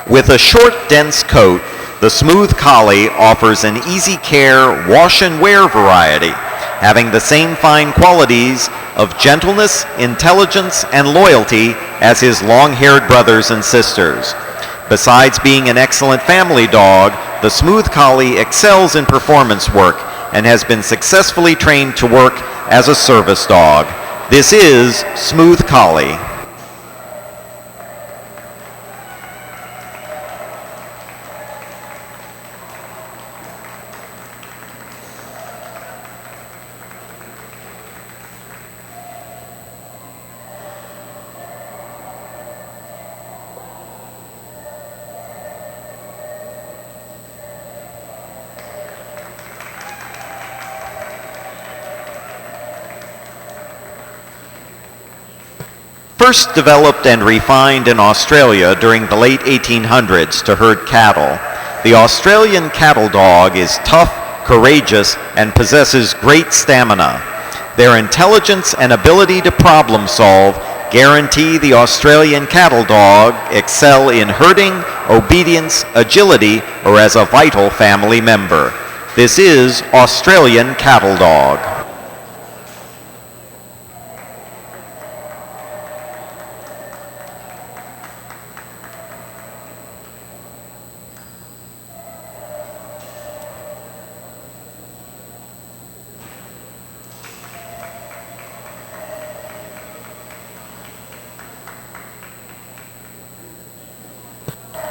With a short, dense coat, the Smooth Collie offers an easy care, wash and wear variety, having the same fine qualities of gentleness, intelligence, and loyalty as his long-haired brothers and sisters. Besides being an excellent family dog, the Smooth Collie excels in performance work and has been successfully trained to work as a service dog. This is Smooth Collie. first developed and refined in Australia during the late 1800s to herd cattle. The Australian cattle dog is tough, courageous, and possesses great stamina. Their intelligence and ability to problem solve guarantee the Australian cattle dog excel in herding, obedience, agility, or as a vital family member. This is Australian cattle dog.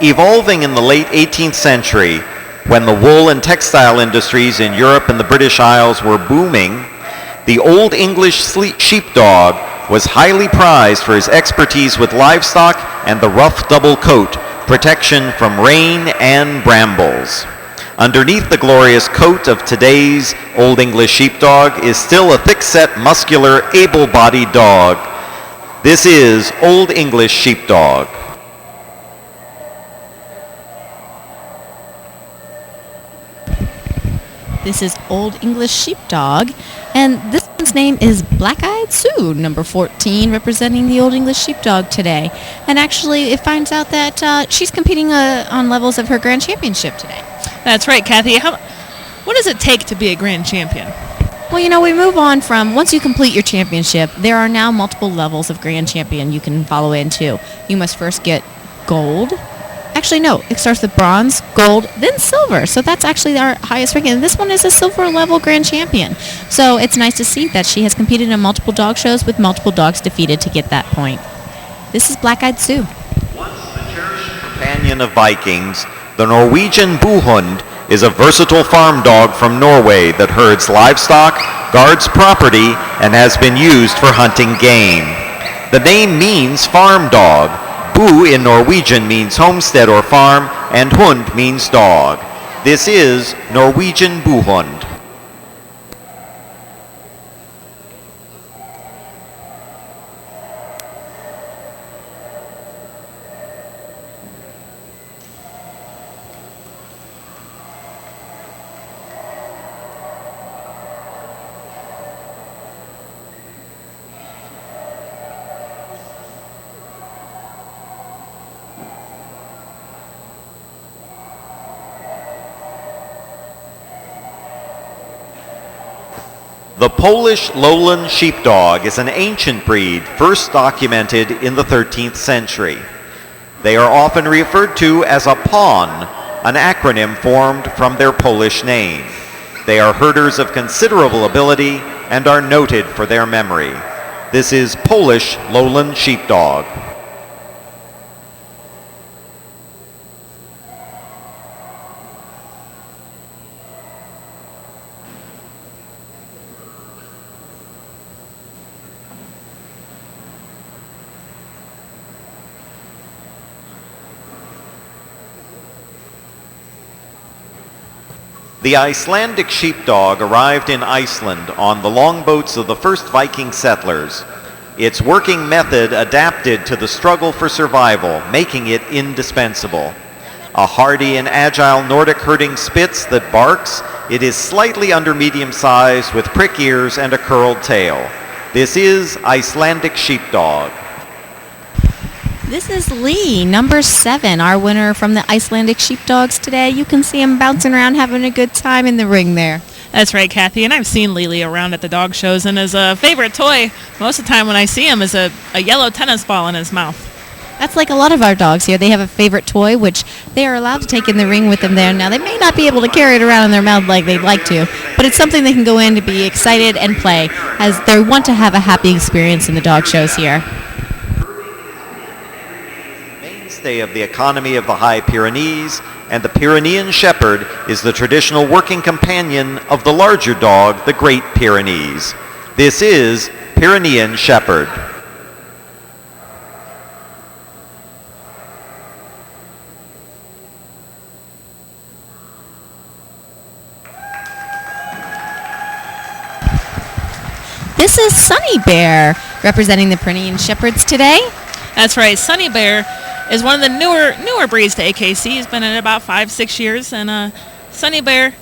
Evolving in the late 18th century, when the wool and textile industries in Europe and the British Isles were booming, the Old English sheepdog was highly prized for his expertise with livestock and the rough double coat, protection from rain and brambles. Underneath the glorious coat of today's Old English sheepdog is still a thick-set, muscular, able-bodied dog. This is Old English sheepdog. This is Old English Sheepdog, and this one's name is Black-Eyed Sue, number 14, representing the Old English Sheepdog today. And actually, it finds out that she's competing on levels of her Grand Championship today. That's right, Kathy. What does it take to be a Grand Champion? Well, we move on from, once you complete your championship, there are now multiple levels of Grand Champion you can follow into. You must first get gold. Actually, no, it starts with bronze, gold, then silver. So that's actually our highest ranking. And this one is a silver level Grand Champion. So it's nice to see that she has competed in multiple dog shows with multiple dogs defeated to get that point. This is Black-Eyed Sue. Once the cherished companion of Vikings, the Norwegian Buhund is a versatile farm dog from Norway that herds livestock, guards property, and has been used for hunting game. The name means farm dog. Bu in Norwegian means homestead or farm, and hund means dog. This is Norwegian Buhund. The Polish lowland sheepdog is an ancient breed first documented in the 13th century. They are often referred to as a PON, an acronym formed from their Polish name. They are herders of considerable ability and are noted for their memory. This is Polish lowland sheepdog. The Icelandic sheepdog arrived in Iceland on the longboats of the first Viking settlers. Its working method adapted to the struggle for survival, making it indispensable. A hardy and agile Nordic herding Spitz that barks, it is slightly under medium size with prick ears and a curled tail. This is Icelandic sheepdog. This is Lee, number 7, our winner from the Icelandic Sheepdogs today. You can see him bouncing around having a good time in the ring there. That's right, Kathy, and I've seen Lily around at the dog shows, and his favorite toy most of the time when I see him is a yellow tennis ball in his mouth. That's like a lot of our dogs here. They have a favorite toy, which they are allowed to take in the ring with them there. Now, they may not be able to carry it around in their mouth like they'd like to, but it's something they can go in to be excited and play, as they want to have a happy experience in the dog shows here. Mainstay of the economy of the High Pyrenees, and the Pyrenean Shepherd is the traditional working companion of the larger dog, the Great Pyrenees. This is Pyrenean Shepherd. This is Sunny Bear. Representing the Pyrenean Shepherds today, That's right. Sunny Bear is one of the newer breeds to AKC. He's been in it about 5-6 years. And Sunny Bear,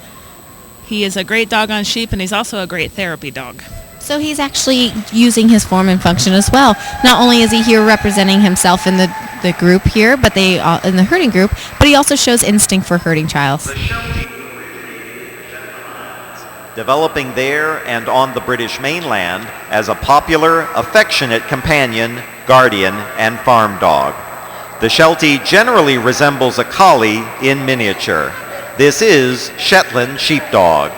he is a great dog on sheep, and he's also a great therapy dog. so he's actually using his form and function as well. Not only is he here representing himself in the group here, but in the herding group, but he also shows instinct for herding trials. Developing there and on the British mainland as a popular, affectionate companion, guardian, and farm dog. The Sheltie generally resembles a collie in miniature. This is Shetland Sheepdog.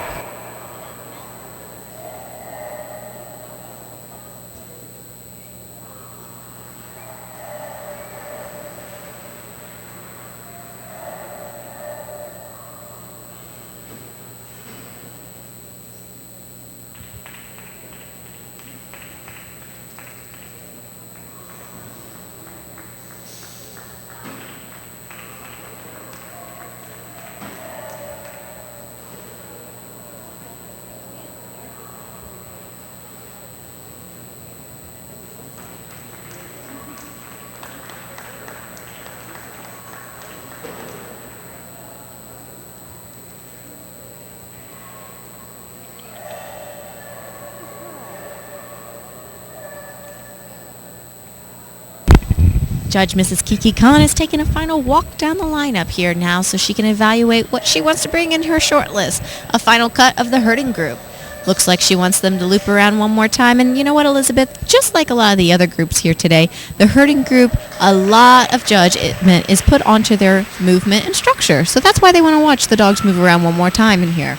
Judge Mrs. Kiki Khan is taking a final walk down the lineup here now so she can evaluate what she wants to bring in her short list, a final cut of the herding group. Looks like she wants them to loop around one more time, and you know what, Elizabeth? Just like a lot of the other groups here today, the herding group, a lot of judgment is put onto their movement and structure, so that's why they want to watch the dogs move around one more time in here.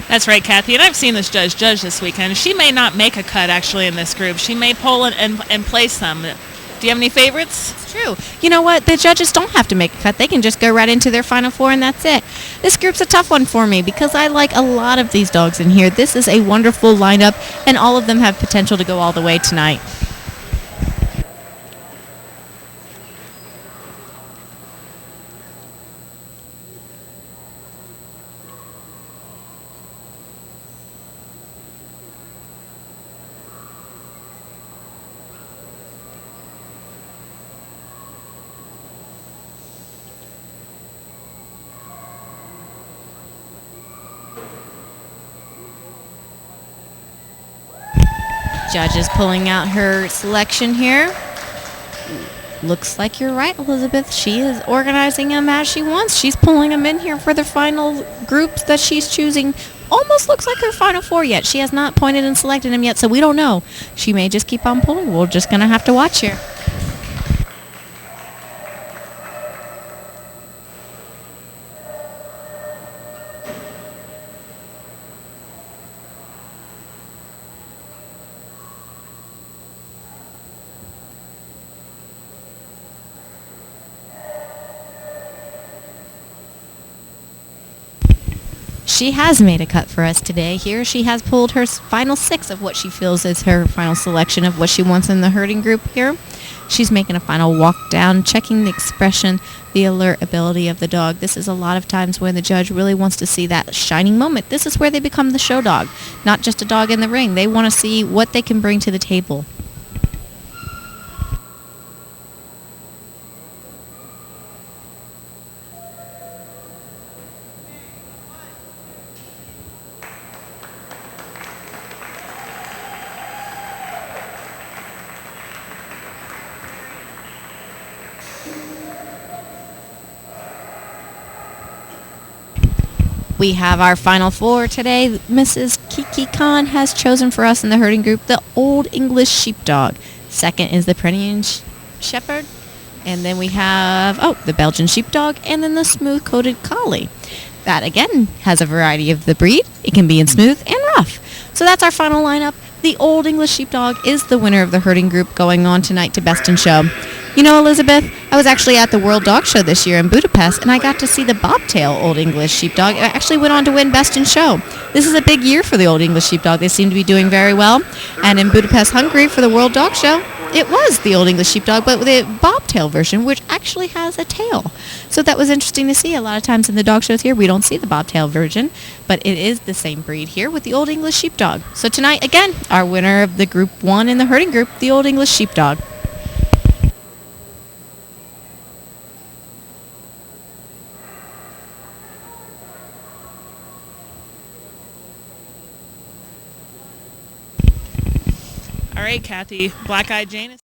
That's right, Kathy, and I've seen this judge this weekend. She may not make a cut, actually, in this group. She may pull and place them. Do you have any favorites? It's true. You know what? The judges don't have to make a cut. They can just go right into their final four, and that's it. This group's a tough one for me because I like a lot of these dogs in here. This is a wonderful lineup, and all of them have potential to go all the way tonight. Judge is pulling out her selection here. Looks like you're right, Elizabeth. She is organizing them as she wants. She's pulling them in here for the final groups that she's choosing. Almost looks like her final four yet. She has not pointed and selected them yet, so we don't know. She may just keep on pulling. We're just going to have to watch here. She has made a cut for us today. Here she has pulled her final six of what she feels is her final selection of what she wants in the herding group here. She's making a final walk down, checking the expression, the alert ability of the dog. This is a lot of times where the judge really wants to see that shining moment. This is where they become the show dog, not just a dog in the ring. They want to see what they can bring to the table. We have our final four today. Mrs. Kiki Khan has chosen for us in the herding group the Old English Sheepdog. Second is the Pyrenean Shepherd. And then we have, the Belgian Sheepdog, and then the Smooth-Coated Collie. That, again, has a variety of the breed. It can be in smooth and rough. So that's our final lineup. The Old English Sheepdog is the winner of the herding group going on tonight to Best in Show. You know, Elizabeth, I was actually at the World Dog Show this year in Budapest, and I got to see the Bobtail Old English Sheepdog. It actually went on to win Best in Show. This is a big year for the Old English Sheepdog. They seem to be doing very well. And in Budapest, Hungary, for the World Dog Show, it was the Old English Sheepdog, but the bobtail version, which actually has a tail. So that was interesting to see. A lot of times in the dog shows here, we don't see the bobtail version, but it is the same breed here with the Old English Sheepdog. So tonight, again, our winner of the Group 1 in the herding group, the Old English Sheepdog. All right, Kathy, Black-Eyed Jane is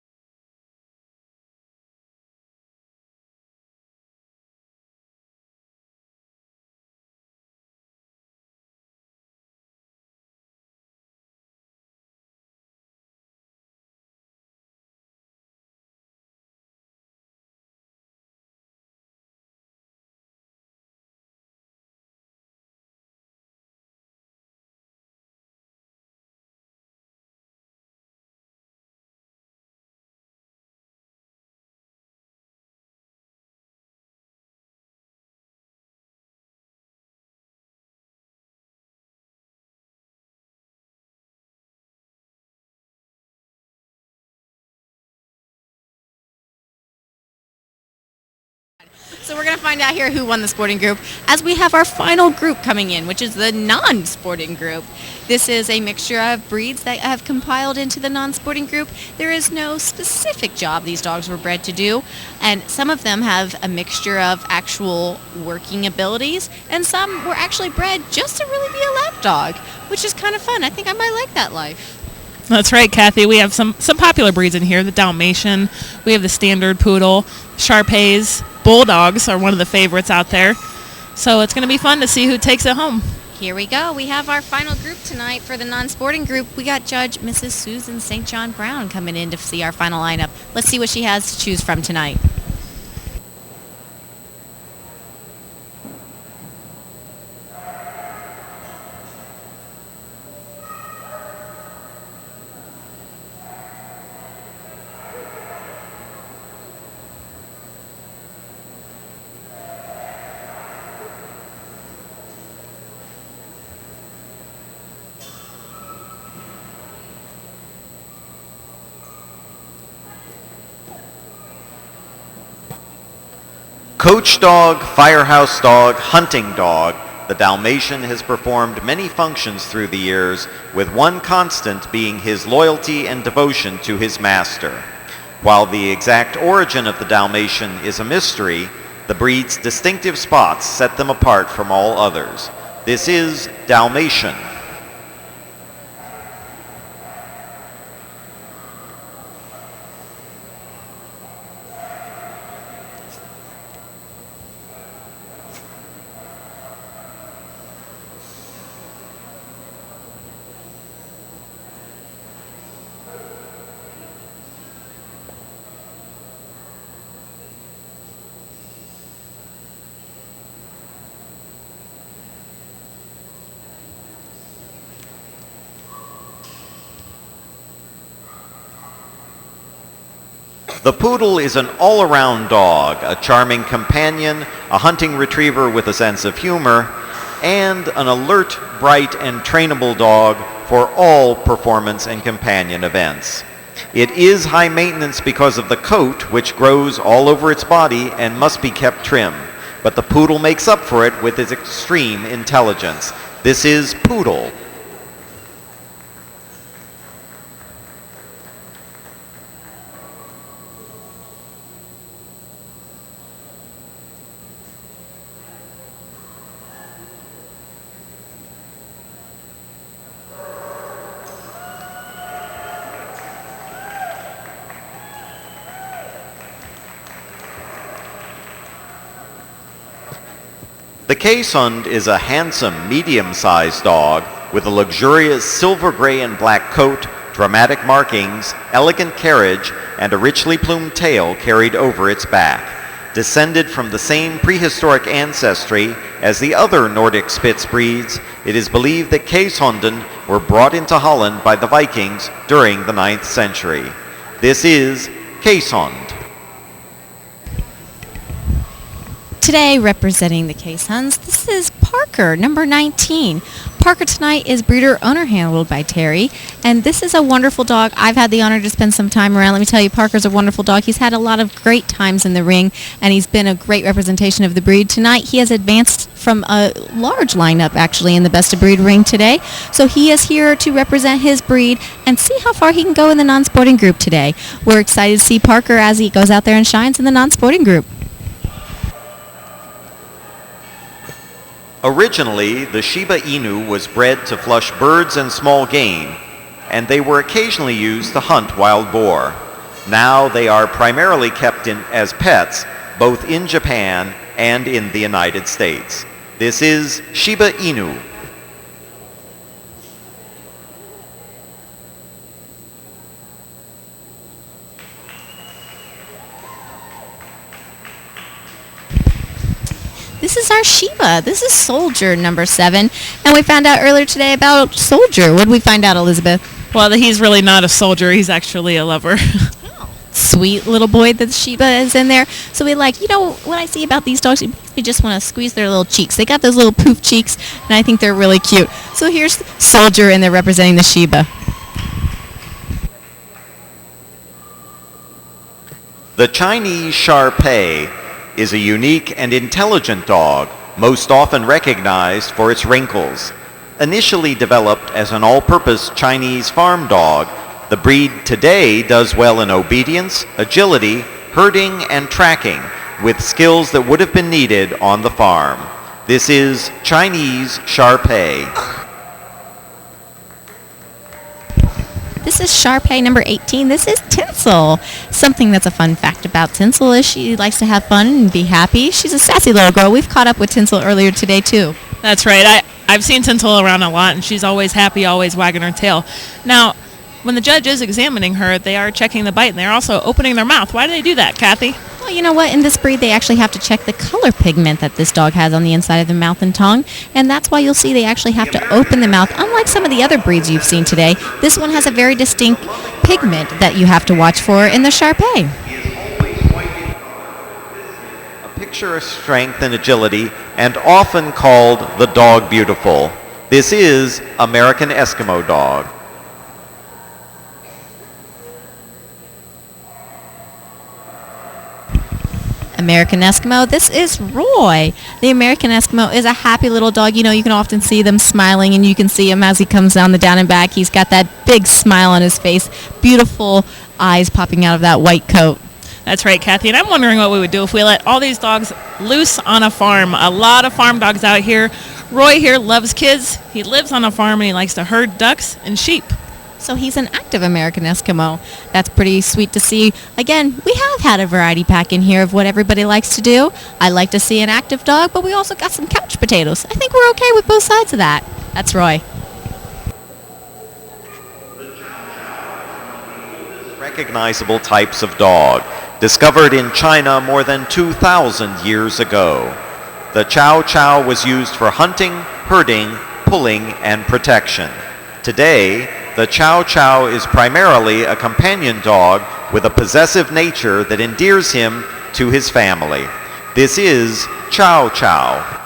So we're going to find out here who won the sporting group as we have our final group coming in, which is the non-sporting group. This is a mixture of breeds that have compiled into the non-sporting group. There is no specific job these dogs were bred to do, and some of them have a mixture of actual working abilities, and some were actually bred just to really be a lap dog, which is kind of fun. I think I might like that life. That's right, Kathy. We have some popular breeds in here. The Dalmatian, we have the Standard Poodle, Shar-Peis, Bulldogs are one of the favorites out there. So it's going to be fun to see who takes it home. Here we go. We have our final group tonight for the non-sporting group. We got Judge Mrs. Susan St. John Brown coming in to see our final lineup. Let's see what she has to choose from tonight. Coach dog, firehouse dog, hunting dog, the Dalmatian has performed many functions through the years, with one constant being his loyalty and devotion to his master. While the exact origin of the Dalmatian is a mystery, the breed's distinctive spots set them apart from all others. This is Dalmatian. The Poodle is an all-around dog, a charming companion, a hunting retriever with a sense of humor, and an alert, bright, and trainable dog for all performance and companion events. It is high maintenance because of the coat, which grows all over its body and must be kept trim, but the Poodle makes up for it with its extreme intelligence. This is Poodle. The Keeshond is a handsome, medium-sized dog with a luxurious silver gray and black coat, dramatic markings, elegant carriage, and a richly plumed tail carried over its back. Descended from the same prehistoric ancestry as the other Nordic Spitz breeds, it is believed that Keeshonden were brought into Holland by the Vikings during the 9th century. This is Keeshond. Today, representing the K-Sons, this is Parker, number 19. Parker tonight is breeder owner handled by Terry, and this is a wonderful dog. I've had the honor to spend some time around. Let me tell you, Parker's a wonderful dog. He's had a lot of great times in the ring, and he's been a great representation of the breed. Tonight, he has advanced from a large lineup, actually, in the Best of Breed ring today. So he is here to represent his breed and see how far he can go in the non-sporting group today. We're excited to see Parker as he goes out there and shines in the non-sporting group. Originally, the Shiba Inu was bred to flush birds and small game, and they were occasionally used to hunt wild boar. Now they are primarily kept as pets, both in Japan and in the United States. This is Shiba Inu. This is our Shiba. This is Soldier, number 7. And we found out earlier today about Soldier. What did we find out, Elizabeth? Well, that he's really not a soldier. He's actually a lover. Sweet little boy that Shiba is in there. So we like, what I see about these dogs, it makes me just want to squeeze their little cheeks. They got those little poof cheeks, and I think they're really cute. So here's Soldier, and they're representing the Shiba. The Chinese Shar-Pei is a unique and intelligent dog, most often recognized for its wrinkles. Initially developed as an all-purpose Chinese farm dog, the breed today does well in obedience, agility, herding, and tracking, with skills that would have been needed on the farm. This is Chinese Shar-Pei. This is Shar-Pei number 18. This is Tinsel. Something that's a fun fact about Tinsel is she likes to have fun and be happy. She's a sassy little girl. We've caught up with Tinsel earlier today, too. That's right. I've seen Tinsel around a lot, and she's always happy, always wagging her tail. Now, when the judge is examining her, they are checking the bite, and they're also opening their mouth. Why do they do that, Kathy? Well, you know what? In this breed, they actually have to check the color pigment that this dog has on the inside of the mouth and tongue, and that's why you'll see they actually have to open the mouth. Unlike some of the other breeds you've seen today, this one has a very distinct pigment that you have to watch for in the Shar-Pei. A picture of strength and agility, and often called the dog beautiful. This is American Eskimo dog. American Eskimo. This is Roy. The American Eskimo is a happy little dog. You can often see them smiling, and you can see him as he comes down the down and back. He's got that big smile on his face, beautiful eyes popping out of that white coat. That's right, Kathy. And I'm wondering what we would do if we let all these dogs loose on a farm. A lot of farm dogs out here. Roy here loves kids. He lives on a farm, and he likes to herd ducks and sheep. So he's an active American Eskimo. That's pretty sweet to see. Again, we have had a variety pack in here of what everybody likes to do. I like to see an active dog, but we also got some couch potatoes. I think we're okay with both sides of that. That's Roy. Recognizable types of dog, discovered in China more than 2,000 years ago. The Chow Chow was used for hunting, herding, pulling, and protection. Today, the Chow Chow is primarily a companion dog with a possessive nature that endears him to his family. This is Chow Chow.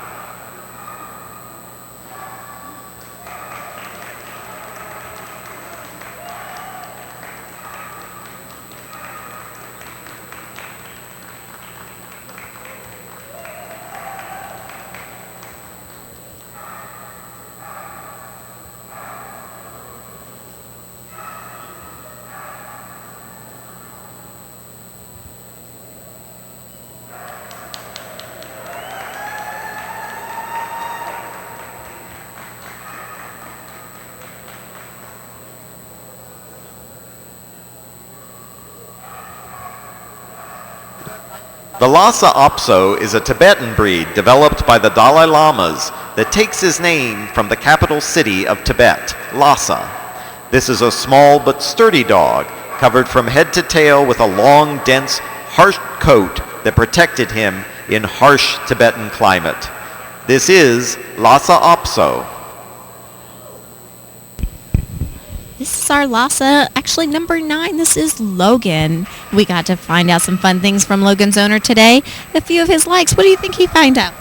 The Lhasa Apso is a Tibetan breed developed by the Dalai Lamas that takes his name from the capital city of Tibet, Lhasa. This is a small but sturdy dog, covered from head to tail with a long, dense, harsh coat that protected him in harsh Tibetan climate. This is Lhasa Apso. This is our Lhasa, actually number 9. This is Logan. We got to find out some fun things from Logan's owner today. A few of his likes. What do you think he found out?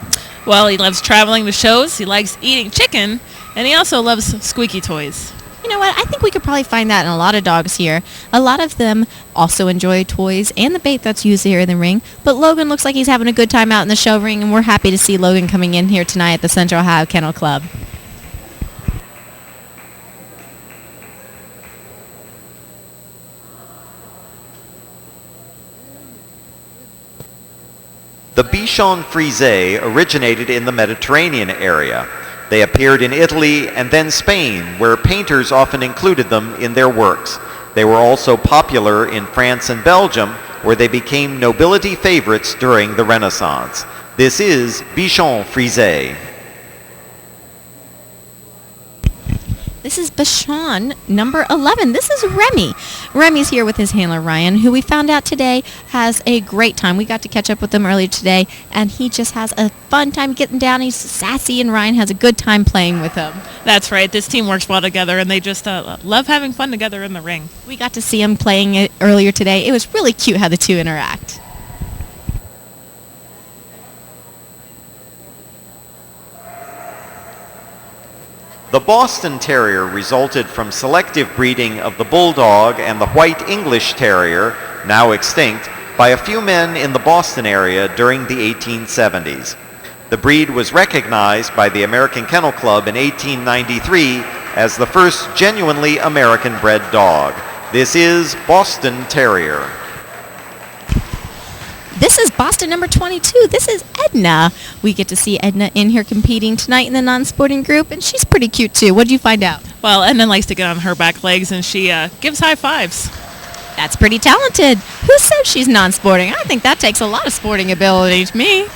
Well, he loves traveling to shows, he likes eating chicken, and he also loves squeaky toys. You know what? I think we could probably find that in a lot of dogs here. A lot of them also enjoy toys and the bait that's used here in the ring. But Logan looks like he's having a good time out in the show ring, and we're happy to see Logan coming in here tonight at the Central Ohio Kennel Club. The Bichon Frise originated in the Mediterranean area. They appeared in Italy and then Spain, where painters often included them in their works. They were also popular in France and Belgium, where they became nobility favorites during the Renaissance. This is Bichon Frise. This is Bichon, number 11. This is Remy. Remy's here with his handler, Ryan, who we found out today has a great time. We got to catch up with him earlier today, and he just has a fun time getting down. He's sassy, and Ryan has a good time playing with him. That's right. This team works well together, and they just love having fun together in the ring. We got to see him playing it earlier today. It was really cute how the two interact. The Boston Terrier resulted from selective breeding of the Bulldog and the White English Terrier, now extinct, by a few men in the Boston area during the 1870s. The breed was recognized by the American Kennel Club in 1893 as the first genuinely American-bred dog. This is Boston Terrier. This is Boston number 22. This is Edna. We get to see Edna in here competing tonight in the non-sporting group, and she's pretty cute too. What did you find out? Well, Edna likes to get on her back legs, and she gives high fives. That's pretty talented. Who said she's non-sporting? I think that takes a lot of sporting ability to me.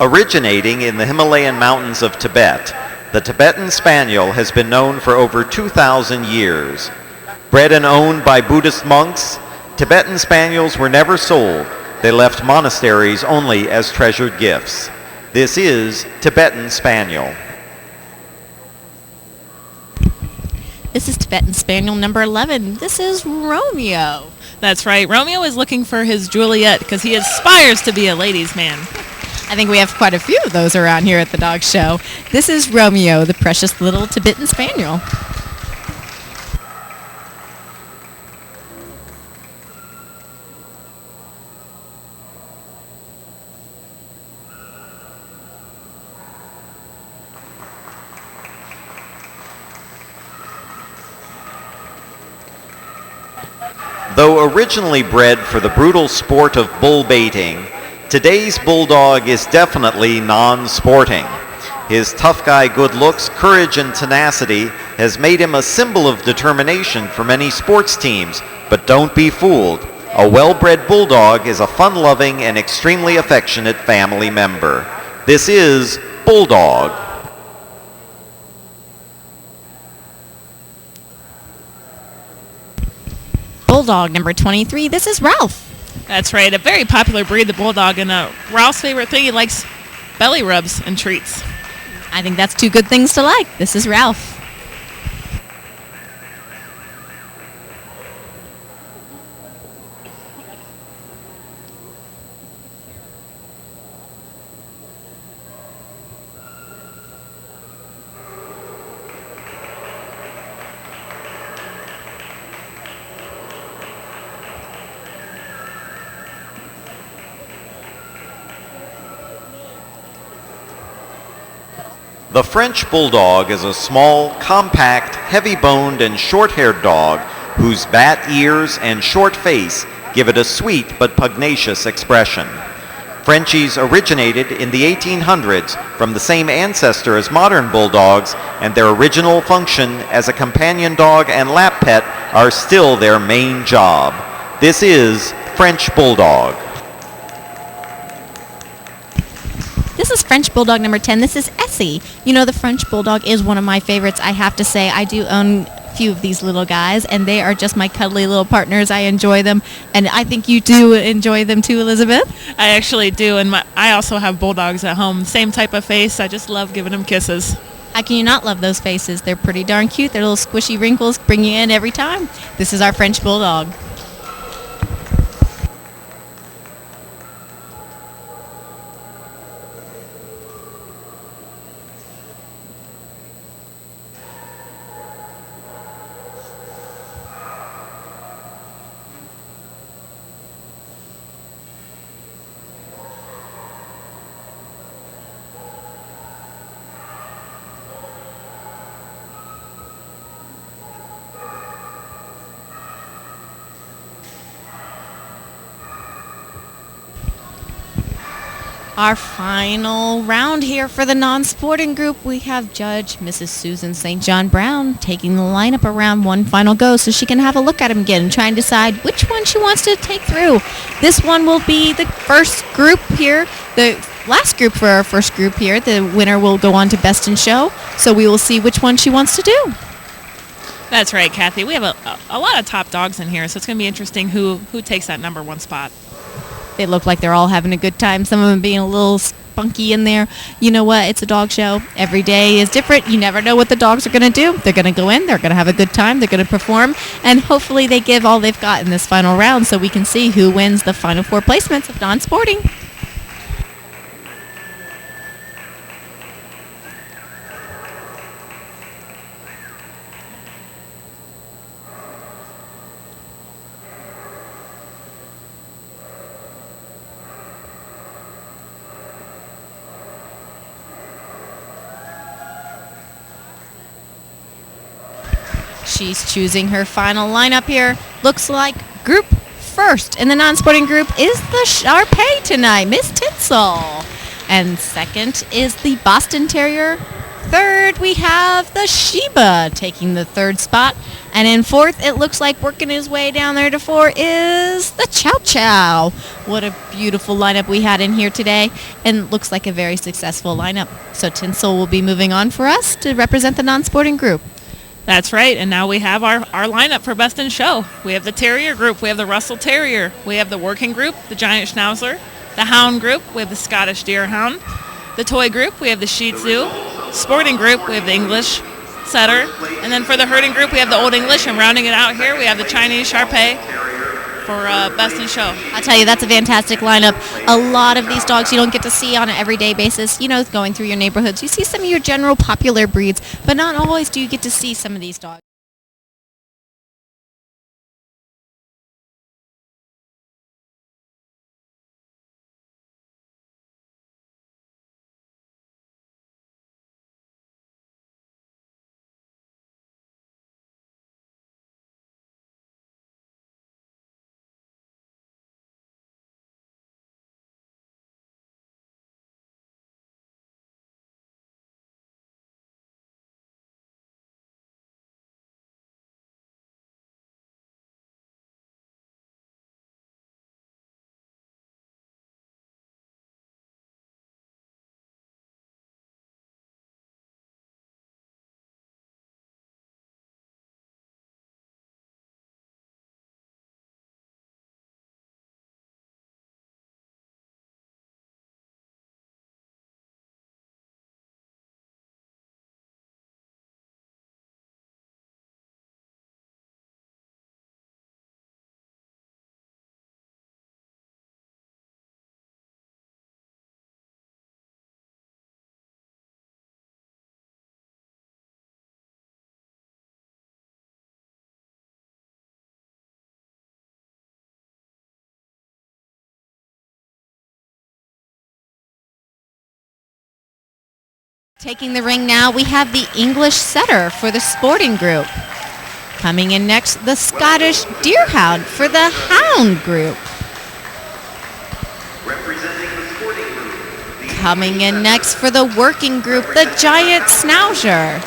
Originating in the Himalayan mountains of Tibet, the Tibetan Spaniel has been known for over 2,000 years. Bred and owned by Buddhist monks, Tibetan Spaniels were never sold. They left monasteries only as treasured gifts. This is Tibetan Spaniel. This is Tibetan Spaniel number 11. This is Romeo. That's right. Romeo is looking for his Juliet because he aspires to be a ladies' man. I think we have quite a few of those around here at the dog show. This is Romeo, the precious little Tibetan Spaniel. Though originally bred for the brutal sport of bull baiting, today's Bulldog is definitely non-sporting. His tough guy good looks, courage, and tenacity has made him a symbol of determination for many sports teams, but don't be fooled. A well-bred Bulldog is a fun-loving and extremely affectionate family member. This is Bulldog. Bulldog number 23. This is Ralph. That's right. A very popular breed, the Bulldog, and Ralph's favorite thing, he likes belly rubs and treats. I think that's two good things to like. This is Ralph. The French Bulldog is a small, compact, heavy-boned, and short-haired dog whose bat ears and short face give it a sweet but pugnacious expression. Frenchies originated in the 1800s from the same ancestor as modern Bulldogs, and their original function as a companion dog and lap pet are still their main job. This is French Bulldog. This is French Bulldog number 10. This is Essie. You know, the French Bulldog is one of my favorites. I have to say, I do own few of these little guys, and they are just my cuddly little partners. I enjoy them, and I think you do enjoy them too, Elizabeth. I actually do, and I also have bulldogs at home. Same type of face. I just love giving them kisses. How can you not love those faces? They're pretty darn cute. Their little squishy wrinkles bring you in every time. This is our French Bulldog. Our final round here for the non-sporting group, we have Judge Mrs. Susan St. John Brown taking the lineup around one final go so she can have a look at them again and try and decide which one she wants to take through. This one will be the first group here, the last group for our first group here. The winner will go on to Best in Show, so we will see which one she wants to do. That's right, Kathy. We have a lot of top dogs in here, so it's going to be interesting who takes that number one spot. They look like they're all having a good time. Some of them being a little spunky in there. You know what? It's a dog show. Every day is different. You never know what the dogs are going to do. They're going to go in. They're going to have a good time. They're going to perform. And hopefully they give all they've got in this final round so we can see who wins the final 4 placements of non-sporting. She's choosing her final lineup here. Looks like group first in the non-sporting group is the Shar-Pei tonight, Miss Tinsel. And second is the Boston Terrier. Third, we have the Shiba taking the third spot. And in fourth, it looks like working his way down there to 4 is the Chow Chow. What a beautiful lineup we had in here today. And looks like a very successful lineup. So Tinsel will be moving on for us to represent the non-sporting group. That's right, and now we have our lineup for Best in Show. We have the Terrier group, we have the Russell Terrier, we have the Working group, the Giant Schnauzer, the Hound group, we have the Scottish Deerhound, the Toy group, we have the Shih Tzu, Sporting group, we have the English Setter, and then for the Herding group, we have the Old English, and rounding it out here, we have the Chinese Shar-Pei for Best in Show. I'll tell you, that's a fantastic lineup. A lot of these dogs you don't get to see on an everyday basis. You know, going through your neighborhoods, you see some of your general popular breeds, but not always do you get to see some of these dogs. Taking the ring now, we have the English Setter for the Sporting group. Coming in next, the Scottish Deerhound for the Hound group. Coming in next for the Working group, the Giant Schnauzer.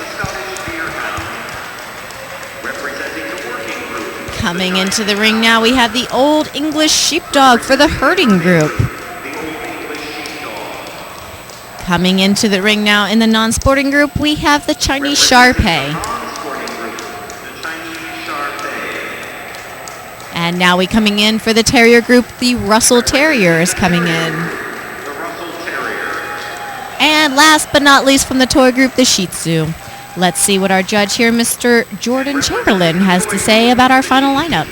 Coming into the ring now, we have the Old English Sheepdog for the Herding group. Coming into the ring now in the non-sporting group, we have the Chinese Shar-Pei. And now we coming in for the Terrier group, the Russell Terrier is coming in. And last but not least from the toy group, the Shih Tzu. Let's see what our judge here, Mr. Jordan Chamberlain, has to say about our final lineup.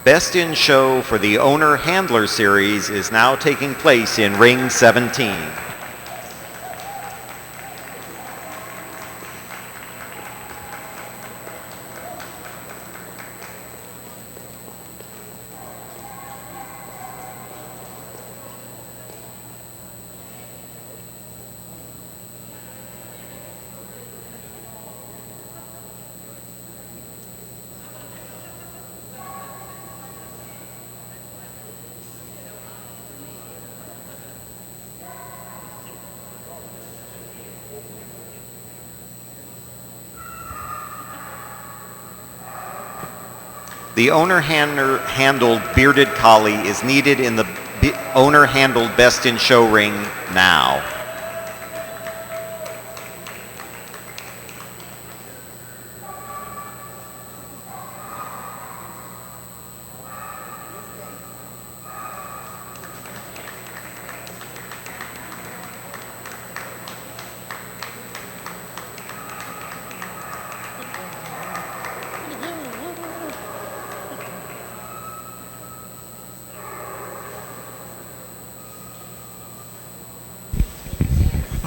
Best in Show for the Owner-Handler Series is now taking place in Ring 17. The owner-handled bearded collie is needed in the owner-handled Best in Show ring now.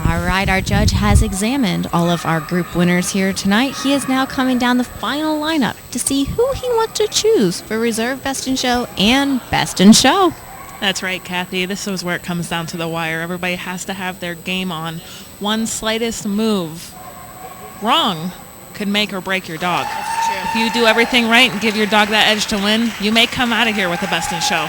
All right, our judge has examined all of our group winners here tonight. He is now coming down the final lineup to see who he wants to choose for Reserve Best in Show and Best in Show. That's right, Kathy. This is where it comes down to the wire. Everybody has to have their game on. One slightest move wrong could make or break your dog. If you do everything right and give your dog that edge to win, you may come out of here with the Best in Show.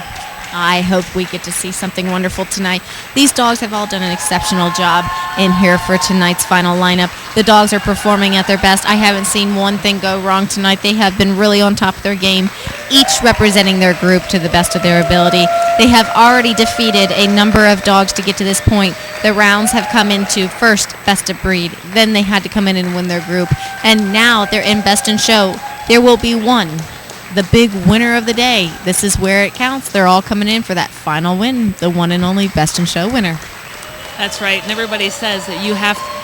I hope we get to see something wonderful tonight. These dogs have all done an exceptional job in here for tonight's final lineup. The dogs are performing at their best. I haven't seen one thing go wrong tonight. They have been really on top of their game, each representing their group to the best of their ability. They have already defeated a number of dogs to get to this point. The rounds have come into first best of breed, then they had to come in and win their group, and now they're in Best in Show. There will be one, the big winner of the day. This is where it counts. They're all coming in for that final win, the one and only Best in Show winner. That's right, and everybody says that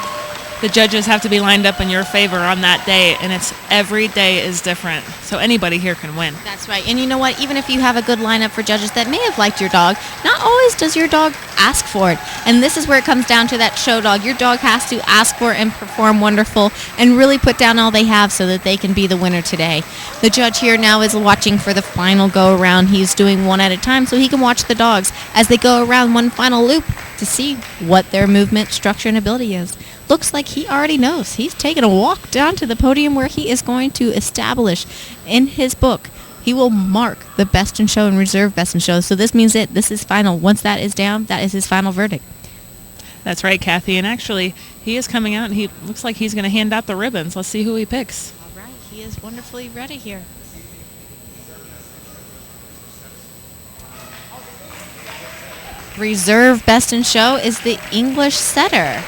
the judges have to be lined up in your favor on that day, and it's every day is different, so anybody here can win. That's right, and you know what? Even if you have a good lineup for judges that may have liked your dog, not always does your dog ask for it, and this is where it comes down to that show dog. Your dog has to ask for it and perform wonderful and really put down all they have so that they can be the winner today. The judge here now is watching for the final go-around. He's doing one at a time so he can watch the dogs as they go around one final loop to see what their movement, structure, and ability is. Looks like he already knows. He's taking a walk down to the podium where he is going to establish in his book. He will mark the Best in Show and Reserve Best in Show. So this means it. This is final. Once that is down, that is his final verdict. That's right, Kathy. And actually, he is coming out, and he looks like he's going to hand out the ribbons. Let's see who he picks. All right. He is wonderfully ready here. Reserve Best in Show is the English Setter.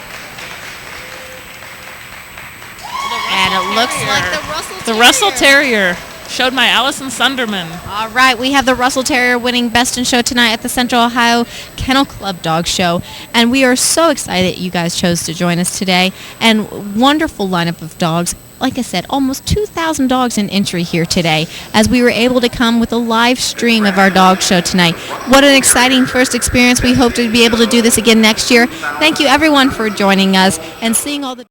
And it looks like the Russell Terrier. The Russell Terrier, showed by Allison Sunderman. All right, we have the Russell Terrier winning Best in Show tonight at the Central Ohio Kennel Club Dog Show. And we are so excited you guys chose to join us today. And wonderful lineup of dogs. Like I said, almost 2,000 dogs in entry here today as we were able to come with a live stream of our dog show tonight. What an exciting first experience. We hope to be able to do this again next year. Thank you, everyone, for joining us and seeing all the